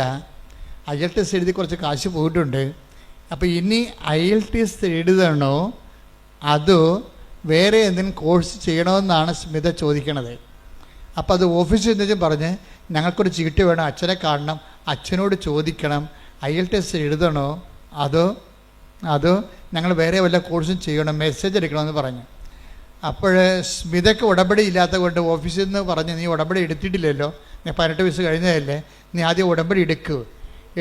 IELTS എഴുതി കുറച്ച് കാശ് പോയിട്ടുണ്ട്. അപ്പോൾ ഇനി IELTS എഴുതണോ അതോ വേറെ എന്തെങ്കിലും കോഴ്സ് ചെയ്യണമെന്നാണ് സ്മിത ചോദിക്കണത്. അപ്പോൾ അത് ഓഫീസിൽ നിന്നും പറഞ്ഞ് ഞങ്ങൾക്കൊരു ചീട്ട് വേണം, അച്ഛനെ കാണണം, അച്ഛനോട് ചോദിക്കണം IELTS എഴുതണോ അതോ ഞങ്ങൾ വേറെ വല്ല കോഴ്സും ചെയ്യണം, മെസ്സേജ് എടുക്കണമെന്ന് പറഞ്ഞു. അപ്പോൾ സ്മിതയ്ക്ക് ഉടമ്പടി ഇല്ലാത്ത കൊണ്ട് ഓഫീസിൽ നിന്ന് പറഞ്ഞ് നീ ഉടമ്പടി എടുത്തിട്ടില്ലല്ലോ, നീ 18 വയസ്സ് കഴിഞ്ഞതല്ലേ, നീ ആദ്യം ഉടമ്പടി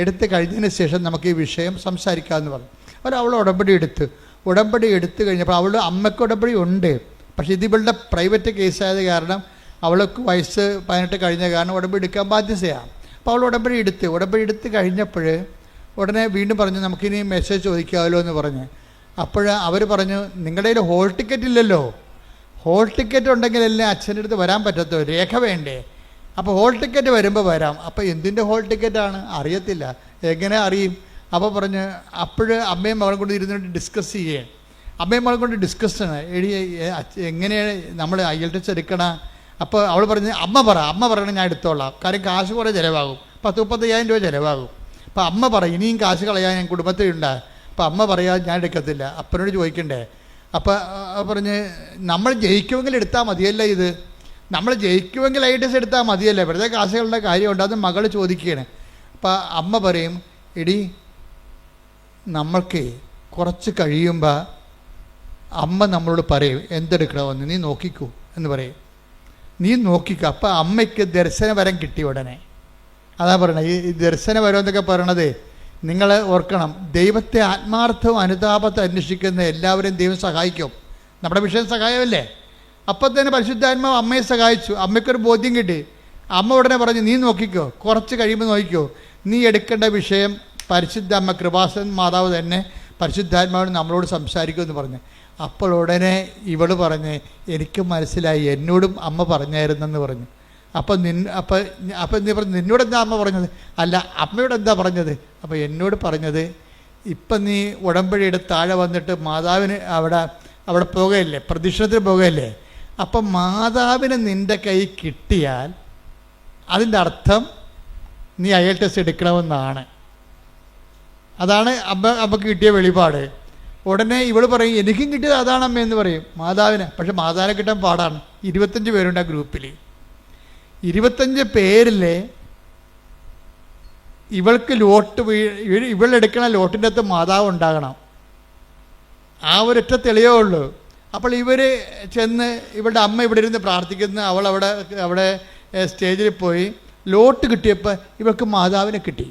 എടുത്ത് കഴിഞ്ഞതിന് ശേഷം നമുക്ക് ഈ വിഷയം സംസാരിക്കാമെന്ന് പറഞ്ഞു. അവൾ ഉടമ്പടി എടുത്ത് കഴിഞ്ഞപ്പോൾ അവളുടെ അമ്മയ്ക്ക് ഉടമ്പടി ഉണ്ട്. പക്ഷേ ഇത് ഇവളുടെ പ്രൈവറ്റ് കേസായത് കാരണം അവൾക്ക് വയസ്സ് 18 കഴിഞ്ഞ കാരണം ഉടമ്പടി എടുക്കാൻ ബാധ്യതയാണ്. അപ്പോൾ അവൾ ഉടമ്പടി എടുത്ത് കഴിഞ്ഞപ്പോൾ ഉടനെ വീണ്ടും പറഞ്ഞു നമുക്കിനി മെസ്സേജ് ചോദിക്കാമല്ലോ എന്ന് പറഞ്ഞ്. അപ്പോൾ അവർ പറഞ്ഞു നിങ്ങളുടെ കയ്യിൽ ഹോൾ ടിക്കറ്റ് ഇല്ലല്ലോ, ഹോൾ ടിക്കറ്റ് ഉണ്ടെങ്കിലല്ലേ അച്ഛൻ്റെ അടുത്ത് വരാൻ പറ്റത്തോ, രേഖ വേണ്ടേ. അപ്പോൾ ഹോൾ ടിക്കറ്റ് വരുമ്പോൾ വരാം. അപ്പോൾ എന്തിൻ്റെ ഹോൾ ടിക്കറ്റാണ് അറിയത്തില്ല, എങ്ങനെ അറിയും. അപ്പോൾ പറഞ്ഞ് അമ്മയും മകളും കൊണ്ട് ഇരുന്നിട്ട് ഡിസ്കസ് ചെയ്യേ. അമ്മയും മകളും കൊണ്ട് ഡിസ്കസ് എങ്ങനെയാണ് നമ്മൾ IELTS എടുക്കണ. അപ്പോൾ അവൾ പറഞ്ഞ് അമ്മ പറയണം ഞാൻ എടുത്തോളാം, കാര്യം കാശ് കുറേ ചിലവാകും, 30-35,000 രൂപ ചിലവാകും. അപ്പോൾ അമ്മ പറയും ഇനിയും കാശ് കളയാൻ ഞാൻ കുടുംബത്തിലുണ്ട്. അപ്പോൾ അമ്മ പറയാതെ ഞാൻ എടുക്കത്തില്ല, അപ്പനോട് ചോദിക്കണ്ടേ. അപ്പോൾ പറഞ്ഞ് നമ്മൾ ജയിക്കുമെങ്കിൽ എടുത്താൽ മതിയല്ല, ഇത് നമ്മൾ ജയിക്കുമെങ്കിൽ IELTS എടുത്താൽ മതിയല്ലേ, വെറുതെ കാശുകളുടെ കാര്യമുണ്ട്. അത് മകൾ ചോദിക്കുകയാണ്. അപ്പോൾ അമ്മ പറയും എടി നമ്മൾക്ക് കുറച്ച് കഴിയുമ്പോൾ അമ്മ നമ്മളോട് പറയും എന്തെടുക്കണമെന്ന്, നീ നോക്കിക്കോ എന്ന് പറയും, നീ നോക്കിക്കോ. അപ്പം അമ്മയ്ക്ക് ദർശനവരം കിട്ടി ഉടനെ. അതാ പറയണത്, ഈ ദർശനവരം എന്നൊക്കെ പറയണത് നിങ്ങൾ ഓർക്കണം, ദൈവത്തെ ആത്മാർത്ഥവും അനുതാപത്തെ അന്വേഷിക്കുന്ന എല്ലാവരെയും ദൈവം സഹായിക്കും. നമ്മുടെ വിഷയം സഹായമല്ലേ. അപ്പം തന്നെ പരിശുദ്ധാത്മാവ് അമ്മയെ സഹായിച്ചു, അമ്മയ്ക്കൊരു ബോധ്യം കിട്ടി. അമ്മ ഉടനെ പറഞ്ഞു നീ നോക്കിക്കോ, കുറച്ച് കഴിയുമ്പോൾ നോക്കിക്കോ, നീ എടുക്കേണ്ട വിഷയം പരിശുദ്ധ അമ്മ കൃപാസൻ മാതാവ് തന്നെ പരിശുദ്ധാത്മാവിന് നമ്മളോട് സംസാരിക്കുമെന്ന് പറഞ്ഞു. അപ്പോൾ ഉടനെ ഇവള് പറഞ്ഞ് എനിക്ക് മനസ്സിലായി, എന്നോടും അമ്മ പറഞ്ഞായിരുന്നെന്ന് പറഞ്ഞു. അപ്പം നീ പറഞ്ഞു നിന്നോട് എന്താ അമ്മ പറഞ്ഞത്? അല്ല അമ്മയോട് എന്താ പറഞ്ഞത്? അപ്പോൾ എന്നോട് പറഞ്ഞത് ഇപ്പം നീ ഉടമ്പടി എടുത്ത് താഴെ വന്നിട്ട് മാതാവിന് അവിടെ പോകുകയല്ലേ, പ്രദക്ഷിണത്തിന് പോകുകയല്ലേ, അപ്പം മാതാവിന് നിൻ്റെ കൈ കിട്ടിയാൽ അതിൻ്റെ അർത്ഥം നീ IELTS എടുക്കണമെന്നാണ്. അതാണ് അമ്മക്ക് കിട്ടിയ വെളിപാട്. ഉടനെ ഇവൾ പറയും എനിക്കും കിട്ടിയത് അതാണ് അമ്മ എന്ന് പറയും മാതാവിന്. പക്ഷെ മാതാവിനെ കിട്ടാൻ പാടാണ്. 25 പേരുണ്ട് ആ ഗ്രൂപ്പിൽ. 25 പേരിൽ ഇവൾക്ക് ഇവളെടുക്കണ ലോട്ടിൻ്റെ അകത്ത് മാതാവ് ഉണ്ടാകണം. ആ ഒരൊറ്റ തെളിവേ ഉള്ളൂ. അപ്പോൾ ഇവർ ചെന്ന് ഇവളുടെ അമ്മ ഇവിടെ ഇരുന്ന് പ്രാർത്ഥിക്കുന്ന അവൾ അവിടെ സ്റ്റേജിൽ പോയി ലോട്ട് കിട്ടിയപ്പോൾ ഇവൾക്ക് മാതാവിനെ കിട്ടി.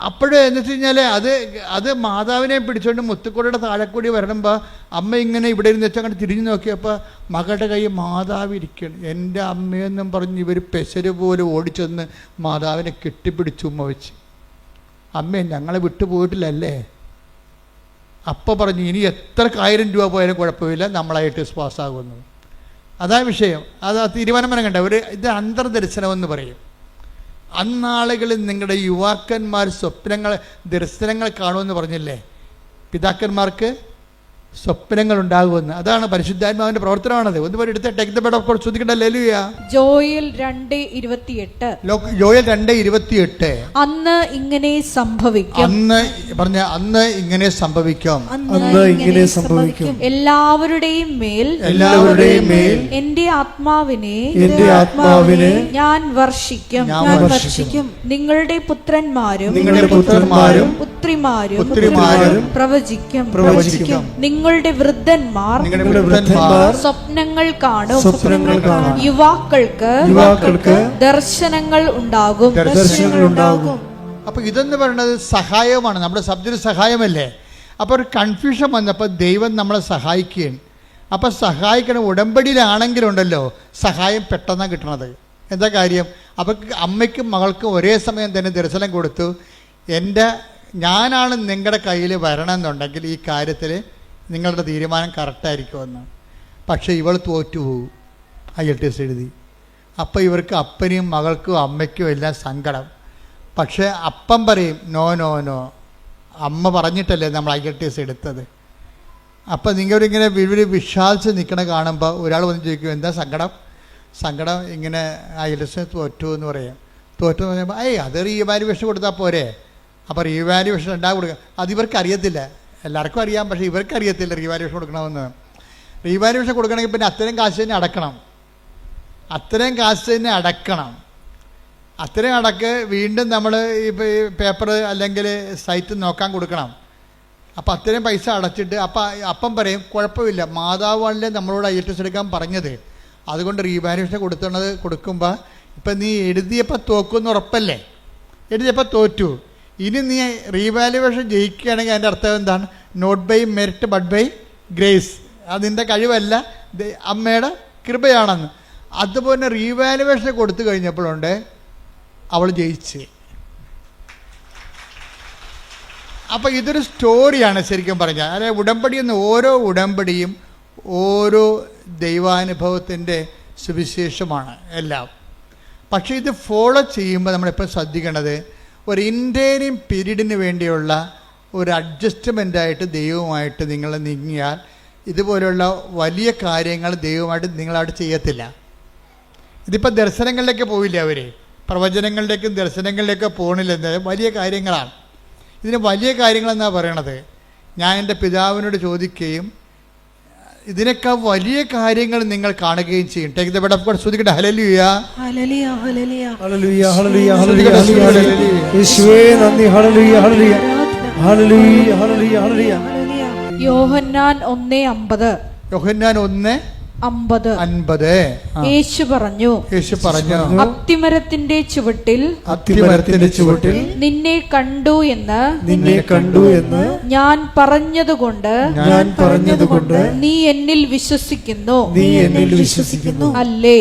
അപ്പോഴെന്ന് വെച്ച് കഴിഞ്ഞാൽ അത് മാതാവിനെ പിടിച്ചുകൊണ്ട് മുത്തുക്കോടയുടെ താഴെക്കൂടി വരണമ്പോൾ അമ്മ ഇങ്ങനെ ഇവിടെ ഇരുന്ന് വെച്ചാൽ അങ്ങോട്ട് തിരിഞ്ഞു നോക്കിയപ്പോൾ മകളുടെ കൈ മാതാവ് ഇരിക്കണം. എൻ്റെ അമ്മയെന്നും പറഞ്ഞ് ഇവർ പെശര് പോലെ ഓടിച്ചെന്ന് മാതാവിനെ കെട്ടിപ്പിടിച്ച് ഉമ്മ വെച്ച്. അമ്മേ ഞങ്ങളെ വിട്ടുപോയിട്ടില്ലല്ലേ? അപ്പോൾ പറഞ്ഞു ഇനി എത്ര 1000 രൂപ പോയാലും കുഴപ്പമില്ല, നമ്മളായിട്ട് പാസ്സാകുന്നു. അതാ വിഷയം. അത് തീരുമാനം കണ്ട ഇത് അന്തർദർശനമെന്ന് പറയും. അന്നാളുകളിൽ നിങ്ങളുടെ യുവാക്കന്മാർ സ്വപ്നങ്ങൾ ദർശനങ്ങൾ കാണുമെന്ന് പറഞ്ഞില്ലേ? പിതാക്കന്മാർക്ക് സ്വപ്നങ്ങൾ ഉണ്ടാകുമെന്ന്. അതാണ് പരിശുദ്ധാത്മാവിന്റെ പ്രവർത്തനമാണത്. ഒന്ന് എടുത്ത് take the word of God ശ്രദ്ധിക്കട്ടെ. ഹല്ലേലൂയ. ജോയൽ 2:28. ജോയൽ 2:28. അന്ന് ഇങ്ങനെ സംഭവിക്കും. അന്ന് ഇങ്ങനെ സംഭവിക്കും. അന്ന് ഇങ്ങനെ സംഭവിക്കും. എല്ലാവരുടെയും മേൽ എന്റെ ആത്മാവിനെ ഞാൻ വർഷിക്കും. നിങ്ങളുടെ പുത്രന്മാരും പുത്രിമാരും പ്രവചിക്കും. നിങ്ങളുടെ വൃദ്ധന്മാർ സ്വപ്നങ്ങൾ കാണും. യുവാക്കൾക്ക് ദർശനങ്ങൾ ഉണ്ടാകും. അപ്പൊ ഇതെന്ന് പറയുന്നത് സഹായമാണ്. നമ്മുടെ സബ്ജക്റ്റ് സഹായമല്ലേ? അപ്പൊ ഒരു കൺഫ്യൂഷൻ വന്നപ്പോൾ ദൈവം നമ്മളെ സഹായിക്കുകയാണ്. അപ്പൊ സഹായിക്കണം. ഉടമ്പടിയിലാണെങ്കിലുണ്ടല്ലോ സഹായം പെട്ടെന്നാണ് കിട്ടണത്. എന്താ കാര്യം? അപ്പൊ അമ്മയ്ക്കും മകൾക്കും ഒരേ സമയം തന്നെ ദർശനം കൊടുത്തു. ഞാനാണ് നിങ്ങളുടെ കയ്യിൽ വരണമെന്നുണ്ടെങ്കിൽ ഈ കാര്യത്തിൽ നിങ്ങളുടെ തീരുമാനം കറക്റ്റായിരിക്കുമെന്ന്. പക്ഷേ ഇവൾ തോറ്റുപോകും. IELTS എഴുതി. അപ്പോൾ ഇവർക്ക് അപ്പനെയും മകൾക്കും അമ്മയ്ക്കും എല്ലാം സങ്കടം. പക്ഷേ അപ്പം പറയും നോ, അമ്മ പറഞ്ഞിട്ടല്ലേ നമ്മൾ IELTS എടുത്തത്. അപ്പം നിങ്ങളിങ്ങനെ വിശ്വാസിച്ച് നിൽക്കണ കാണുമ്പോൾ ഒരാൾ വന്ന് ചോദിക്കും എന്താ സങ്കടം ഇങ്ങനെ IELTS തോറ്റു എന്ന് പറയാം. തോറ്റു എന്ന് പറയുമ്പോൾ അത് റീവാലുവേഷൻ കൊടുത്താൽ പോരെ. അപ്പോൾ റീവാലുവേഷൻ കൊടുക്കുക. അതിവർക്ക് അറിയത്തില്ല. എല്ലാവർക്കും അറിയാം, പക്ഷേ ഇവർക്ക് അറിയത്തില്ല റീവാലുവേഷൻ കൊടുക്കണമെന്ന്. റീവാലുവേഷൻ കൊടുക്കണമെങ്കിൽ പിന്നെ അത്രയും കാശ് തന്നെ അടക്കണം. അത്രയും അടക്ക് വീണ്ടും നമ്മൾ ഈ പേപ്പർ അല്ലെങ്കിൽ സൈറ്റ് നോക്കാൻ കൊടുക്കണം. അപ്പോൾ അത്രയും പൈസ അടച്ചിട്ട് അപ്പം പറയും കുഴപ്പമില്ല, മാതാവാണല്ലേ നമ്മളോട് IELTS എടുക്കാൻ പറഞ്ഞത്, അതുകൊണ്ട് റീവാലുവേഷൻ കൊടുക്കുമ്പോൾ ഇപ്പം നീ എഴുതിയപ്പോൾ തോക്കുമെന്ന് ഉറപ്പല്ലേ? എഴുതിയപ്പോൾ തോറ്റു. ഇനി നീ റീവാലുവേഷൻ ജയിക്കുകയാണെങ്കിൽ അതിൻ്റെ അർത്ഥം എന്താണ്? Not by merit but by grace. അതിൻ്റെ കഴിവല്ല, അമ്മയുടെ കൃപയാണെന്ന്. അതുപോലെ റീവാലുവേഷൻ കൊടുത്തു കഴിഞ്ഞപ്പോഴുണ്ട് അവൾ ജയിച്ച്. അപ്പോൾ ഇതൊരു സ്റ്റോറിയാണ് ശരിക്കും പറഞ്ഞാൽ. അതായത് ഉടമ്പടി എന്ന് ഓരോ ഉടമ്പടിയും ഓരോ ദൈവാനുഭവത്തിൻ്റെ സുവിശേഷമാണ് എല്ലാം. പക്ഷേ ഇത് ഫോളോ ചെയ്യുമ്പോൾ നമ്മളെപ്പോഴും ശ്രദ്ധിക്കേണ്ടത് ഒരു ഇൻറ്റേരിയം പീരീഡിന് വേണ്ടിയുള്ള ഒരു അഡ്ജസ്റ്റ്മെൻ്റായിട്ട് ദൈവവുമായിട്ട് നിങ്ങൾ നീങ്ങിയാൽ ഇതുപോലെയുള്ള വലിയ കാര്യങ്ങൾ ദൈവമായിട്ട് നിങ്ങളായിട്ട് ചെയ്യത്തില്ല. ഇതിപ്പോൾ ദർശനങ്ങളിലേക്ക് പോയില്ല, അവർ പ്രവചനങ്ങളിലേക്കും ദർശനങ്ങളിലേക്കും പോകണില്ലെന്ന് വലിയ കാര്യങ്ങളാണ്. ഇതിന് വലിയ കാര്യങ്ങളെന്നാണ് പറയണത്. ഞാൻ എൻ്റെ പിതാവിനോട് ചോദിക്കുകയും ഇതിനൊക്കെ വലിയ കാര്യങ്ങൾ നിങ്ങൾ കാണുകയും ചെയ്യും. Take the word of God ശ്രദ്ധിക്കട്ടെ. ഹല്ലേലൂയ, ഹല്ലേലൂയ, ഹല്ലേലൂയ, ഹല്ലേലൂയ, ഹല്ലേലൂയ. യേശുവേ നന്ദി. ഹല്ലേലൂയ, ഹല്ലേലൂയ, ഹല്ലേലൂയ, ഹല്ലേലൂയ, ഹല്ലേലൂയ. യോഹന്നാൻ 1:50. യോഹന്നാൻ 1:50. യേശു പറഞ്ഞു അത്തിമരത്തിന്റെ ചുവട്ടിൽ നിന്നെ കണ്ടു എന്ന് ഞാൻ പറഞ്ഞതുകൊണ്ട് നീ എന്നിൽ വിശ്വസിക്കുന്നു. അല്ലേ?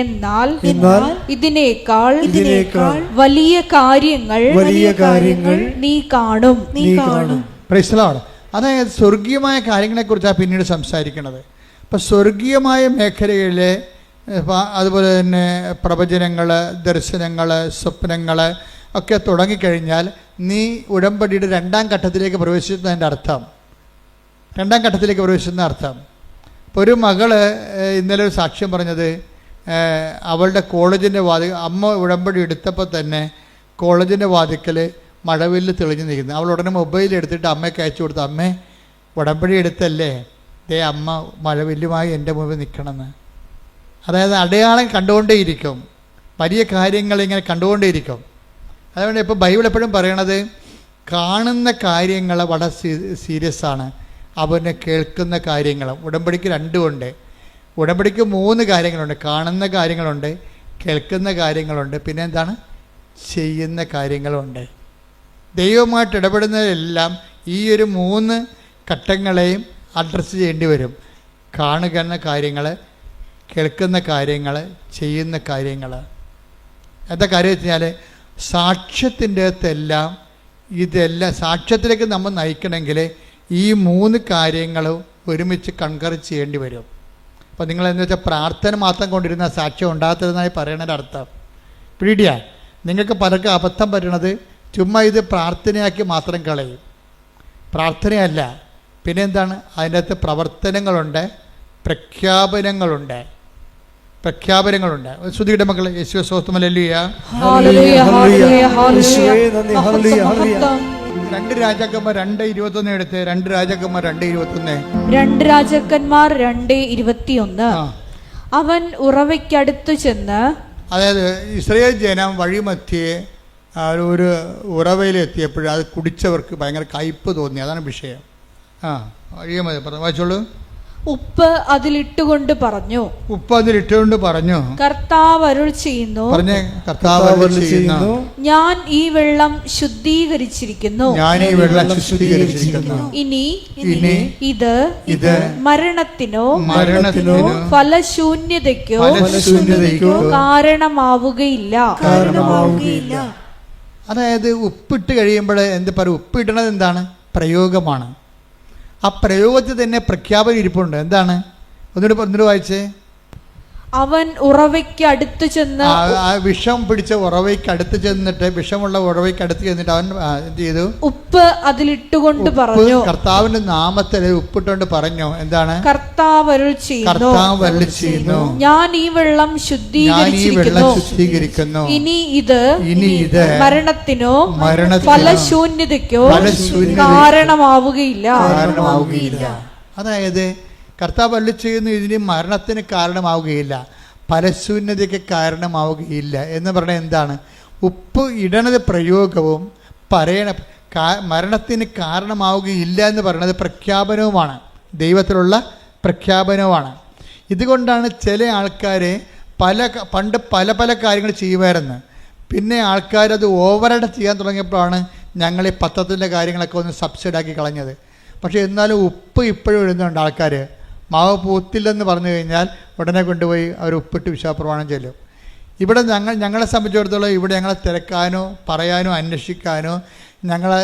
എന്നാൽ ഇതിനേക്കാൾ വലിയ കാര്യങ്ങൾ നീ കാണും. Praise the Lord. അതായത് സ്വർഗീയമായ കാര്യങ്ങളെക്കുറിച്ചാണ് പിന്നീട് സംസാരിക്കുന്നത്. ഇപ്പം സ്വർഗീയമായ മേഖലകളിലെ അതുപോലെ തന്നെ പ്രവചനങ്ങൾ, ദർശനങ്ങൾ, സ്വപ്നങ്ങൾ ഒക്കെ തുടങ്ങിക്കഴിഞ്ഞാൽ നീ ഉടമ്പടിയുടെ രണ്ടാം ഘട്ടത്തിലേക്ക് പ്രവേശിക്കുന്നതിൻ്റെ അർത്ഥം ഇപ്പോൾ ഒരു മകള് ഇന്നലെ ഒരു സാക്ഷ്യം പറഞ്ഞത് അവളുടെ കോളേജിൻ്റെ അമ്മ ഉടമ്പടി എടുത്തപ്പോൾ തന്നെ കോളേജിൻ്റെ വാതിക്കൽ മഴവില്ല് തെളിഞ്ഞു നിൽക്കുന്നത്. അവൾ ഉടനെ മൊബൈൽ എടുത്തിട്ട് അമ്മയ്ക്ക് അയച്ചു കൊടുത്തു, അമ്മേ ഉടമ്പടി എടുത്തല്ലേ, അമ്മ മഴവില്ലുമായി എൻ്റെ മുമ്പിൽ നിൽക്കണമെന്ന്. അതായത് അടയാളം കണ്ടുകൊണ്ടേയിരിക്കും, വലിയ കാര്യങ്ങൾ ഇങ്ങനെ കണ്ടുകൊണ്ടേയിരിക്കും. അതുകൊണ്ട് ഇപ്പോൾ ബൈബിൾ എപ്പോഴും പറയണത് കാണുന്ന കാര്യങ്ങൾ വളരെ സീരിയസ് ആണ്, അവനെ കേൾക്കുന്ന കാര്യങ്ങളും. ഉടമ്പടിക്ക് രണ്ടുമുണ്ട്. ഉടമ്പടിക്ക് 3 കാര്യങ്ങളുണ്ട്. കാണുന്ന കാര്യങ്ങളുണ്ട്, കേൾക്കുന്ന കാര്യങ്ങളുണ്ട്, പിന്നെ എന്താണ്, ചെയ്യുന്ന കാര്യങ്ങളുണ്ട്. ദൈവമായിട്ട് ഇടപെടുന്നതെല്ലാം ഈ ഒരു 3 ഘട്ടങ്ങളെയും അഡ്രസ്സ് ചെയ്യേണ്ടി വരും. കാണുന്ന കാര്യങ്ങൾ, കേൾക്കുന്ന കാര്യങ്ങൾ, ചെയ്യുന്ന കാര്യങ്ങൾ. എന്താ കാര്യം വെച്ച് കഴിഞ്ഞാൽ സാക്ഷ്യത്തിൻ്റെ അകത്തെല്ലാം ഇതെല്ലാം സാക്ഷ്യത്തിലേക്ക് നമ്മൾ നയിക്കണമെങ്കിൽ ഈ 3 കാര്യങ്ങളും ഒരുമിച്ച് കൺകർ ചെയ്യേണ്ടി വരും. അപ്പോൾ നിങ്ങൾ എന്ന് വെച്ചാൽ പ്രാർത്ഥന മാത്രം കൊണ്ടിരുന്ന സാക്ഷ്യം ഉണ്ടാകത്തതെന്നായി പറയണതിൻ്റെ അർത്ഥം പിടിയാ. നിങ്ങൾക്ക് പലർക്കും അബദ്ധം പറ്റണത് ചുമ്മാ ഇത് പ്രാർത്ഥനയാക്കി മാത്രം കളയും. പ്രാർത്ഥനയല്ല, പിന്നെ എന്താണ് അതിൻ്റെ അകത്ത് പ്രവർത്തനങ്ങളുണ്ട്, പ്രഖ്യാപനങ്ങളുണ്ട്. ശ്രുതിയുടെ മക്കളെ യേശുവേ സ്തോത്രം. ഹല്ലേലൂയ. 2 രാജാക്കന്മാർ 2:21 എടുത്ത്. 2 രാജാക്കന്മാർ 2:21. 2 രാജാക്കന്മാർ 2:21. അവൻ ഉറവയ്ക്കടുത്തു ചെന്ന്, അതായത് ഇസ്രായേൽ ജനം വഴിമധ്യേ ഒരു ഉറവയിലെത്തിയപ്പോൾ അത് കുടിച്ചവർക്ക് ഭയങ്കര കയ്പ് തോന്നി. അതാണ് വിഷയം. വായിച്ചോളൂ. ഉപ്പ് അതിലിട്ടുകൊണ്ട് പറഞ്ഞു, കർത്താവ് അരുൾ ചെയ്യുന്നു, ഞാൻ ഈ വെള്ളം ശുദ്ധീകരിച്ചിരിക്കുന്നു. ഇനി ഇത് മരണത്തിനോ ഫലശൂന്യതയ്ക്കോ കാരണമാവുകയില്ല. അതായത് ഉപ്പിട്ട് കഴിയുമ്പോൾ എന്ത് പറയും? ഉപ്പിടണത് എന്താണ്? പ്രയോഗമാണ്. ആ പ്രയോഗത്തിൽ തന്നെ പ്രഖ്യാപനം ഇരിപ്പുണ്ട്. എന്താണ്? ഒന്നുകൂടി വായിച്ചേ. അവൻ ഉറവയ്ക്ക് അടുത്ത് ചെന്ന്, വിഷം പിടിച്ച ഉറവയ്ക്ക് അടുത്ത് ചെന്നിട്ട്, വിഷമുള്ള ഉറവയ്ക്ക് അടുത്ത് ചെന്നിട്ട് അവൻ എന്ത് ചെയ്തു? ഉപ്പ് അതിലിട്ടുകൊണ്ട് പറഞ്ഞു. കർത്താവിന്റെ നാമത്തിൽ ഉപ്പിട്ടുകൊണ്ട് പറഞ്ഞു. എന്താണ്? കർത്താവ് അരുൾ ചെയ്യുന്നു, ഞാൻ ഈ വെള്ളം ശുദ്ധീകരിച്ചിരിക്കുന്നു. ഇനി ഇത് മരണത്തിനോ ഫലശൂന്യതയ്ക്കോ കാരണമാവുകയില്ല. അതായത് കർത്താവ് അരുളി ചെയ്യുന്നു, ഇതിന് മരണത്തിന് കാരണമാവുകയില്ല, ഫലശൂന്യതയ്ക്ക് കാരണമാവുകയില്ല എന്ന് പറഞ്ഞാൽ എന്താണ്? ഉപ്പ് ഇടണത് പ്രയോഗവും മരണത്തിന് കാരണമാവുകയില്ല എന്ന് പറയുന്നത് പ്രഖ്യാപനവുമാണ്, ദൈവത്തിലുള്ള പ്രഖ്യാപനവുമാണ്. ഇതുകൊണ്ടാണ് ചില ആൾക്കാർ പണ്ട് പല കാര്യങ്ങൾ ചെയ്യുമായിരുന്നു. പിന്നെ ആൾക്കാരത് ഓവറായിട്ട് ചെയ്യാൻ തുടങ്ങിയപ്പോഴാണ് ഞങ്ങൾ ഈ പത്രത്തിൻ്റെ കാര്യങ്ങളൊക്കെ ഒന്ന് സബ്സിഡാക്കി കളഞ്ഞത്. പക്ഷേ എന്നാലും ഉപ്പ് ഇപ്പോഴും ഇടുന്നുണ്ട് ആൾക്കാർ. മാവ് പൂത്തില്ലെന്ന് പറഞ്ഞു കഴിഞ്ഞാൽ ഉടനെ കൊണ്ടുപോയി അവർ ഉപ്പിട്ട് വിശ്വാസപ്രമാണം ചെല്ലും. ഇവിടെ ഞങ്ങളെ സംബന്ധിച്ചിടത്തോളം ഇവിടെ ഞങ്ങളെ തിരക്കാനോ പറയാനോ അന്വേഷിക്കാനോ ഞങ്ങളെ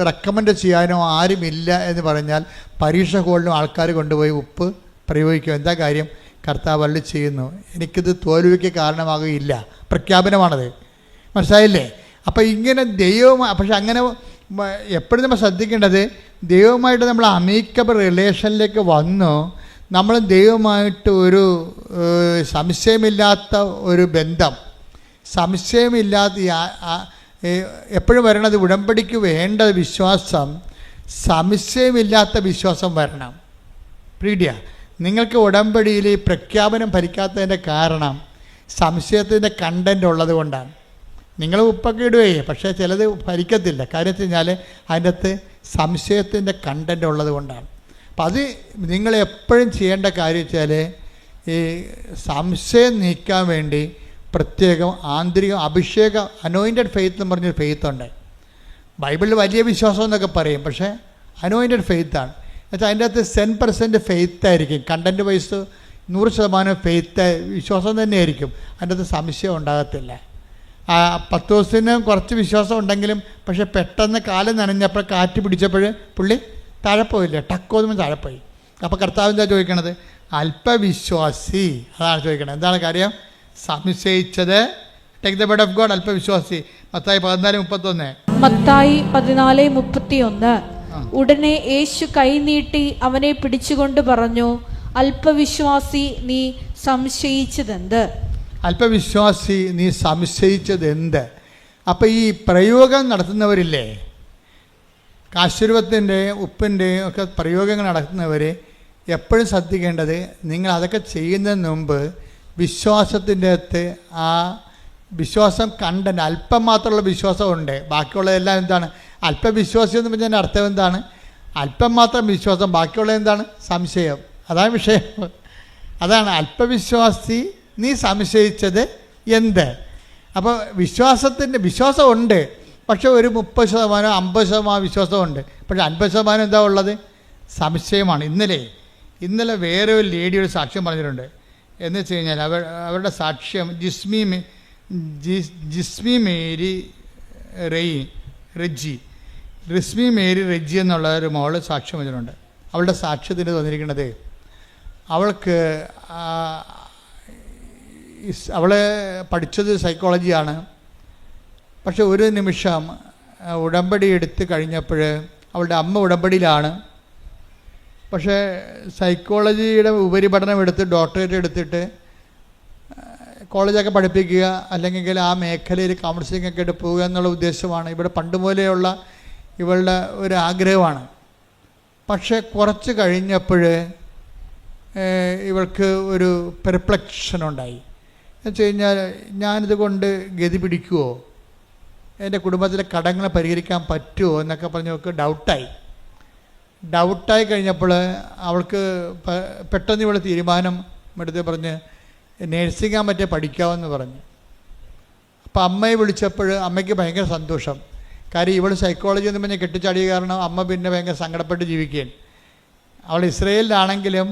റെക്കമെൻഡ് ചെയ്യാനോ ആരുമില്ല എന്ന് പറഞ്ഞാൽ പരീക്ഷ ഹോളിലും ആൾക്കാർ കൊണ്ടുപോയി ഉപ്പ് പ്രയോഗിക്കും. എന്താ കാര്യം? കർത്താവ് അരുളി ചെയ്യുന്നു, എനിക്കിത് തോൽവിക്ക് കാരണമാകുകയില്ല. പ്രഖ്യാപനമാണത്. മനസ്സിലായില്ലേ? അപ്പോൾ ഇങ്ങനെ പക്ഷെ അങ്ങനെ എപ്പോഴും നമ്മൾ ശ്രദ്ധിക്കേണ്ടത്, ദൈവമായിട്ട് നമ്മൾ അമീക്കബിൾ റിലേഷനിലേക്ക് വന്നു, നമ്മൾ ദൈവമായിട്ട് ഒരു സംശയമില്ലാത്ത ഒരു ബന്ധം, സംശയമില്ലാത്ത എപ്പോഴും വരണത് ഉടമ്പടിക്ക് വേണ്ട വിശ്വാസം, സംശയമില്ലാത്ത വിശ്വാസം വരണം. പ്രീഡിയ, നിങ്ങൾക്ക് ഉടമ്പടിയിൽ ഈ പ്രഖ്യാപനം ഭരിക്കാത്തതിൻ്റെ കാരണം സംശയത്തിൻ്റെ കണ്ടൻ്റ് ഉള്ളത് കൊണ്ടാണ്. നിങ്ങൾ ഉപ്പൊക്കെ ഇടുകയെ, പക്ഷേ ചിലത് ഭരിക്കത്തില്ല. കാര്യം വെച്ച് കഴിഞ്ഞാൽ അതിൻ്റെ അകത്ത് സംശയത്തിൻ്റെ കണ്ടൻ്റ് ഉള്ളത് കൊണ്ടാണ്. അപ്പം അത് നിങ്ങളെപ്പോഴും ചെയ്യേണ്ട കാര്യം വെച്ചാൽ ഈ സംശയം നീക്കാൻ വേണ്ടി പ്രത്യേകം ആന്തരിക അഭിഷേക അനോയിൻറ്റഡ് ഫെയ്ത്ത് എന്ന് പറഞ്ഞൊരു ഫെയ്ത്തുണ്ട്. ബൈബിളിൽ വലിയ വിശ്വാസം എന്നൊക്കെ പറയും, പക്ഷേ അനോയിൻറ്റഡ് ഫെയ്ത്താണ്. എന്നുവെച്ചാൽ അതിൻ്റെ അകത്ത് 10% ഫെയ്ത്തായിരിക്കും. കണ്ടൻറ്റ് വൈസ് 100% ഫെയ്ത്ത് വിശ്വാസം തന്നെയായിരിക്കും. അതിൻ്റെ അകത്ത് സംശയം ഉണ്ടാകത്തില്ല. 10 ദിവസത്തിന് കുറച്ച് വിശ്വാസം ഉണ്ടെങ്കിലും പക്ഷെ പെട്ടെന്ന് കാലം നനഞ്ഞപ്പോൾ കാറ്റ് പിടിച്ചപ്പോൾ പുള്ളി താഴെ പോയില്ല, ടക്കോന്നും താഴെ പോയി. അപ്പോൾ കർത്താവ് എന്താ ചോദിക്കണത്? അല്പവിശ്വാസി. അതാണ് ചോദിക്കണത്. എന്താണ് കാര്യം? സംശയിച്ചത്. Take the word of God. അല്പവിശ്വാസി. മത്തായി 14:31. മത്തായി 14:31. ഉടനെ യേശു കൈനീട്ടി അവനെ പിടിച്ചുകൊണ്ട് പറഞ്ഞു, അല്പവിശ്വാസി, നീ സംശയിച്ചതെന്ത്? അല്പവിശ്വാസി, നീ സംശയിച്ചതെന്ത്? അപ്പം ഈ പ്രയോഗം നടത്തുന്നവരില്ലേ, കാശുരൂപത്തിൻ്റെ ഉപ്പിൻ്റെയും ഒക്കെ പ്രയോഗങ്ങൾ നടത്തുന്നവർ എപ്പോഴും ശ്രദ്ധിക്കേണ്ടത്, നിങ്ങൾ അതൊക്കെ ചെയ്യുന്നതിന് മുമ്പ് വിശ്വാസത്തിൻ്റെ അകത്ത് ആ വിശ്വാസം കണ്ടന്റ് അല്പം മാത്രമുള്ള വിശ്വാസമുണ്ട്. ബാക്കിയുള്ളതെല്ലാം എന്താണ്? അല്പവിശ്വാസി എന്ന് പറഞ്ഞാൽ അർത്ഥം എന്താണ്? അല്പം മാത്രം വിശ്വാസം, ബാക്കിയുള്ളത് എന്താണ്? സംശയം. അതാണ് വിഷയം. അതാണ് അല്പവിശ്വാസി, നീ സംശയിച്ചത് എന്ത്? അപ്പോൾ വിശ്വാസമുണ്ട്, പക്ഷേ ഒരു 30% 50% വിശ്വാസമുണ്ട്. പക്ഷേ 50% എന്താ ഉള്ളത്? സംശയമാണ്. ഇന്നലെ വേറെ ഒരു ലേഡി ഒരു സാക്ഷ്യം പറഞ്ഞിട്ടുണ്ട്. എന്ന് വെച്ച് കഴിഞ്ഞാൽ അവരുടെ സാക്ഷ്യം ജിസ്മി മേരി റെജി. റിസ്മി മേരി റെജി എന്നുള്ള ഒരു മോള് സാക്ഷ്യം വെച്ചിട്ടുണ്ട്. അവളുടെ സാക്ഷ്യത്തിന് തോന്നിയിരിക്കുന്നത് അവൾക്ക് അവൾ പഠിച്ചത് സൈക്കോളജിയാണ്. പക്ഷെ ഒരു നിമിഷം ഉടമ്പടി എടുത്ത് കഴിഞ്ഞപ്പോൾ അവളുടെ അമ്മ ഉടമ്പടിയിലാണ്. പക്ഷേ സൈക്കോളജിയുടെ ഉപരിപഠനം എടുത്ത് ഡോക്ടറേറ്റ് എടുത്തിട്ട് കോളേജൊക്കെ പഠിപ്പിക്കുക, അല്ലെങ്കിൽ ആ മേഖലയിൽ കൗൺസിലിംഗ് ഒക്കെ എടുത്ത് പോവുക എന്നുള്ള ഉദ്ദേശമാണ് ഇവിടെ പണ്ട് മുതലെയുള്ള ഇവളുടെ ഒരു ആഗ്രഹമാണ്. പക്ഷേ കുറച്ച് കഴിഞ്ഞപ്പോൾ ഇവൾക്ക് ഒരു പെർപ്ലക്ഷൻ ഉണ്ടായി. എന്ന് വെച്ച് കഴിഞ്ഞാൽ ഞാനിത് കൊണ്ട് ഗതി പിടിക്കുമോ, എൻ്റെ കുടുംബത്തിലെ കടങ്ങൾ പരിഹരിക്കാൻ പറ്റുമോ എന്നൊക്കെ പറഞ്ഞ് അവൾക്ക് ഡൗട്ടായി കഴിഞ്ഞപ്പോൾ അവൾക്ക് പെട്ടെന്ന് ഇവൾ തീരുമാനം എടുത്ത് പറഞ്ഞ് നേഴ്സിംഗ് പറ്റിയ പഠിക്കാമെന്ന് പറഞ്ഞു. അപ്പോൾ അമ്മയെ വിളിച്ചപ്പോൾ അമ്മയ്ക്ക് ഭയങ്കര സന്തോഷം. കാര്യം ഇവൾ സൈക്കോളജി എന്ന് പറഞ്ഞ് കെട്ടിച്ചാടിയ കാരണം അമ്മ പിന്നെ ഭയങ്കര സങ്കടപ്പെട്ട് ജീവിക്കുകയാണ്. അവൾ ഇസ്രയേലിലാണെങ്കിലും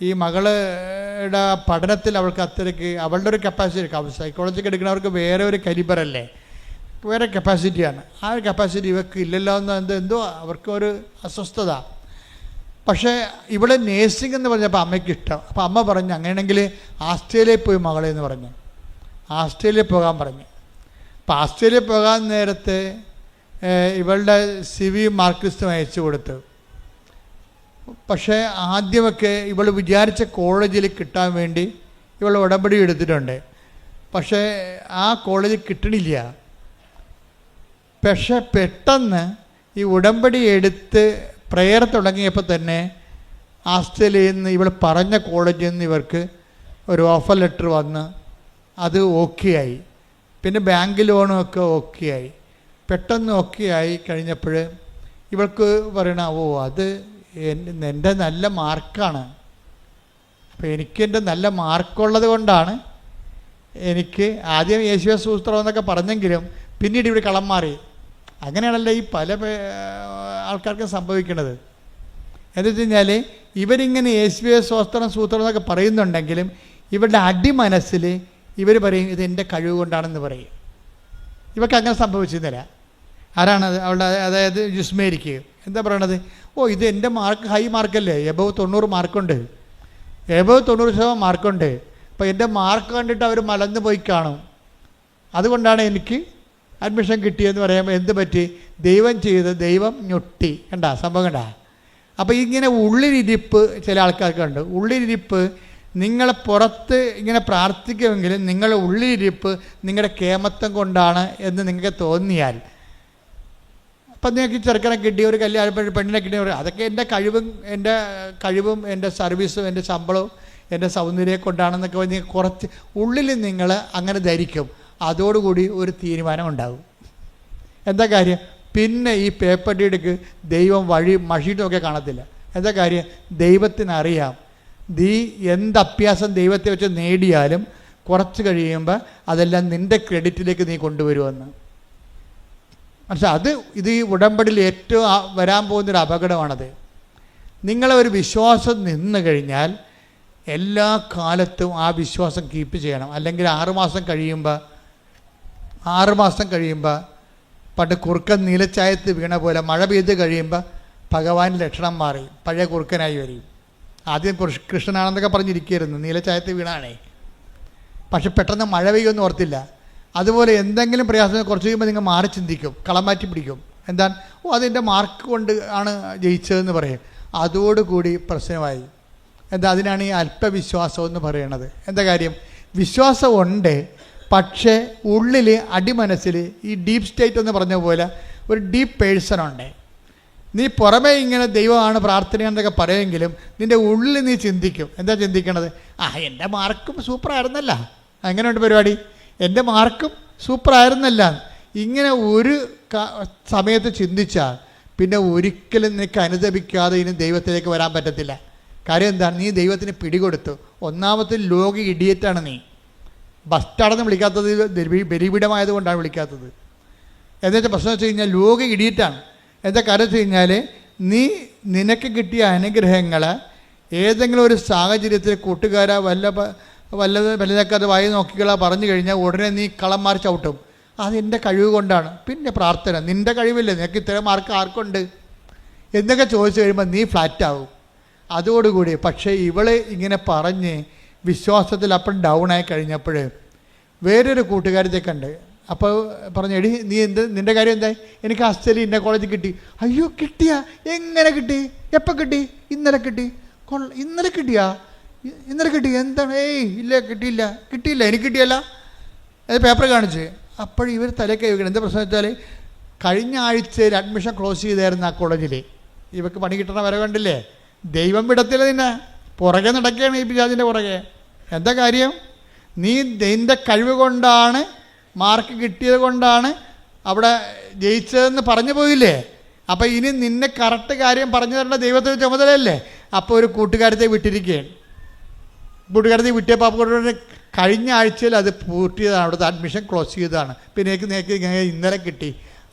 ഈ മകളുടെ പഠനത്തിൽ അവൾക്ക് അത്രയ്ക്ക് അവളുടെ ഒരു കപ്പാസിറ്റി, സൈക്കോളജിക്ക് എടുക്കുന്നവർക്ക് വേറെ ഒരു കലിബറല്ലേ, വേറെ കപ്പാസിറ്റിയാണ്. ആ ഒരു കപ്പാസിറ്റി ഇവർക്ക് ഇല്ലല്ലോ എന്ന് എന്തോ അവർക്കൊരു അസ്വസ്ഥത. പക്ഷേ ഇവിടെ നേഴ്സിംഗ് എന്ന് പറഞ്ഞപ്പോൾ അമ്മയ്ക്ക് ഇഷ്ടം. അപ്പോൾ അമ്മ പറഞ്ഞു അങ്ങനെയാണെങ്കിൽ ആസ്ട്രേലിയയിൽ പോയി മകളെ എന്ന് പറഞ്ഞു. ആസ്ട്രേലിയയിൽ പോകാൻ പറഞ്ഞു. അപ്പോൾ ആസ്ട്രേലിയയിൽ പോകാൻ നേരത്തെ ഇവളുടെ CV മാർക്ക് ലിസ്റ്റ് അയച്ചു കൊടുത്തു. പക്ഷേ ആദ്യമൊക്കെ ഇവൾ വിചാരിച്ച കോളേജിൽ കിട്ടാൻ വേണ്ടി ഇവൾ ഉടമ്പടി എടുത്തിട്ടുണ്ട്. പക്ഷേ ആ കോളേജിൽ കിട്ടണില്ല. പക്ഷെ പെട്ടെന്ന് ഈ ഉടമ്പടി എടുത്ത് പ്രെയർ തുടങ്ങിയപ്പോൾ തന്നെ ആസ്ട്രേലിയയിൽ നിന്ന് ഇവൾ പറഞ്ഞ കോളേജിൽ നിന്ന് ഇവർക്ക് ഒരു ഓഫർ ലെറ്റർ വന്ന് അത് ഓക്കെ ആയി. പിന്നെ ബാങ്ക് ലോണും ഒക്കെ ഓക്കെ ആയി. പെട്ടെന്ന് ഓക്കെ ആയി കഴിഞ്ഞപ്പോൾ ഇവൾക്ക് പറയണ അത് എൻ്റെ നല്ല മാർക്കാണ്. അപ്പോൾ എനിക്കെൻ്റെ നല്ല മാർക്കുള്ളത് കൊണ്ടാണ് എനിക്ക് ആദ്യം യേശുവേ സ്തോത്രം എന്നൊക്കെ പറഞ്ഞെങ്കിലും പിന്നീട് ഇവിടെ കളം മാറി. അങ്ങനെയാണല്ലോ ഈ പല ആൾക്കാർക്കും സംഭവിക്കുന്നത്. എന്ന് വെച്ച് കഴിഞ്ഞാൽ ഇവരിങ്ങനെ യേശുവേ സ്തോത്രം സൂത്രം എന്നൊക്കെ പറയുന്നുണ്ടെങ്കിലും ഇവരുടെ അടിമനസ്സിൽ ഇവർ പറയും ഇത് എൻ്റെ കഴിവ് കൊണ്ടാണെന്ന് പറയും. ഇവർക്ക് അങ്ങനെ സംഭവിച്ചിരുന്നില്ല. ആരാണത്? അവളുടെ അതായത് ജുസ്മേരിക്ക് എന്താ പറയണത്? ഇത് എൻ്റെ മാർക്ക് ഹൈ മാർക്കല്ലേ, എബവ് 90 മാർക്കുണ്ട്, എബവ് 90% മാർക്കുണ്ട്. അപ്പോൾ എൻ്റെ മാർക്ക് കണ്ടിട്ട് അവർ മലന്ന് പോയി കാണും, അതുകൊണ്ടാണ് എനിക്ക് അഡ്മിഷൻ കിട്ടിയെന്ന് പറയുമ്പോൾ എന്ത് പറ്റി? ദൈവം ചെയ്ത് ദൈവം ഞൊട്ടി. കണ്ട സംഭവം കണ്ട. അപ്പോൾ ഇങ്ങനെ ഉള്ളിലിരിപ്പ് ചില ആൾക്കാർക്കുണ്ട്. ഉള്ളിലിരിപ്പ് നിങ്ങൾ പുറത്ത് ഇങ്ങനെ പ്രാർത്ഥിക്കുമെങ്കിലും നിങ്ങളുടെ ഉള്ളിലിരിപ്പ് നിങ്ങളുടെ കേമത്വം കൊണ്ടാണ് എന്ന് നിങ്ങൾക്ക് തോന്നിയാൽ, അപ്പം നിങ്ങൾക്ക് ചെറുക്കനെ കിട്ടിയ ഒരു കല്യാണം പെണ്ണിനെ കിട്ടിയ അതൊക്കെ എൻ്റെ കഴിവും എൻ്റെ സർവീസും എൻ്റെ ശമ്പളവും എൻ്റെ സൗന്ദര്യം കൊണ്ടാണെന്നൊക്കെ പറഞ്ഞ് കുറച്ച് ഉള്ളിൽ നിങ്ങൾ അങ്ങനെ ധരിക്കും. അതോടുകൂടി ഒരു തീരുമാനം ഉണ്ടാകും. എന്താ കാര്യം? പിന്നെ ഈ പേപ്പർ ഡീഡിക്ക് ദൈവം വഴി മഷിയിട്ടൊക്കെ കാണത്തില്ല. എന്താ കാര്യം? ദൈവത്തിനറിയാം നീ എന്ത് അഭ്യാസം ദൈവത്തെ വെച്ച് നേടിയാലും കുറച്ച് കഴിയുമ്പോൾ അതെല്ലാം നിൻ്റെ ക്രെഡിറ്റിലേക്ക് നീ കൊണ്ടുവരുമെന്ന്. മനസ്സിലായി? ഇത് ഈ ഉടമ്പടിയിൽ ഏറ്റവും വരാൻ പോകുന്നൊരു അപകടമാണത്. നിങ്ങളെ ഒരു വിശ്വാസം നിന്ന് കഴിഞ്ഞാൽ എല്ലാ കാലത്തും ആ വിശ്വാസം കീപ്പ് ചെയ്യണം. അല്ലെങ്കിൽ 6 മാസം കഴിയുമ്പോൾ പണ്ട് കുറുക്കൻ നീലച്ചായത്ത് വീണ പോലെ മഴ പെയ്ത് കഴിയുമ്പോൾ ഭഗവാൻ ലക്ഷണം മാറി പഴയ കുറുക്കനായി വരും. ആദ്യം കൃഷ്ണനാണെന്നൊക്കെ പറഞ്ഞിരിക്കുകയായിരുന്നു, നീലച്ചായത്ത് വീണാണേ. പക്ഷെ പെട്ടെന്ന് മഴ പെയ്യുമെന്ന് ഓർത്തില്ല. അതുപോലെ എന്തെങ്കിലും പ്രയാസം കുറച്ച് കഴിയുമ്പോൾ നിങ്ങൾ മാറി ചിന്തിക്കും, കളം മാറ്റി പിടിക്കും. എന്താണ്? അതെൻ്റെ മാർക്ക് കൊണ്ട് ആണ് ജയിച്ചതെന്ന് പറയും. അതോടുകൂടി പ്രശ്നമായി. എന്താ? അതിനാണ് ഈ അല്പവിശ്വാസം എന്ന് പറയണത്. എന്താ കാര്യം? വിശ്വാസം ഉണ്ട്, പക്ഷേ ഉള്ളിൽ അടിമനസ്സിൽ ഈ ഡീപ്പ് സ്റ്റേറ്റ് എന്ന് പറഞ്ഞ പോലെ ഒരു ഡീപ്പ് പേഴ്സണുണ്ട്. നീ പുറമേ ഇങ്ങനെ ദൈവമാണ് പ്രാർത്ഥനയെന്നൊക്കെ പറയുമെങ്കിലും നിൻ്റെ ഉള്ളിൽ നീ ചിന്തിക്കും. എന്താ ചിന്തിക്കണത്? എൻ്റെ മാർക്കും സൂപ്പറായിരുന്നല്ല. അങ്ങനെയുണ്ട് പരിപാടി. എൻ്റെ മാർക്കും സൂപ്പറായിരുന്നല്ല. ഇങ്ങനെ ഒരു സമയത്ത് ചിന്തിച്ചാൽ പിന്നെ ഒരിക്കലും നിനക്ക് അനുദപിക്കാതെ ഇനി ദൈവത്തിലേക്ക് വരാൻ പറ്റത്തില്ല. കാര്യം എന്താണ്? നീ ദൈവത്തിന് പിടികൊടുത്തു. ഒന്നാമത്തെ ലോക ഇഡിയറ്റാണ് നീ. ബസ്റ്റാടെന്ന് വിളിക്കാത്തത് ബലിപീഠമായതുകൊണ്ടാണ് വിളിക്കാത്തത്. എന്നുവെച്ചാൽ പ്രശ്നം വെച്ച് കഴിഞ്ഞാൽ ലോക ഇഡിയറ്റാണ്. എന്താ കാര്യം വെച്ച് കഴിഞ്ഞാൽ നിനക്ക് കിട്ടിയ അനുഗ്രഹങ്ങൾ ഏതെങ്കിലും ഒരു സാഹചര്യത്തിൽ കൂട്ടുകാരാ വല്ലതൊക്കെ അത് വായി നോക്കിക്കളാ പറഞ്ഞു കഴിഞ്ഞാൽ ഉടനെ നീ കളം മാറി ചവിട്ടും. അതെൻ്റെ കഴിവ് കൊണ്ടാണ്. പിന്നെ പ്രാർത്ഥന, നിൻ്റെ കഴിവില്ലേ, നിനക്ക് ഇത്രയും മാർക്ക് ആർക്കുണ്ട് എന്നൊക്കെ ചോദിച്ചു കഴിയുമ്പോൾ നീ ഫ്ലാറ്റാവും അതോടുകൂടി. പക്ഷേ ഇവള് ഇങ്ങനെ പറഞ്ഞ് വിശ്വാസത്തിൽ അപ്പം ഡൗണായി കഴിഞ്ഞപ്പോൾ വേറൊരു കൂട്ടുകാരത്തെ കണ്ട്. അപ്പോൾ പറഞ്ഞു, എടി നീ നിൻ്റെ കാര്യം എന്തായി? എനിക്ക് ആസ്ട്രേലിയ ഇന്ന കോളേജിൽ കിട്ടി. അയ്യോ കിട്ടിയാ? എങ്ങനെ കിട്ടി? എപ്പോൾ കിട്ടി? ഇന്നലെ കിട്ടി. ഇന്നലെ കിട്ടിയാ? ഇന്നലെ കിട്ടി? എന്താണ്? ഇല്ല കിട്ടിയില്ല എനിക്ക് കിട്ടിയല്ല. അത് പേപ്പർ കാണിച്ച്. അപ്പോൾ ഇവർ തലയൊക്കെ വെക്കണം. എന്താ പ്രശ്നം വെച്ചാൽ കഴിഞ്ഞ ആഴ്ചയിൽ അഡ്മിഷൻ ക്ലോസ് ചെയ്തായിരുന്നു ആ കോളേജിൽ. ഇവർക്ക് പണി കിട്ടണ വരെ കണ്ടില്ലേ? ദൈവം വിടത്തില്ല, നിന്നെ പുറകെ നടക്കുകയാണ് ഈ പിശാചിൻ്റെ പുറകെ. എന്താ കാര്യം? നീ നിൻ്റെ കഴിവ് കൊണ്ടാണ്, മാർക്ക് കിട്ടിയത് കൊണ്ടാണ് അവിടെ ജയിച്ചതെന്ന് പറഞ്ഞു പോയില്ലേ? അപ്പോൾ ഇനി നിന്നെ കറക്റ്റ് കാര്യം പറഞ്ഞു തരേണ്ട ദൈവത്തിൻ്റെ ചുമതലയല്ലേ? അപ്പോൾ ഒരു കൂട്ടുകാരത്തെ വിട്ടിരിക്കുകയാണ്. കൂട്ടുകാരത്തെ വിട്ടിയപ്പോൾ അപ്പോൾ കഴിഞ്ഞ ആഴ്ചയിൽ അത് പൂർത്തിയതാണ്, അവിടുത്തെ അഡ്മിഷൻ ക്ലോസ് ചെയ്തതാണ്. പിന്നെ എനിക്ക് ഇന്നലെ കിട്ടി.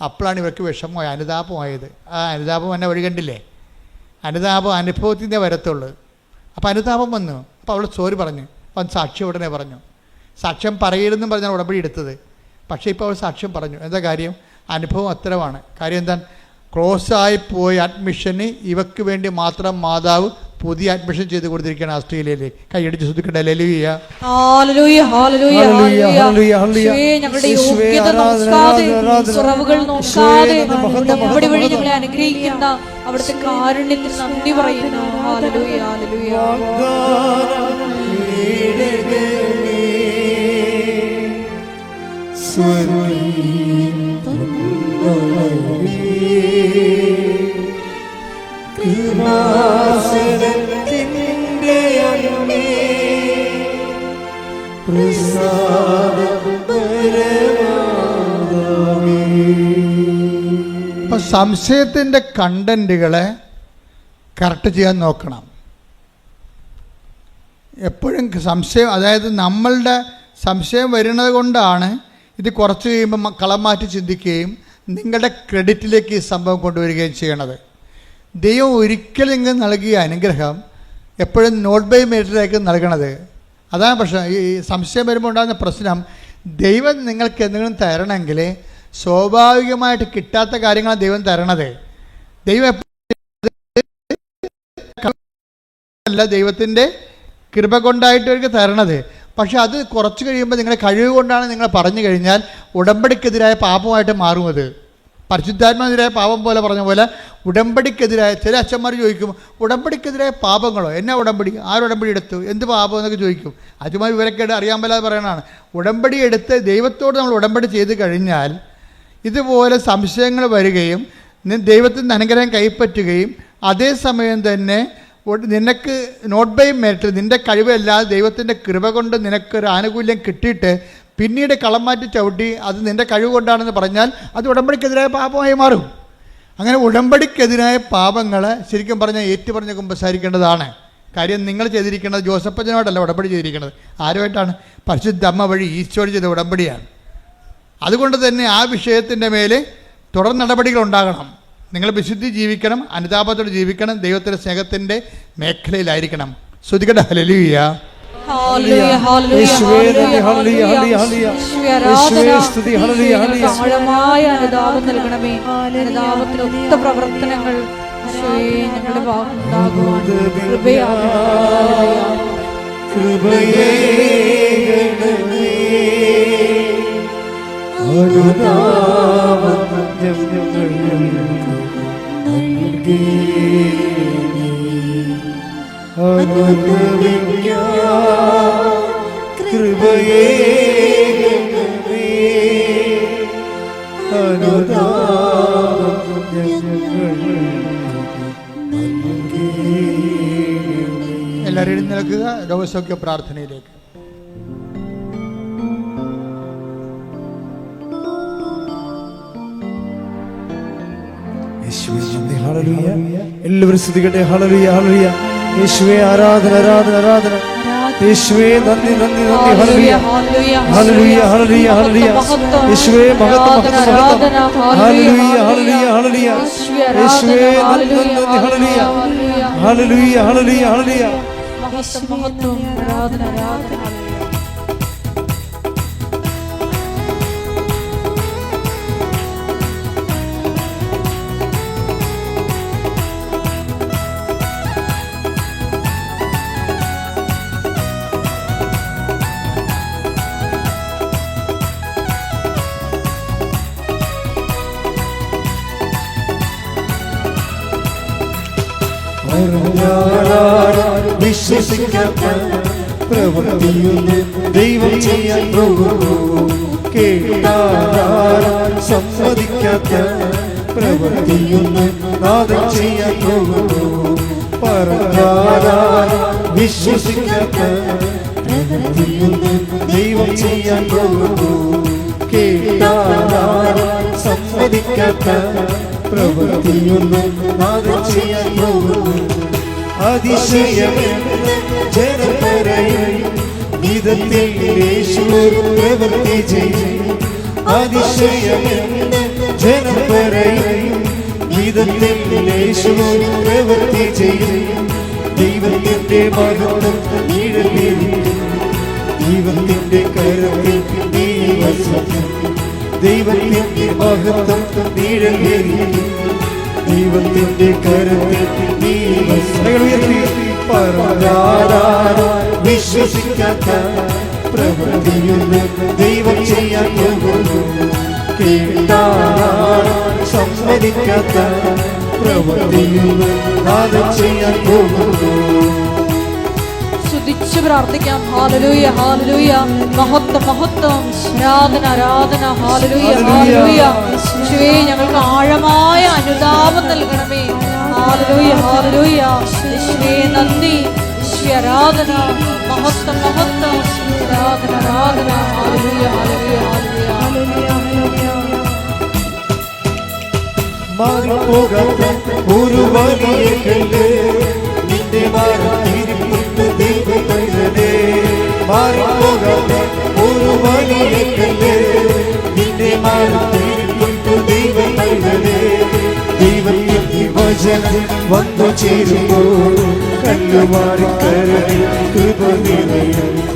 അപ്പോഴാണ് ഇവർക്ക് വിഷമമായി, അനുതാപമായത്. ആ അനുതാപം എന്നെ വഴി കണ്ടില്ലേ? അനുതാപം അനുഭവത്തിൻ്റെ വരത്തുള്ളൂ. അപ്പോൾ അനുതാപം വന്നു. അപ്പോൾ അവൾ സോറി പറഞ്ഞു. അവൻ സാക്ഷ്യം ഉടനെ പറഞ്ഞു. സാക്ഷ്യം പറയരുതെന്നും പറഞ്ഞാൽ ഉടമ്പടി എടുത്തത്. പക്ഷേ ഇപ്പോൾ അവൾ സാക്ഷ്യം പറഞ്ഞു. എന്താ കാര്യം? അനുഭവം അത്തരമാണ്. കാര്യം എന്താണ്? ക്ലോസായി പോയ അഡ്മിഷന് ഇവക്ക് വേണ്ടി മാത്രം മാതാവ് പുതിയ അഡ്മിഷൻ ചെയ്ത് കൊടുത്തിരിക്കുകയാണ് ആസ്ട്രേലിയയിൽ. കൈയടിച്ച് ശ്രദ്ധിക്കട്ടെ. ഹല്ലേലൂയ, ഹല്ലേലൂയ, ഹല്ലേലൂയ, ഹല്ലേലൂയ. ഞങ്ങളുടെ യോഗ്യത നോക്കാതെ, കുറവുകൾ നോക്കാതെ ഉടമ്പടി വഴി ഞങ്ങളെ അനുഗ്രഹിക്കുന്ന അവിടുത്തെ കാരുണ്യത്തിന് നന്ദി പറയുന്നു. ഹല്ലേലൂയ, ഹല്ലേലൂയ. അപ്പം സംശയത്തിൻ്റെ കണ്ടന്റുകളെ കറക്റ്റ് ചെയ്യാൻ നോക്കണം. എപ്പോഴും സംശയം, അതായത് നമ്മളുടെ സംശയം വരുന്നത് കൊണ്ടാണ് ഇത് കുറച്ച് കഴിയുമ്പോൾ കളം മാറ്റി ചിന്തിക്കുകയും നിങ്ങളുടെ ക്രെഡിറ്റിലേക്ക് ഈ സംഭവം കൊണ്ടുവരികയും ചെയ്യണത്. ദൈവം ഒരിക്കലും നിങ്ങൾക്ക് നൽകിയ അനുഗ്രഹം എപ്പോഴും നോട്ട് ബൈ മെറിറ്റിലേക്ക് നൽകണത്. അതാണ് പ്രശ്നം. ഈ സംശയം വരുമ്പോൾ ഉണ്ടാകുന്ന പ്രശ്നം, ദൈവം നിങ്ങൾക്ക് എന്തെങ്കിലും തരണമെങ്കിൽ സ്വാഭാവികമായിട്ട് കിട്ടാത്ത കാര്യങ്ങളാണ് ദൈവം തരണത്. ദൈവം അല്ല, ദൈവത്തിൻ്റെ കൃപ കൊണ്ടായിട്ട് അവർക്ക് തരണത്. പക്ഷെ അത് കുറച്ച് കഴിയുമ്പോൾ നിങ്ങളുടെ കഴിവ് കൊണ്ടാണ് നിങ്ങൾ പറഞ്ഞു കഴിഞ്ഞാൽ ഉടമ്പടിക്കെതിരായ പാപമായിട്ട് മാറും. അത് പരിശുദ്ധാത്മാവിനെതിരായ പാപം പോലെ പറഞ്ഞ പോലെ ഉടമ്പടിക്കെതിരായ, ചില അച്ഛന്മാർ ചോദിക്കും, ഉടമ്പടിക്കെതിരായ പാപങ്ങളോ? എന്നാ ഉടമ്പടി? ആരുടമ്പടി എടുത്തു? എന്ത് പാപം എന്നൊക്കെ ചോദിക്കും. അതുമായി ഇവരൊക്കെ അറിയാൻ പറ്റാതെ പറയണതാണ്. ഉടമ്പടി എടുത്ത് ദൈവത്തോട് നമ്മൾ ഉടമ്പടി ചെയ്ത് കഴിഞ്ഞാൽ ഇതുപോലെ സംശയങ്ങൾ വരികയും ദൈവത്തിൽ നിന്ന് അനുഗ്രഹം കൈപ്പറ്റുകയും അതേസമയം തന്നെ നിനക്ക് നോട്ട് ബൈ മെറിറ്റ്, നിൻ്റെ കഴിവല്ലാതെ ദൈവത്തിൻ്റെ കൃപ കൊണ്ട് നിനക്കൊരു ആനുകൂല്യം കിട്ടിയിട്ട് പിന്നീട് കളം മാറ്റി ചവിട്ടി അത് നിൻ്റെ കഴിവ് കൊണ്ടാണെന്ന് പറഞ്ഞാൽ അത് ഉടമ്പടിക്കെതിരായ പാപമായി മാറും. അങ്ങനെ ഉടമ്പടിക്കെതിരായ പാപങ്ങൾ ശരിക്കും പറഞ്ഞാൽ ഏറ്റുപറഞ്ഞ് കുമ്പസാരിക്കേണ്ടതാണ്. കാര്യം നിങ്ങൾ ചെയ്തിരിക്കുന്നത് ജോസഫച്ചനോടല്ല ഉടമ്പടി ചെയ്തിരിക്കുന്നത്. ആരുമായിട്ടാണ്? പരിശുദ്ധ അമ്മ വഴി ഈശോയോട് ചെയ്ത ഉടമ്പടിയാണ്. അതുകൊണ്ട് തന്നെ ആ വിഷയത്തിൻ്റെ മേലെ തുടർ നടപടികൾ ഉണ്ടാകണം. നിങ്ങൾ വിശുദ്ധി ജീവിക്കണം, അനുതാപത്തോടെ ജീവിക്കണം, ദൈവത്തിൻ്റെ സ്നേഹത്തിൻ്റെ മേഖലയിലായിരിക്കണം. ശ്രുതികട ഹല്ലേലൂയ. അനുതാപം നൽകണമേ. അനുതാപത്തിനൊത്ത പ്രവർത്തനങ്ങൾ ഞങ്ങളുടെ ഭാഗത്തുണ്ടാകുവാൻ കൃപയാ. എല്ലാവരും എഴുന്നേൽക്കുക. രോഗസൗഖ്യ പ്രാർത്ഥനയിലേക്ക്. എല്ലാവരും സ്തുതിക്കട്ടെ. ഹല്ലേലൂയ, ഹല്ലേലൂയ. യേശുവേ ആരാധന, ആരാധന, ആരാധന. യേശുവേ നന്ദി, നന്ദി, നന്ദി. ഹല്ലേലൂയ, ഹല്ലേലൂയ, ഹല്ലേലൂയ, ഹല്ലേലൂയ. യേശുവേ മഹത്വം, മഹത്വം, മഹത്വം. ഹല്ലേലൂയ, ഹല്ലേലൂയ, ഹല്ലേലൂയ. യേശുവേ നന്ദി, നന്ദി, ഹല്ലേലൂയ, ഹല്ലേലൂയ, ഹല്ലേലൂയ, ഹല്ലേലൂയ. മഹത്വം, ആരാധന, ആരാധന. വിശ്വസിക്കാത്ത പ്രവൃത്തിയൊന്നും ദൈവം ചെയ്യാൻ പോകുന്നു. കേട്ടാൽ സമ്മതിക്കാത്ത പ്രവൃത്തിയൊന്നും നാദം ചെയ്യാൻ പോകുന്നു. പറഞ്ഞാൽ വിശ്വസിക്കാത്ത പ്രവൃത്തിയൊന്നും ദൈവം ചെയ്യാൻ പോകുന്നു. കേട്ടാൽ സമ്മതിക്കാത്ത പ്രവൃത്തിയൊന്നും നാദം ചെയ്യാൻ പോകുന്നു. അതിശയമെന്ന് ജനം പറയും വിധത്തിൽ യേശു പ്രവൃത്തി ചെയ്യും. അതിശയമെന്ന് ജനം പറയും വിധത്തിൽ യേശു പ്രവൃത്തി ചെയ്യും. ദൈവത്തിന്റെ മഹത്വം നിഴലിരിക്കും. ദൈവത്തിന്റെ കരത്തിൽ നീ വസിക്കും. ദൈവത്തിന്റെ മഹത്വം നിഴലിരിക്കും. ദൈവത്തിന്റെ കരത്തിൽ നീ വിശ്വസിക്കാത്ത പ്രവൃത്തിയൊന്നും ദൈവം ചെയ്യാൻ പോകുന്നു. കേട്ടാൽ സമ്മതിക്കാത്ത പ്രവൃത്തിയൊന്നും നാദം ചെയ്യാൻ പോകുന്നു. സ്തുതിച്ച് പ്രാർത്ഥിക്കാം. ഹല്ലേലൂയ ഹല്ലേലൂയ. മഹത്വം മഹത്വം. ആരാധന ആരാധന. ഹല്ലേലൂയ ഹല്ലേലൂയ. യേശുവേ ഞങ്ങൾക്ക് ആഴമായ അനുതാപം നൽകണമേ. ഹല്ലേലൂയ ഹല്ലേലൂയ. യേശുവേ നന്ദി. യേശുവേ ആരാധന. മഹത്വം മഹത്വം. ആരാധന ആരാധന. ഹല്ലേലൂയ ഹല്ലേലൂയ ഹല്ലേലൂയ. മാറിപ്പോകാത്ത ഒരു വലിയ കല്ല് നിന്റെ മാറിയിരിപ്പുണ്ട് ദൈവകൈതലേ. മാറിപ്പോകാത്ത ഒരു വലിയ കല്ല് നിന്റെ മാറിയിരിപ്പുണ്ട് ദൈവകൈതലേ. ദൈവത്തിന്റെ വചനം വന്നു ചേരുമ്പോൾ കല്ലുമാറിക്കരളിൽ കൃപ നിറയും.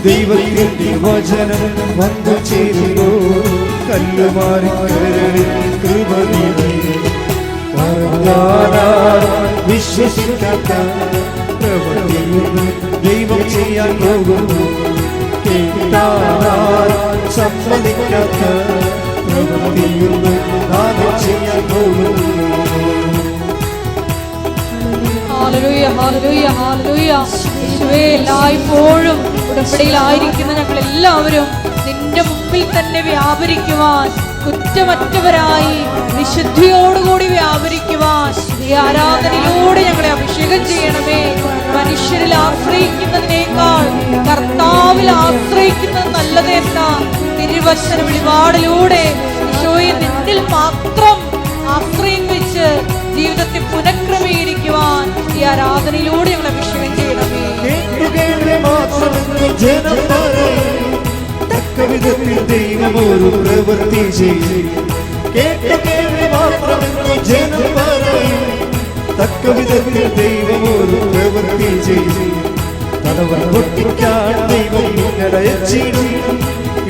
ദൈവത്തിന്റെ വചനം വന്നു ചേരുമ്പോൾ കല്ലുമാറിക്കരളിൽ കൃപ നിറയും. വിശ്വസിക്കാത്ത പ്രവൃത്തിയൊന്നും ദൈവം ചെയ്യാൻ പോകുന്നു. കേട്ടാൽ സമ്മതിക്കാത്ത പ്രവൃത്തിയൊന്നും നാദം ചെയ്യാൻ പോകുന്നു. ഹല്ലേലൂയ ഹല്ലേലൂയ ഹല്ലേലൂയ. യേശുവേ എല്ലായ്പ്പോഴും ഉടമ്പടിയിലായിരിക്കുന്ന ഞങ്ങൾ എല്ലാവരും നിന്റെ മുമ്പിൽ തന്നെ വ്യാപരിക്കുവാൻ, കുറ്റമറ്റവരായി വിശുദ്ധിയോടുകൂടി വ്യാപരിക്കുവാൻ ഈ ആരാധനയോടെ ഞങ്ങളെ അഭിഷേകം ചെയ്യണമേ. മനുഷ്യരിൽ ആശ്രയിക്കുന്നതിനേക്കാൾ കർത്താവിൽ ആശ്രയിക്കുന്നത് നല്ലതെന്ന തിരുവചന വെളിപാടിലൂടെ ഈശോയെ നിന്നിൽ മാത്രം ആശ്രയം വെച്ച് ജീവിതത്തെ പുനഃക്രമീകരിക്കുവാൻ ഈ ആരാധനയിലൂടെ ഞങ്ങൾ അഭിഷേകം ചെയ്യണമേ. വിധത്തിൽ ദൈവം ഒരു പ്രവൃത്തി ചെയ്യും. കേട്ടു മാത്രമെന്ന് ജനം പറയും. തക്ക വിധത്തിൽ ദൈവം ഒരു പ്രവൃത്തി ചെയ്യും. തലവൻ പൊട്ടിക്കാൻ ദൈവം നിന്നയച്ചിടും.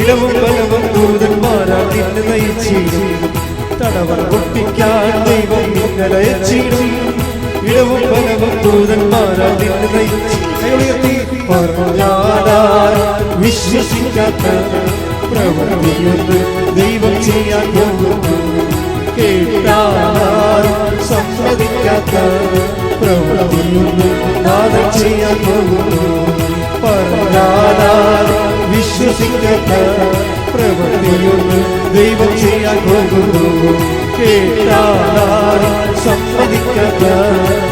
ഇടവും ബലവും ദൂതന്മാരാ നിന്നെ നയിച്ചിടും. തടവൻ പൊട്ടിക്കാൻ ദൈവം നിന്നയച്ചിടും. ഇടവും ബലവും ദൂതന്മാരാ നിന്നെ നയിച്ചിടും. വിശ്വസിക്കാത്ത പ്രവൃത്തിയൊന്നും ദൈവം ചെയ്യാൻ പോകുന്നു. കേട്ടാൽ സമ്മതിക്കാത്ത പ്രവൃത്തിയൊന്നും നാദം ചെയ്യാൻ പോകുന്നു. പറഞ്ഞാൽ വിശ്വസിക്കാത്ത പ്രവൃത്തിയൊന്നും ദൈവം ചെയ്യാൻ പോകുന്നു. കേട്ടാൽ സമ്മതിക്കാത്ത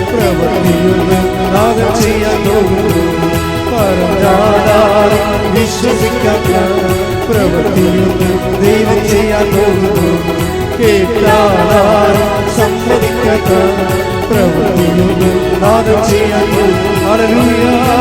പ്രവൃത്തിയൊന്നും നാദം ചെയ്യാൻ പോകുന്നു. പറഞ്ഞാൽ വിശ്വസിക്കാത്ത പ്രവൃത്തിയൊന്നും ദൈവം ചെയ്യാൻ പോകുന്നു. കേട്ടാൽ സമ്മതിക്കാത്ത പ്രവൃത്തിയൊന്നും നാദം ചെയ്യാൻ പോകുന്നു. ഹല്ലേലൂയ.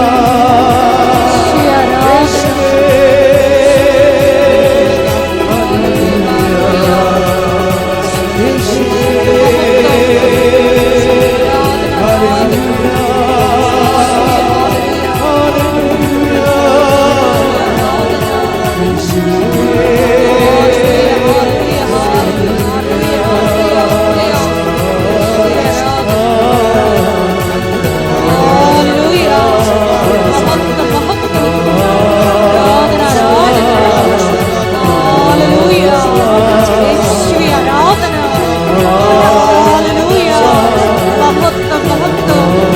Hallelujah.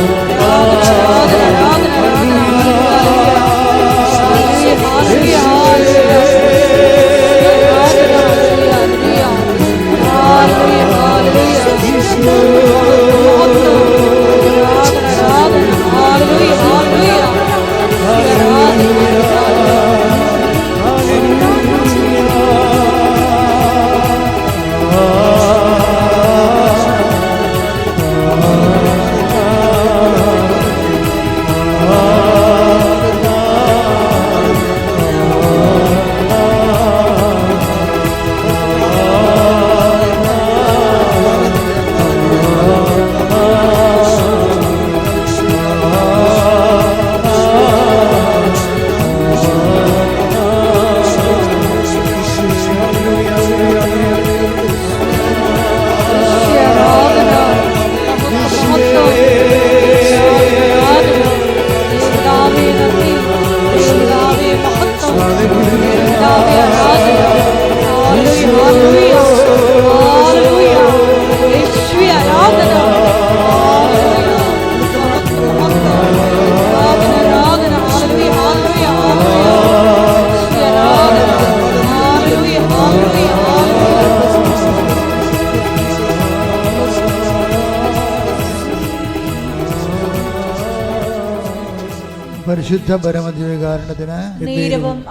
പരിശുദ്ധ പരമദിവ്യകാരുണ്യത്തിന്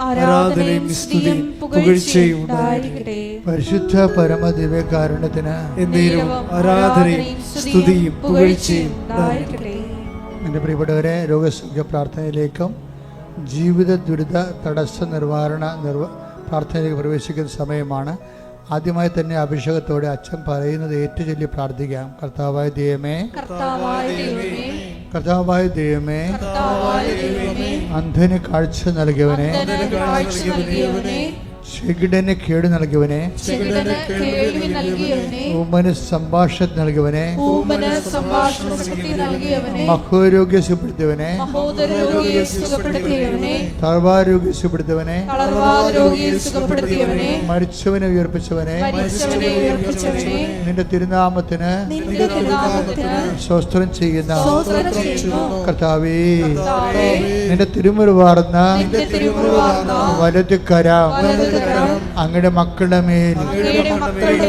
ആരാധനയും സ്തുതിയും പുകഴ്ചയും ഉണ്ടായിരിക്കട്ടെ. പരിശുദ്ധ പരമദിവ്യകാരുണ്യത്തിന് ആരാധനയും സ്തുതിയും പുകഴ്ചയും ഉണ്ടായിരിക്കട്ടെ. എൻ്റെ പ്രിയപ്പെട്ടവരെ, രോഗസൗഖ്യ പ്രാർത്ഥനയിലേക്കും ജീവിത ദുരിത തടസ്സ നിവാരണ പ്രാർത്ഥനയിലേക്ക് പ്രവേശിക്കുന്ന സമയമാണ്. ആദ്യമായി തന്നെ അഭിഷേകത്തോടെ അച്ഛൻ പറയുന്നത് ഏറ്റുചൊല്ലി പ്രാർത്ഥിക്കാം. കർത്താവായ ദൈവമേ, കർത്താവായ ദൈവമേ, അന്ധന് കാഴ്ച നൽകിയവനെ, ചെകിടന് കേട് നൽകിയവനെ, ഊമന് സംഭാഷണം നൽകിയവനെ, മഹോരോഗ്യ സുഖപ്പെടുത്തിയവനെ, തളർവാരോഗ്യ സുഖപ്പെടുത്തിയവനെ, മരിച്ചവനെ ഉയർപ്പിച്ചവനെ, നിന്റെ തിരുനാമത്തിന് സ്വസ്ത്രം ചെയ്യുന്ന കർത്താവേ, നിന്റെ തിരുമുറിവാർന്ന വലതുകര അങ്ങയുടെ മക്കളുടെ മേൽ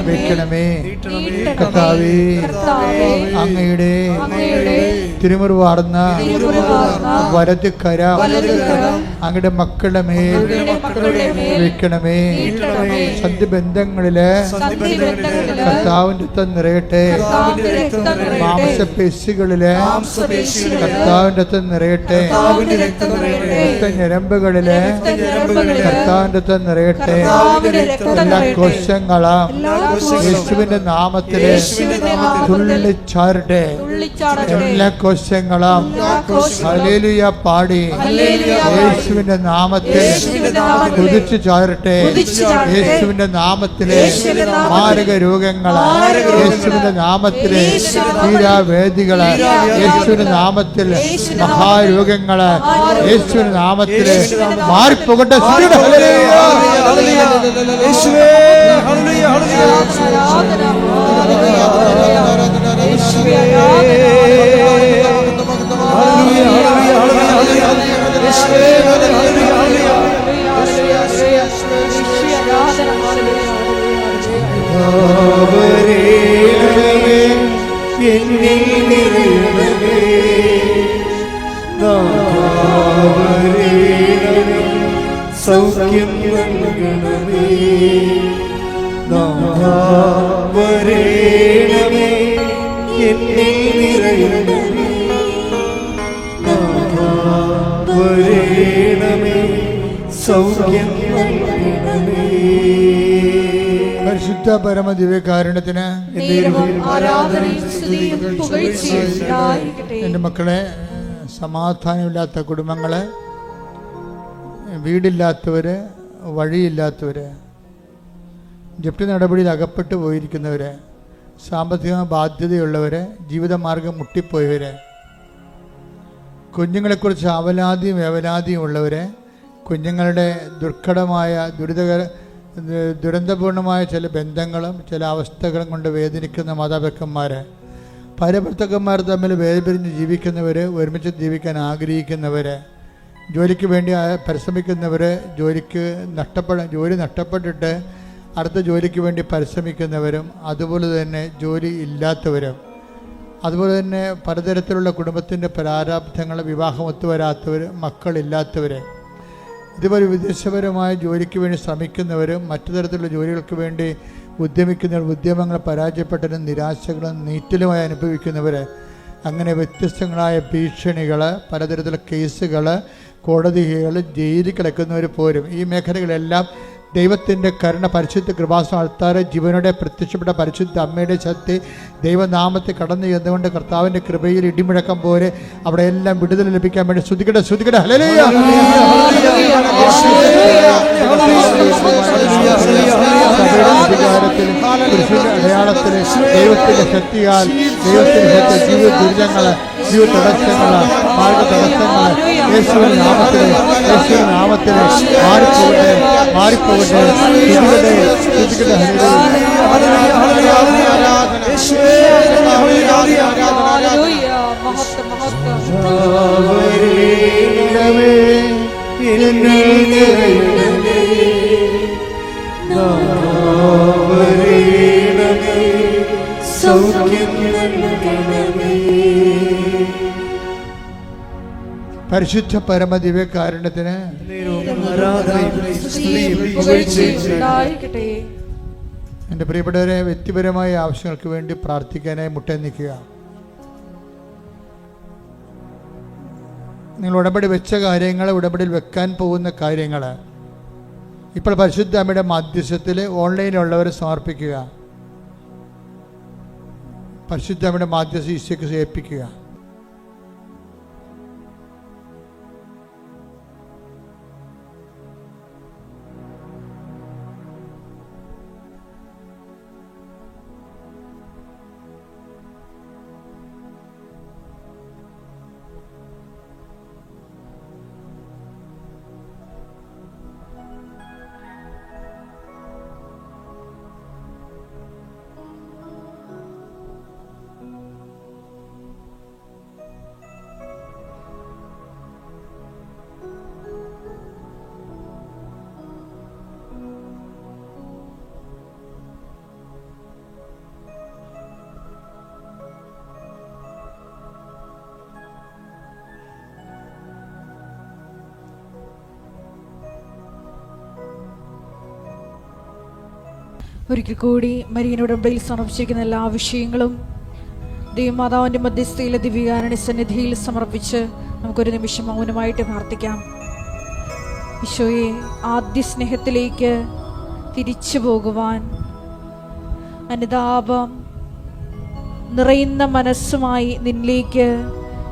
വെക്കണമേ കർത്താവേ. അങ്ങയുടെ തിരുമുറിവാർന്ന വലതുകര അങ്ങയുടെ മക്കളുടെ മേൽ വെക്കണമേ. സന്ധിബന്ധങ്ങളില് കർത്താവിന്റെ രക്തം നിറയട്ടെ. മാംസപേശികളില് കർത്താവിന്റെ രക്തം നിറയട്ടെ. രക്തഞരമ്പുകളില് കർത്താവിന്റെ രക്തം നിറയട്ടെ. എല്ലാ കോശങ്ങളും യേശുവിന്റെ നാമത്തില് തുള്ളിച്ചാരട്ടെ. എല്ലാ കോശങ്ങളും ഹല്ലേലൂയ പാടി യേശുവിന്റെ നാമത്തിൽ കുതിച്ചു ചാരട്ടെ. യേശുവിന്റെ നാമത്തില് മാരക രോഗങ്ങള്, യേശുവിന്റെ നാമത്തില് തീരാവേദികള്, യേശുവിന്റെ നാമത്തിൽ മഹാരോഗങ്ങള്, യേശുവിന്റെ നാമത്തില് മാറിപ്പോകട്ടെ. സൗഖ്യം നൽകണമേ, നാഥാ വരേണമേ, എന്നിൽ നിറയണമേ, നാഥാ വരേണമേ, സൗഖ്യം നൽകണമേ. പരിശുദ്ധ പരമദിവ്യകാരുണ്യത്തിന് എൻ്റെ മക്കളെ, സമാധാനമില്ലാത്ത കുടുംബങ്ങള്, വീടില്ലാത്തവര്, വഴിയില്ലാത്തവര്, ജപ്തി നടപടിയിൽ അകപ്പെട്ടു പോയിരിക്കുന്നവര്, സാമ്പത്തിക ബാധ്യതയുള്ളവര്, ജീവിതമാർഗം മുട്ടിപ്പോയവര്, കുഞ്ഞുങ്ങളെക്കുറിച്ച് അവലാതിയും വേവലാതിയും ഉള്ളവര്, കുഞ്ഞുങ്ങളുടെ ദുർഘടമായ ദുരന്തപൂർണമായ ചില ബന്ധങ്ങളും ചില അവസ്ഥകളും കൊണ്ട് വേദനിക്കുന്ന മാതാപിതാക്കന്മാര്, ഭാര്യഭർത്താക്കന്മാർ തമ്മിൽ വേർപിരിഞ്ഞ് ജീവിക്കുന്നവർ, ഒരുമിച്ച് ജീവിക്കാൻ ആഗ്രഹിക്കുന്നവർ, ജോലിക്ക് വേണ്ടി പരിശ്രമിക്കുന്നവർ, ജോലി നഷ്ടപ്പെട്ടിട്ട് അടുത്ത ജോലിക്ക് വേണ്ടി പരിശ്രമിക്കുന്നവരും അതുപോലെ തന്നെ ജോലി ഇല്ലാത്തവരും അതുപോലെ തന്നെ പലതരത്തിലുള്ള കുടുംബത്തിൻ്റെ പ്രാരാബ്ധങ്ങൾ, വിവാഹം ഒത്തുവരാത്തവർ, മക്കളില്ലാത്തവർ, ഇതുപോലെ വിദേശപരമായ ജോലിക്ക് വേണ്ടി ശ്രമിക്കുന്നവരും മറ്റു തരത്തിലുള്ള ജോലികൾക്ക് വേണ്ടി ഉദ്യമിക്കുന്നവർ, ഉദ്യമങ്ങൾ പരാജയപ്പെട്ടതും നിരാശകളും നീറ്റലുമായി അനുഭവിക്കുന്നവർ, അങ്ങനെ വ്യത്യസ്തങ്ങളായ ഭീഷണികൾ, പലതരത്തിലുള്ള കേസുകൾ, കോടതികൾ, ജയിലിൽ കിടക്കുന്നവർ പോരും ഈ മേഖലകളെല്ലാം ദൈവത്തിൻ്റെ കരുണ, പരിശുദ്ധ കൃപാസന ആൾത്താരെ ജീവനോടെ പ്രത്യക്ഷപ്പെട്ട പരിശുദ്ധ അമ്മയുടെ ശക്തി ദൈവനാമത്തെ കടന്നു ചെന്നുകൊണ്ട് കർത്താവിൻ്റെ കൃപയിൽ ഇടിമുഴക്കം പോലെ അവിടെ എല്ലാം വിടുതൽ ലഭിക്കാൻ വേണ്ടി ശ്രുതിക്കട്ടെ, ശ്രുതിക്കട്ടെ. ഹല്ലേലൂയ. അടയാളത്തിൽ ദൈവത്തിൻ്റെ ശക്തിയാൽ, ദൈവത്തിൻ്റെ ശക്തി ജീവിത ദുരിതങ്ങൾ, ജീവിത തടസ്സങ്ങൾ, മാർഗ തടസ്സങ്ങൾ യേശുവിന്റെ നാമത്തിൽ, യേശുവിന്റെ നാമത്തിൽ മാറിപ്പോകട്ടെ, മാറിപ്പോകട്ടെ. ശ്രുതിക്കട്ടെ, ശ്രുതിക്കട്ടെ. പരിശുദ്ധ പരമദിവ്യകാരുണ്യത്തിന് എൻ്റെ പ്രിയപ്പെട്ടവരെ, വ്യക്തിപരമായ ആവശ്യങ്ങൾക്ക് വേണ്ടി പ്രാർത്ഥിക്കാനായി മുട്ടേ നിൽക്കുക. നിങ്ങൾ ഉടമ്പടി വെച്ച കാര്യങ്ങൾ, ഉടമ്പടിയിൽ വെക്കാൻ പോകുന്ന കാര്യങ്ങൾ ഇപ്പോൾ പരിശുദ്ധ അമ്മയുടെ മാധ്യസ്ഥത്തിൽ ഓൺലൈനിലുള്ളവർ സമർപ്പിക്കുക. പരിശുദ്ധ അമ്മയുടെ മാധ്യസ്ഥ ഈശോയ്ക്ക് ഏൽപ്പിക്കുക. ഒരിക്കൽ കൂടി മരിയൻ ഉടമ്പടിയിൽ സമർപ്പിച്ചിരിക്കുന്ന എല്ലാ വിഷയങ്ങളും ദൈവമാതാവിൻ്റെ മധ്യസ്ഥയിലെ ദിവ്യകാരുണ്യ സന്നിധിയിൽ സമർപ്പിച്ച് നമുക്കൊരു നിമിഷം മൗനമായിട്ട് പ്രാർത്ഥിക്കാം. ഈശോയെ, ആദ്യ സ്നേഹത്തിലേക്ക് തിരിച്ചു പോകുവാൻ, അനുതാപം നിറയുന്ന മനസ്സുമായി നിന്നിലേക്ക്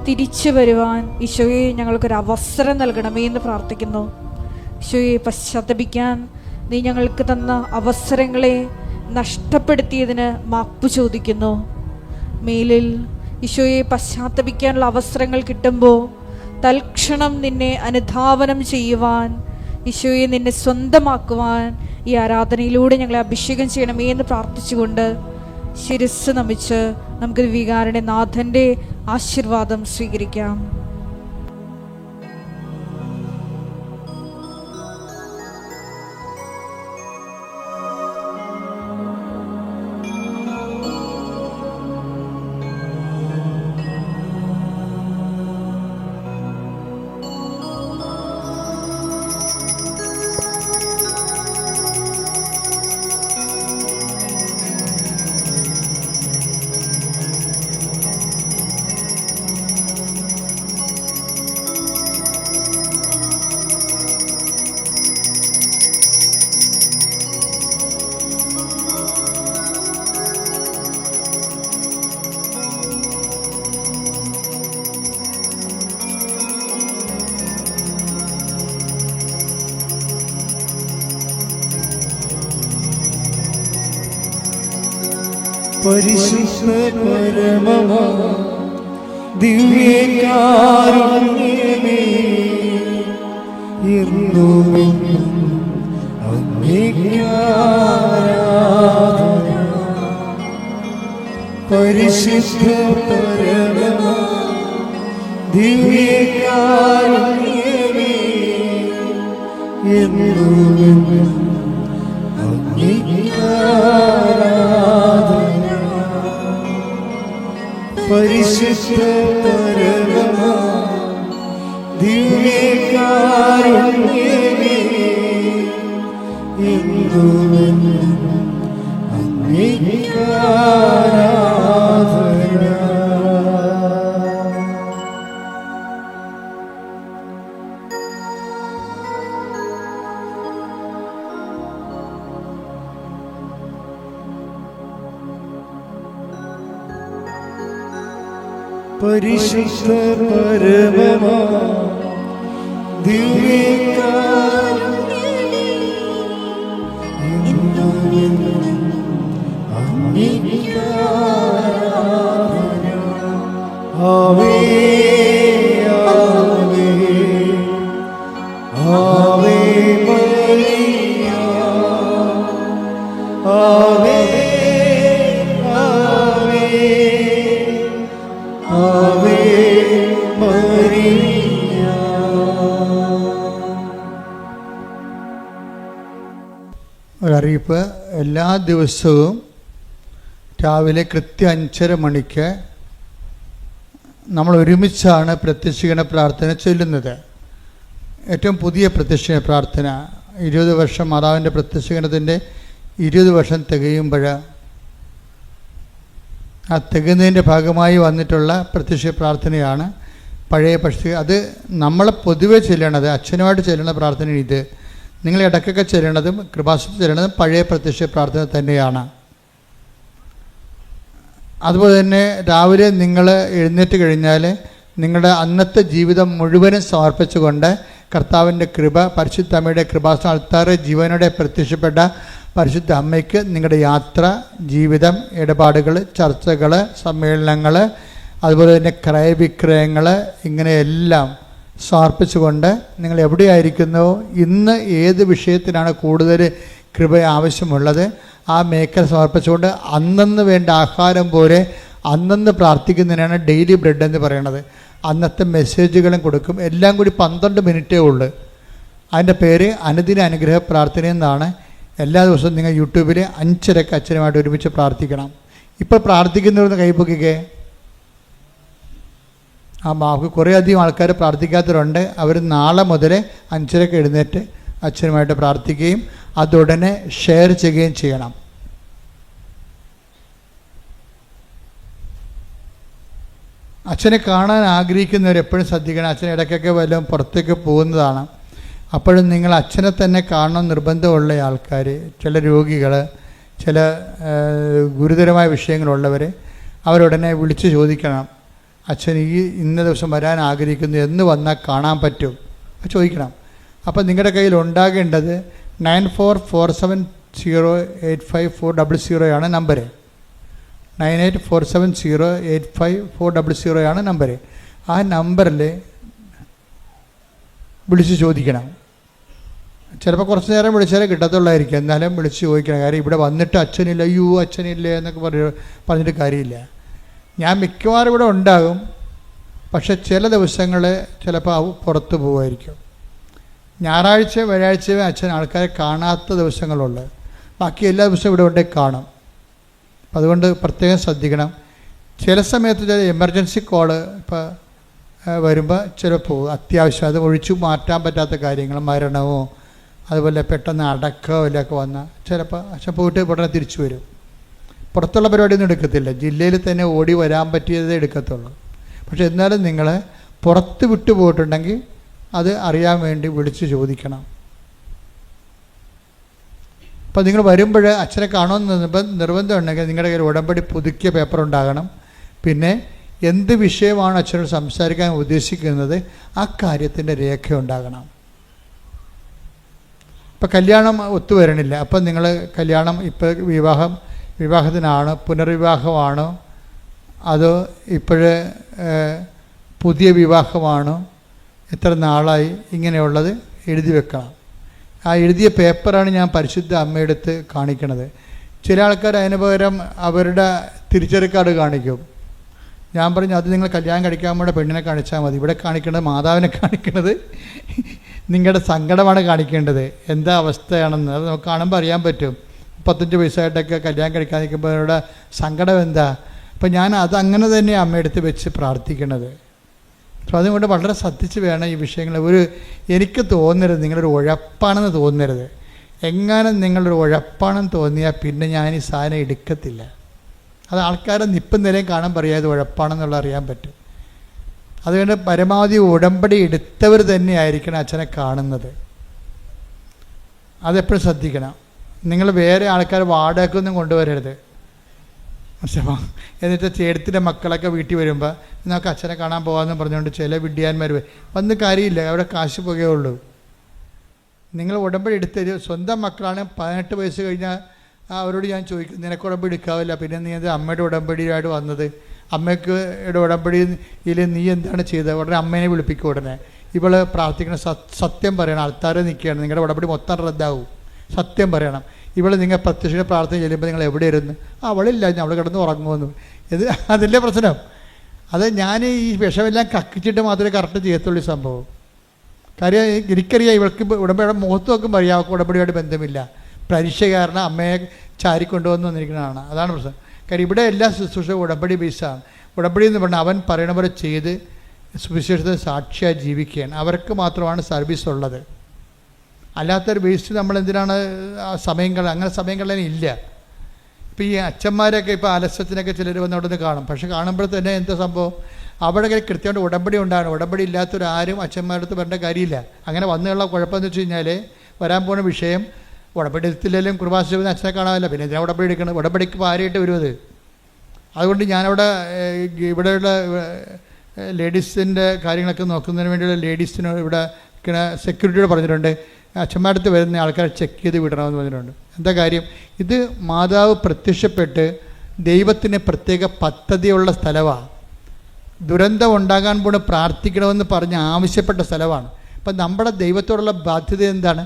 തിരിച്ചു വരുവാൻ ഈശോയെ ഞങ്ങൾക്കൊരു അവസരം നൽകണമേ എന്ന് പ്രാർത്ഥിക്കുന്നു. ഈശോയെ, പശ്ചാത്തപിക്കാൻ നീ ഞങ്ങൾക്ക് തന്ന അവസരങ്ങളെ നഷ്ടപ്പെടുത്തിയതിന് മാപ്പ് ചോദിക്കുന്നു. മേലിൽ ഈശോയെ പശ്ചാത്തപിക്കാനുള്ള അവസരങ്ങൾ കിട്ടുമ്പോൾ തൽക്ഷണം നിന്നെ അനുധാവനം ചെയ്യുവാൻ, ഈശോയെ നിന്നെ സ്വന്തമാക്കുവാൻ ഈ ആരാധനയിലൂടെ ഞങ്ങളെ അഭിഷേകം ചെയ്യണമേ എന്ന് പ്രാർത്ഥിച്ചുകൊണ്ട് ശിരസ്സ് നമിച്ച് നമുക്ക് വികാരണ നാഥൻ്റെ ആശീർവാദം സ്വീകരിക്കാം. പരിശുദ്ധ പരമമാ ദിവ്യകാരുണ്യമേ, എന്നുമെന്നും അങ്ങേക്ക് ആരാധന. പരിശുദ്ധ പരമമാ ദിവ്യകാരുണ്യമേ, എന്നുമെന്നും പരിശുദ്ധ പരമമാ ദിവ്യകാരുണ്യമേ എന്നുമെന്നും അങ്ങേക്ക് ആരാധന. പരിശുദ്ധ പരമമാ ദിവ്യകാരുണ്യമേ എന്നുമെന്നും അങ്ങേക്ക് ആരാധന. ആവേ ആവേ ആവേ മരിയ ആവേ ആവേ ആവേ മരിയ. ഒരറിയിപ്പ്. എല്ലാ ദിവസവും രാവിലെ കൃത്യം 5:30 മണിക്ക് നമ്മൾ ഒരുമിച്ചാണ് പ്രത്യക്ഷീകരണ പ്രാർത്ഥന ചൊല്ലുന്നത്. ഏറ്റവും പുതിയ പ്രത്യക്ഷീകരണ പ്രാർത്ഥന 20 വർഷം മാതാവിൻ്റെ പ്രത്യക്ഷീകരണത്തിൻ്റെ 20 വർഷം തികയുമ്പോൾ ആ തികയുന്നതിൻ്റെ ഭാഗമായി വന്നിട്ടുള്ള പ്രത്യക്ഷ പ്രാർത്ഥനയാണ് പഴയ. പക്ഷേ അത് നമ്മൾ പൊതുവെ ചെല്ലണത്, അച്ഛനുമായിട്ട് ചെല്ലുന്ന പ്രാർത്ഥന ഇത്. നിങ്ങൾ ഇടയ്ക്കൊക്കെ ചെല്ലണതും കൃപാസനത്തിൽ ചെല്ലണതും പഴയ പ്രത്യക്ഷ പ്രാർത്ഥന തന്നെയാണ്. അതുപോലെ തന്നെ രാവിലെ നിങ്ങൾ എഴുന്നേറ്റ് കഴിഞ്ഞാൽ നിങ്ങളുടെ അന്നത്തെ ജീവിതം മുഴുവനും സമർപ്പിച്ചുകൊണ്ട് കർത്താവിൻ്റെ കൃപ, പരിശുദ്ധ അമ്മയുടെ കൃപാസന അൾത്താറ് ജീവനോടെ പ്രത്യക്ഷപ്പെട്ട പരിശുദ്ധ അമ്മയ്ക്ക് നിങ്ങളുടെ യാത്ര, ജീവിതം, ഇടപാടുകൾ, ചർച്ചകൾ, സമ്മേളനങ്ങൾ, അതുപോലെ തന്നെ ക്രയവിക്രയങ്ങൾ, ഇങ്ങനെയെല്ലാം സമർപ്പിച്ചുകൊണ്ട് നിങ്ങൾ എവിടെയായിരിക്കുന്നോ, ഇന്ന് ഏത് വിഷയത്തിനാണ് കൂടുതൽ കൃപ ആവശ്യമുള്ളത് ആ മേഖല സമർപ്പിച്ചുകൊണ്ട് അന്നന്ന് വേണ്ട ആഹാരം പോലെ അന്നന്ന് പ്രാർത്ഥിക്കുന്നതിനാണ് ഡെയിലി ബ്രെഡ് എന്ന് പറയുന്നത്. അന്നത്തെ മെസ്സേജുകളും കൊടുക്കും. എല്ലാം കൂടി 12 മിനിറ്റേ ഉള്ളൂ. അതിൻ്റെ പേര് അനുദിന അനുഗ്രഹ പ്രാർത്ഥന എന്നാണ്. എല്ലാ ദിവസവും നിങ്ങൾ യൂട്യൂബിൽ 5:30 അച്ഛനുമായിട്ട് ഒരുമിച്ച് പ്രാർത്ഥിക്കണം. ഇപ്പോൾ പ്രാർത്ഥിക്കുന്നവരൊന്ന് കൈപ്പൊക്കിക്കേ. നമുക്ക് കുറേയധികം ആൾക്കാർ പ്രാർത്ഥിക്കാത്തവരുണ്ട്. അവർ നാളെ മുതൽ 5:30 എഴുന്നേറ്റ് അച്ഛനുമായിട്ട് പ്രാർത്ഥിക്കുകയും അതുടനെ ഷെയർ ചെയ്യുകയും ചെയ്യണം. അച്ഛനെ കാണാൻ ആഗ്രഹിക്കുന്നവർ എപ്പോഴും ശ്രദ്ധിക്കണം. അച്ഛൻ ഇടയ്ക്കൊക്കെ വല്ലതും പുറത്തേക്ക് പോകുന്നതാണ്. അപ്പോഴും നിങ്ങൾ അച്ഛനെ തന്നെ കാണണം നിർബന്ധമുള്ള ആൾക്കാർ, ചില രോഗികൾ, ചില ഗുരുതരമായ വിഷയങ്ങളുള്ളവർ, അവരുടനെ വിളിച്ച് ചോദിക്കണം, അച്ഛൻ ഇന്ന ദിവസം വരാൻ ആഗ്രഹിക്കുന്നു, എന്ന് വന്നാൽ കാണാൻ പറ്റും ചോദിക്കണം. അപ്പോൾ നിങ്ങളുടെ കയ്യിൽ ഉണ്ടാകേണ്ടത് 9447085400 നമ്പർ. 9847085400 നമ്പർ. ആ നമ്പറിൽ വിളിച്ച് ചോദിക്കണം. ചിലപ്പോൾ കുറച്ച് നേരം വിളിച്ചാലേ കിട്ടത്തുള്ളായിരിക്കും, എന്നാലും വിളിച്ച് ചോദിക്കണം. കാര്യം ഇവിടെ വന്നിട്ട് അച്ഛനില്ല, അയ്യോ അച്ഛനില്ലേ എന്നൊക്കെ പറഞ്ഞിട്ട് കാര്യമില്ല. ഞാൻ മിക്കവാറും ഇവിടെ ഉണ്ടാകും, പക്ഷെ ചില ദിവസങ്ങൾ ചിലപ്പോൾ പുറത്ത് പോകുമായിരിക്കും. ഞായറാഴ്ച വ്യാഴാഴ്ചയും അച്ഛൻ ആൾക്കാരെ കാണാത്ത ദിവസങ്ങളുണ്ട്. ബാക്കി എല്ലാ ദിവസവും ഇവിടെ ഉണ്ടെങ്കിൽ കാണും. അപ്പം അതുകൊണ്ട് പ്രത്യേകം ശ്രദ്ധിക്കണം. ചില സമയത്ത് ചില എമർജൻസി കോള് ഇപ്പോൾ വരുമ്പോൾ ചിലപ്പോൾ അത്യാവശ്യം അത് ഒഴിച്ചു മാറ്റാൻ പറ്റാത്ത കാര്യങ്ങൾ, മരണമോ അതുപോലെ പെട്ടെന്ന് അടക്കമോ ഇല്ലൊക്കെ വന്നാൽ ചിലപ്പോൾ അച്ഛൻ പോയിട്ട് ഉടനെ തിരിച്ചു വരും. പുറത്തുള്ള പരിപാടിയൊന്നും എടുക്കത്തില്ല, ജില്ലയിൽ തന്നെ ഓടി വരാൻ പറ്റിയതേ എടുക്കത്തുള്ളൂ. പക്ഷെ എന്നാലും നിങ്ങൾ പുറത്ത് വിട്ടു പോയിട്ടുണ്ടെങ്കിൽ അത് അറിയാൻ വേണ്ടി വിളിച്ച് ചോദിക്കണം. അപ്പോൾ നിങ്ങൾ വരുമ്പോൾ അച്ഛനെ കാണുമെന്ന് നിർബന്ധം ഉണ്ടെങ്കിൽ നിങ്ങളുടെ കയ്യിൽ ഉടമ്പടി പുതുക്കിയ പേപ്പർ ഉണ്ടാകണം. പിന്നെ എന്ത് വിഷയമാണ് അച്ഛനോട് സംസാരിക്കാൻ ഉദ്ദേശിക്കുന്നത് ആ കാര്യത്തിൻ്റെ രേഖ ഉണ്ടാകണം. ഇപ്പം കല്യാണം ഒത്തുവരണില്ല, അപ്പം നിങ്ങൾ കല്യാണം ഇപ്പോൾ വിവാഹത്തിനാണ്, പുനർവിവാഹമാണോ, അതോ ഇപ്പോഴേ പുതിയ വിവാഹമാണോ, എത്ര നാളായി, ഇങ്ങനെയുള്ളത് എഴുതി വെക്കണം. ആ എഴുതിയ പേപ്പറാണ് ഞാൻ പരിശുദ്ധ അമ്മയെടുത്ത് കാണിക്കണത്. ചില ആൾക്കാർ അതിന് പകരം അവരുടെ തിരിച്ചറി കാർഡ് കാണിക്കും. ഞാൻ പറഞ്ഞു അത് നിങ്ങൾ കല്യാണം കഴിക്കാൻ വേണ്ട പെണ്ണിനെ കാണിച്ചാൽ മതി. ഇവിടെ കാണിക്കേണ്ടത് മാതാവിനെ കാണിക്കേണ്ടത് നിങ്ങളുടെ സങ്കടമാണ് കാണിക്കേണ്ടത്, എന്താ അവസ്ഥയാണെന്ന്. അത് നമുക്ക് കാണുമ്പോൾ അറിയാൻ പറ്റും. 35 വയസ്സായിട്ടൊക്കെ കല്യാണം കഴിക്കാൻ നിൽക്കുമ്പോൾ അവരുടെ സങ്കടം എന്താ? അപ്പം ഞാൻ അതങ്ങനെ തന്നെ അമ്മയെടുത്ത് വെച്ച് പ്രാർത്ഥിക്കണത്. അപ്പോൾ അതുകൊണ്ട് വളരെ ശ്രദ്ധിച്ച് വേണം ഈ വിഷയങ്ങൾ. എനിക്ക് തോന്നരുത് നിങ്ങളൊരു ഉഴപ്പാണെന്ന് തോന്നരുത്. എങ്ങാനും നിങ്ങളൊരു ഉഴപ്പാണെന്ന് തോന്നിയാൽ പിന്നെ ഞാൻ ഈ സാധനം എടുക്കത്തില്ല. അത് ആൾക്കാരെ നിപ്പം നിലയും കാണാൻ പറയാം ഇത് ഉഴപ്പാണെന്നുള്ള അറിയാൻ പറ്റും. അതുകൊണ്ട് പരമാവധി ഉടമ്പടി എടുത്തവർ തന്നെ ആയിരിക്കണം അച്ഛനെ കാണുന്നത്. അതെപ്പോഴും ശ്രദ്ധിക്കണം. നിങ്ങൾ വേറെ ആൾക്കാർ വാടകയ്ക്കൊന്നും കൊണ്ടുവരരുത്. മനസ്സിലാ? എന്നിട്ട് ചേട്ടത്തിൻ്റെ മക്കളൊക്കെ വീട്ടിൽ വരുമ്പോൾ നമുക്ക് അച്ഛനെ കാണാൻ പോകാമെന്ന് പറഞ്ഞുകൊണ്ട് ചില വിഡ്ഢിയാന്മാർ വന്ന് കാര്യമില്ല, അവിടെ കാശ് പോകുകയുള്ളൂ. നിങ്ങൾ ഉടമ്പടി എടുത്തത് സ്വന്തം മക്കളാണ്. 18 വയസ്സ് കഴിഞ്ഞാൽ അവരോട് ഞാൻ ചോദിക്കും, നിനക്ക് ഉടമ്പടി എടുക്കാവില്ല, പിന്നെ നീ അത് അമ്മയുടെ ഉടമ്പടിയായിട്ട് വന്നത്? അമ്മയ്ക്ക് ഉടമ്പടിയിൽ നീ എന്താണ് ചെയ്തത്? ഉടനെ അമ്മേനെ വിളിപ്പിക്കും. ഉടനെ ഇവൾ പ്രാർത്ഥിക്കണം, സത്യം പറയണം. ആൾക്കാരെ നിൽക്കുകയാണ്, നിങ്ങളുടെ ഉടമ്പടി മൊത്തം റദ്ദാവും. സത്യം പറയണം. ഇവൾ നിങ്ങൾ പ്രത്യക്ഷ പ്രാർത്ഥന ചെല്ലുമ്പോൾ നിങ്ങൾ എവിടെയായിരുന്നു? അവളില്ല, അവൾ കിടന്ന് ഉറങ്ങുമെന്ന്. ഇത് അതിൻ്റെ പ്രശ്നം. അത് ഞാൻ ഈ വിഷമെല്ലാം കക്കിച്ചിട്ട് മാത്രമേ കറക്റ്റ് ചെയ്യത്തുള്ളൂ ഈ സംഭവം. കാര്യം എനിക്കറിയാം, ഇവൾക്ക് ഉടമ്പടിയുടെ മുഖത്ത് നോക്കുമ്പോൾ അറിയാം അവൾക്ക് ഉടമ്പടിയായിട്ട് ബന്ധമില്ല. പരീക്ഷ കാരണം അമ്മയെ ചാരിക്കൊണ്ടുവന്ന് വന്നിരിക്കുന്നതാണ്. അതാണ് പ്രശ്നം. കാര്യം ഇവിടെ എല്ലാ ശുശ്രൂഷയും ഉടമ്പടി ബേസാണ്. ഉടമ്പടി എന്ന് പറഞ്ഞാൽ അവൻ പറയണ പോലെ ചെയ്ത് സുവിശേഷത്തിന് സാക്ഷിയായി ജീവിക്കുകയാണ്. അവർക്ക് മാത്രമാണ് സർവീസ് ഉള്ളത്. അല്ലാത്തൊരു ബേസിൽ നമ്മൾ എന്തിനാണ് അങ്ങനെ സമയം കളയാൻ ഇല്ല. ഇപ്പോൾ ഈ അച്ഛന്മാരൊക്കെ ഇപ്പോൾ ആലസ്യത്തിനൊക്കെ ചിലർ വന്ന് അവിടെ നിന്ന് കാണും. പക്ഷെ കാണുമ്പോൾ തന്നെ എന്താ സംഭവം? അവിടെ കൃത്യമായിട്ട് ഉടമ്പടി ഉണ്ടാകണം. ഉടമ്പടി ഇല്ലാത്തൊരാരും അച്ഛന്മാരുടെ അടുത്ത് വരേണ്ട കാര്യമില്ല. അങ്ങനെ വന്നുള്ള കുഴപ്പമെന്ന് വെച്ച് കഴിഞ്ഞാൽ വരാൻ പോകുന്ന വിഷയം ഉടമ്പടി എടുത്തില്ലെങ്കിലും കുർബാന അച്ഛനെ കാണാമല്ല, പിന്നെ എന്തിനാ ഉടമ്പടി എടുക്കണം? ഉടമ്പടിക്ക് ഭാര്യയായിട്ട് വരുന്നത്. അതുകൊണ്ട് ഞാനവിടെ ഇവിടെയുള്ള ലേഡീസിൻ്റെ കാര്യങ്ങളൊക്കെ നോക്കുന്നതിന് വേണ്ടിയുള്ള ലേഡീസിന് ഇവിടെ സെക്യൂരിറ്റിയോട് പറഞ്ഞിട്ടുണ്ട്, അച്ഛന്മാരുടെ അടുത്ത് വരുന്ന ആൾക്കാരെ ചെക്ക് ചെയ്ത് വിടണമെന്ന് പറഞ്ഞിട്ടുണ്ട്. എന്താ കാര്യം? ഇത് മാതാവ് പ്രത്യക്ഷപ്പെട്ട് ദൈവത്തിന് പ്രത്യേക പദ്ധതിയുള്ള സ്ഥലമാണ്. ദുരന്തം ഉണ്ടാകാൻ പോണ് പ്രാർത്ഥിക്കണമെന്ന് പറഞ്ഞ് ആവശ്യപ്പെട്ട സ്ഥലമാണ്. അപ്പം നമ്മുടെ ദൈവത്തോടുള്ള ബാധ്യത എന്താണ്?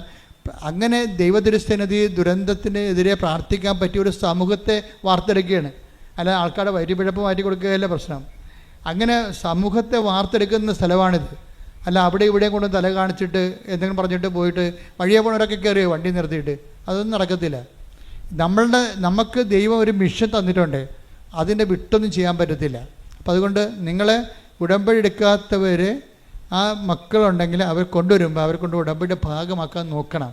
അങ്ങനെ ദൈവതിരുസന്നിധി ദുരന്തത്തിനെതിരെ പ്രാർത്ഥിക്കാൻ പറ്റിയ ഒരു സമൂഹത്തെ വാർത്തെടുക്കുകയാണ്. അല്ല ആൾക്കാരുടെ വരിപിഴപ്പ് മാറ്റി കൊടുക്കുകയല്ല പ്രശ്നം. അങ്ങനെ സമൂഹത്തെ വാർത്തെടുക്കുന്ന സ്ഥലമാണിത്. അല്ല അവിടെ ഇവിടെയും കൊണ്ട് തല കാണിച്ചിട്ട് എന്തെങ്കിലും പറഞ്ഞിട്ട് പോയിട്ട് വഴിയെ പോണവരൊക്കെ കയറിയോ വണ്ടി നിർത്തിയിട്ട്, അതൊന്നും നടക്കത്തില്ല. നമുക്ക് ദൈവം ഒരു മിഷൻ തന്നിട്ടുണ്ട്, അതിൻ്റെ വിട്ടൊന്നും ചെയ്യാൻ പറ്റത്തില്ല. അപ്പം അതുകൊണ്ട് നിങ്ങളെ ഉടമ്പടി എടുക്കാത്തവർ ആ മക്കളുണ്ടെങ്കിൽ അവർ കൊണ്ടുവരുമ്പോൾ അവർ കൊണ്ട് ഉടമ്പടിയുടെ ഭാഗമാക്കാൻ നോക്കണം.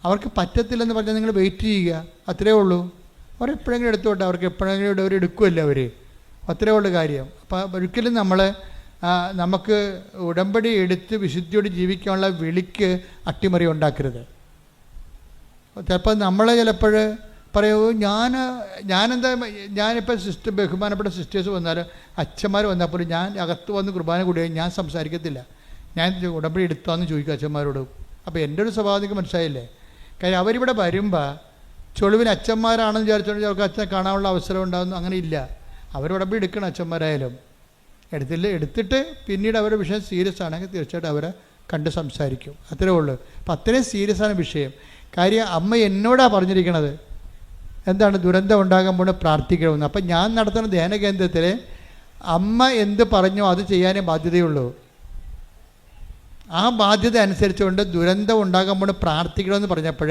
അവർക്ക് പറ്റത്തില്ലെന്ന് പറഞ്ഞാൽ നിങ്ങൾ വെയിറ്റ് ചെയ്യുക, അത്രയേ ഉള്ളൂ. അവരെപ്പോഴെങ്കിലും എടുത്തോട്ടെ, അവർക്ക് എപ്പോഴെങ്കിലും അവർ എടുക്കുമല്ലോ അവർ, അത്രയേ ഉള്ളൂ കാര്യം. അപ്പം ഒരിക്കലും നമുക്ക് ഉടമ്പടി എടുത്ത് വിശുദ്ധിയോട് ജീവിക്കാനുള്ള വിളിക്ക് അട്ടിമറി ഉണ്ടാക്കരുത്. ചിലപ്പോൾ നമ്മളെ ചിലപ്പോൾ പറയൂ, ഞാനിപ്പോൾ ബഹുമാനപ്പെട്ട സിസ്റ്റേഴ്സ് വന്നാലും അച്ഛന്മാർ വന്നപ്പോൾ ഞാൻ അകത്ത് വന്ന് കുർബാന കൂടിയാൽ ഞാൻ സംസാരിക്കത്തില്ല. ഞാൻ ഉടമ്പടി എടുത്താന്ന് ചോദിക്കും അച്ഛന്മാരോട്. അപ്പോൾ എൻ്റെ ഒരു സ്വഭാവം മനസ്സിലായില്ലേ? കാര്യം അവരിവിടെ വരുമ്പോൾ ചൊളിവിന് അച്ഛന്മാരാണെന്ന് വിചാരിച്ചുകൊണ്ട് ചിലർക്ക് അച്ഛനെ കാണാനുള്ള അവസരം ഉണ്ടാകുന്നു. അങ്ങനെ ഇല്ല. അവരുടമ്പടി എടുക്കണം അച്ഛന്മാരായാലും. എടുത്തിട്ട് പിന്നീട് അവരുടെ വിഷയം സീരിയസ് ആണെങ്കിൽ തീർച്ചയായിട്ടും അവരെ കണ്ട് സംസാരിക്കും. അത്രേ ഉള്ളൂ. അപ്പം അത്രയും സീരിയസ് ആണ് വിഷയം. കാര്യം അമ്മ എന്നോടാണ് പറഞ്ഞിരിക്കണത് എന്താണ്? ദുരന്തം ഉണ്ടാകാൻ പോണ് പ്രാർത്ഥിക്കണമെന്ന്. അപ്പം ഞാൻ നടത്തുന്ന ധ്യാന കേന്ദ്രത്തിൽ അമ്മ എന്ത് പറഞ്ഞോ അത് ചെയ്യാനേ ബാധ്യതയുള്ളൂ. ആ ബാധ്യത അനുസരിച്ചുകൊണ്ട് ദുരന്തം ഉണ്ടാകാൻ പോണ് പ്രാർത്ഥിക്കണമെന്ന് പറഞ്ഞപ്പോൾ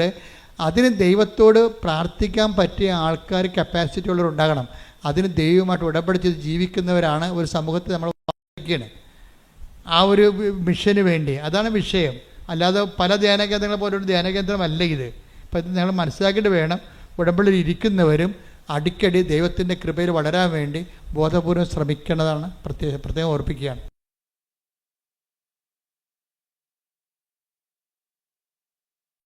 അതിന് ദൈവത്തോട് പ്രാർത്ഥിക്കാൻ പറ്റിയ ആൾക്കാർ കപ്പാസിറ്റി ഉള്ളവരുണ്ടാകണം. അതിന് ദൈവമായിട്ട് ഉടമ്പടിച്ച് ജീവിക്കുന്നവരാണ് ഒരു സമൂഹത്തെ നമ്മൾ പ്രാർത്ഥിക്കുകയാണ് ആ ഒരു മിഷന് വേണ്ടി. അതാണ് വിഷയം. അല്ലാതെ പല ധ്യാന കേന്ദ്രങ്ങളെ പോലെ ഒരു ധ്യാന കേന്ദ്രമല്ല ഇത്. അപ്പം ഇത് നിങ്ങൾ മനസ്സിലാക്കിയിട്ട് വേണം. ഉടമ്പടിയിൽ ഇരിക്കുന്നവരും അടിക്കടി ദൈവത്തിൻ്റെ കൃപയിൽ വളരാൻ വേണ്ടി ബോധപൂർവ്വം ശ്രമിക്കേണ്ടതാണ്. പ്രത്യേകം ഓർപ്പിക്കുകയാണ്.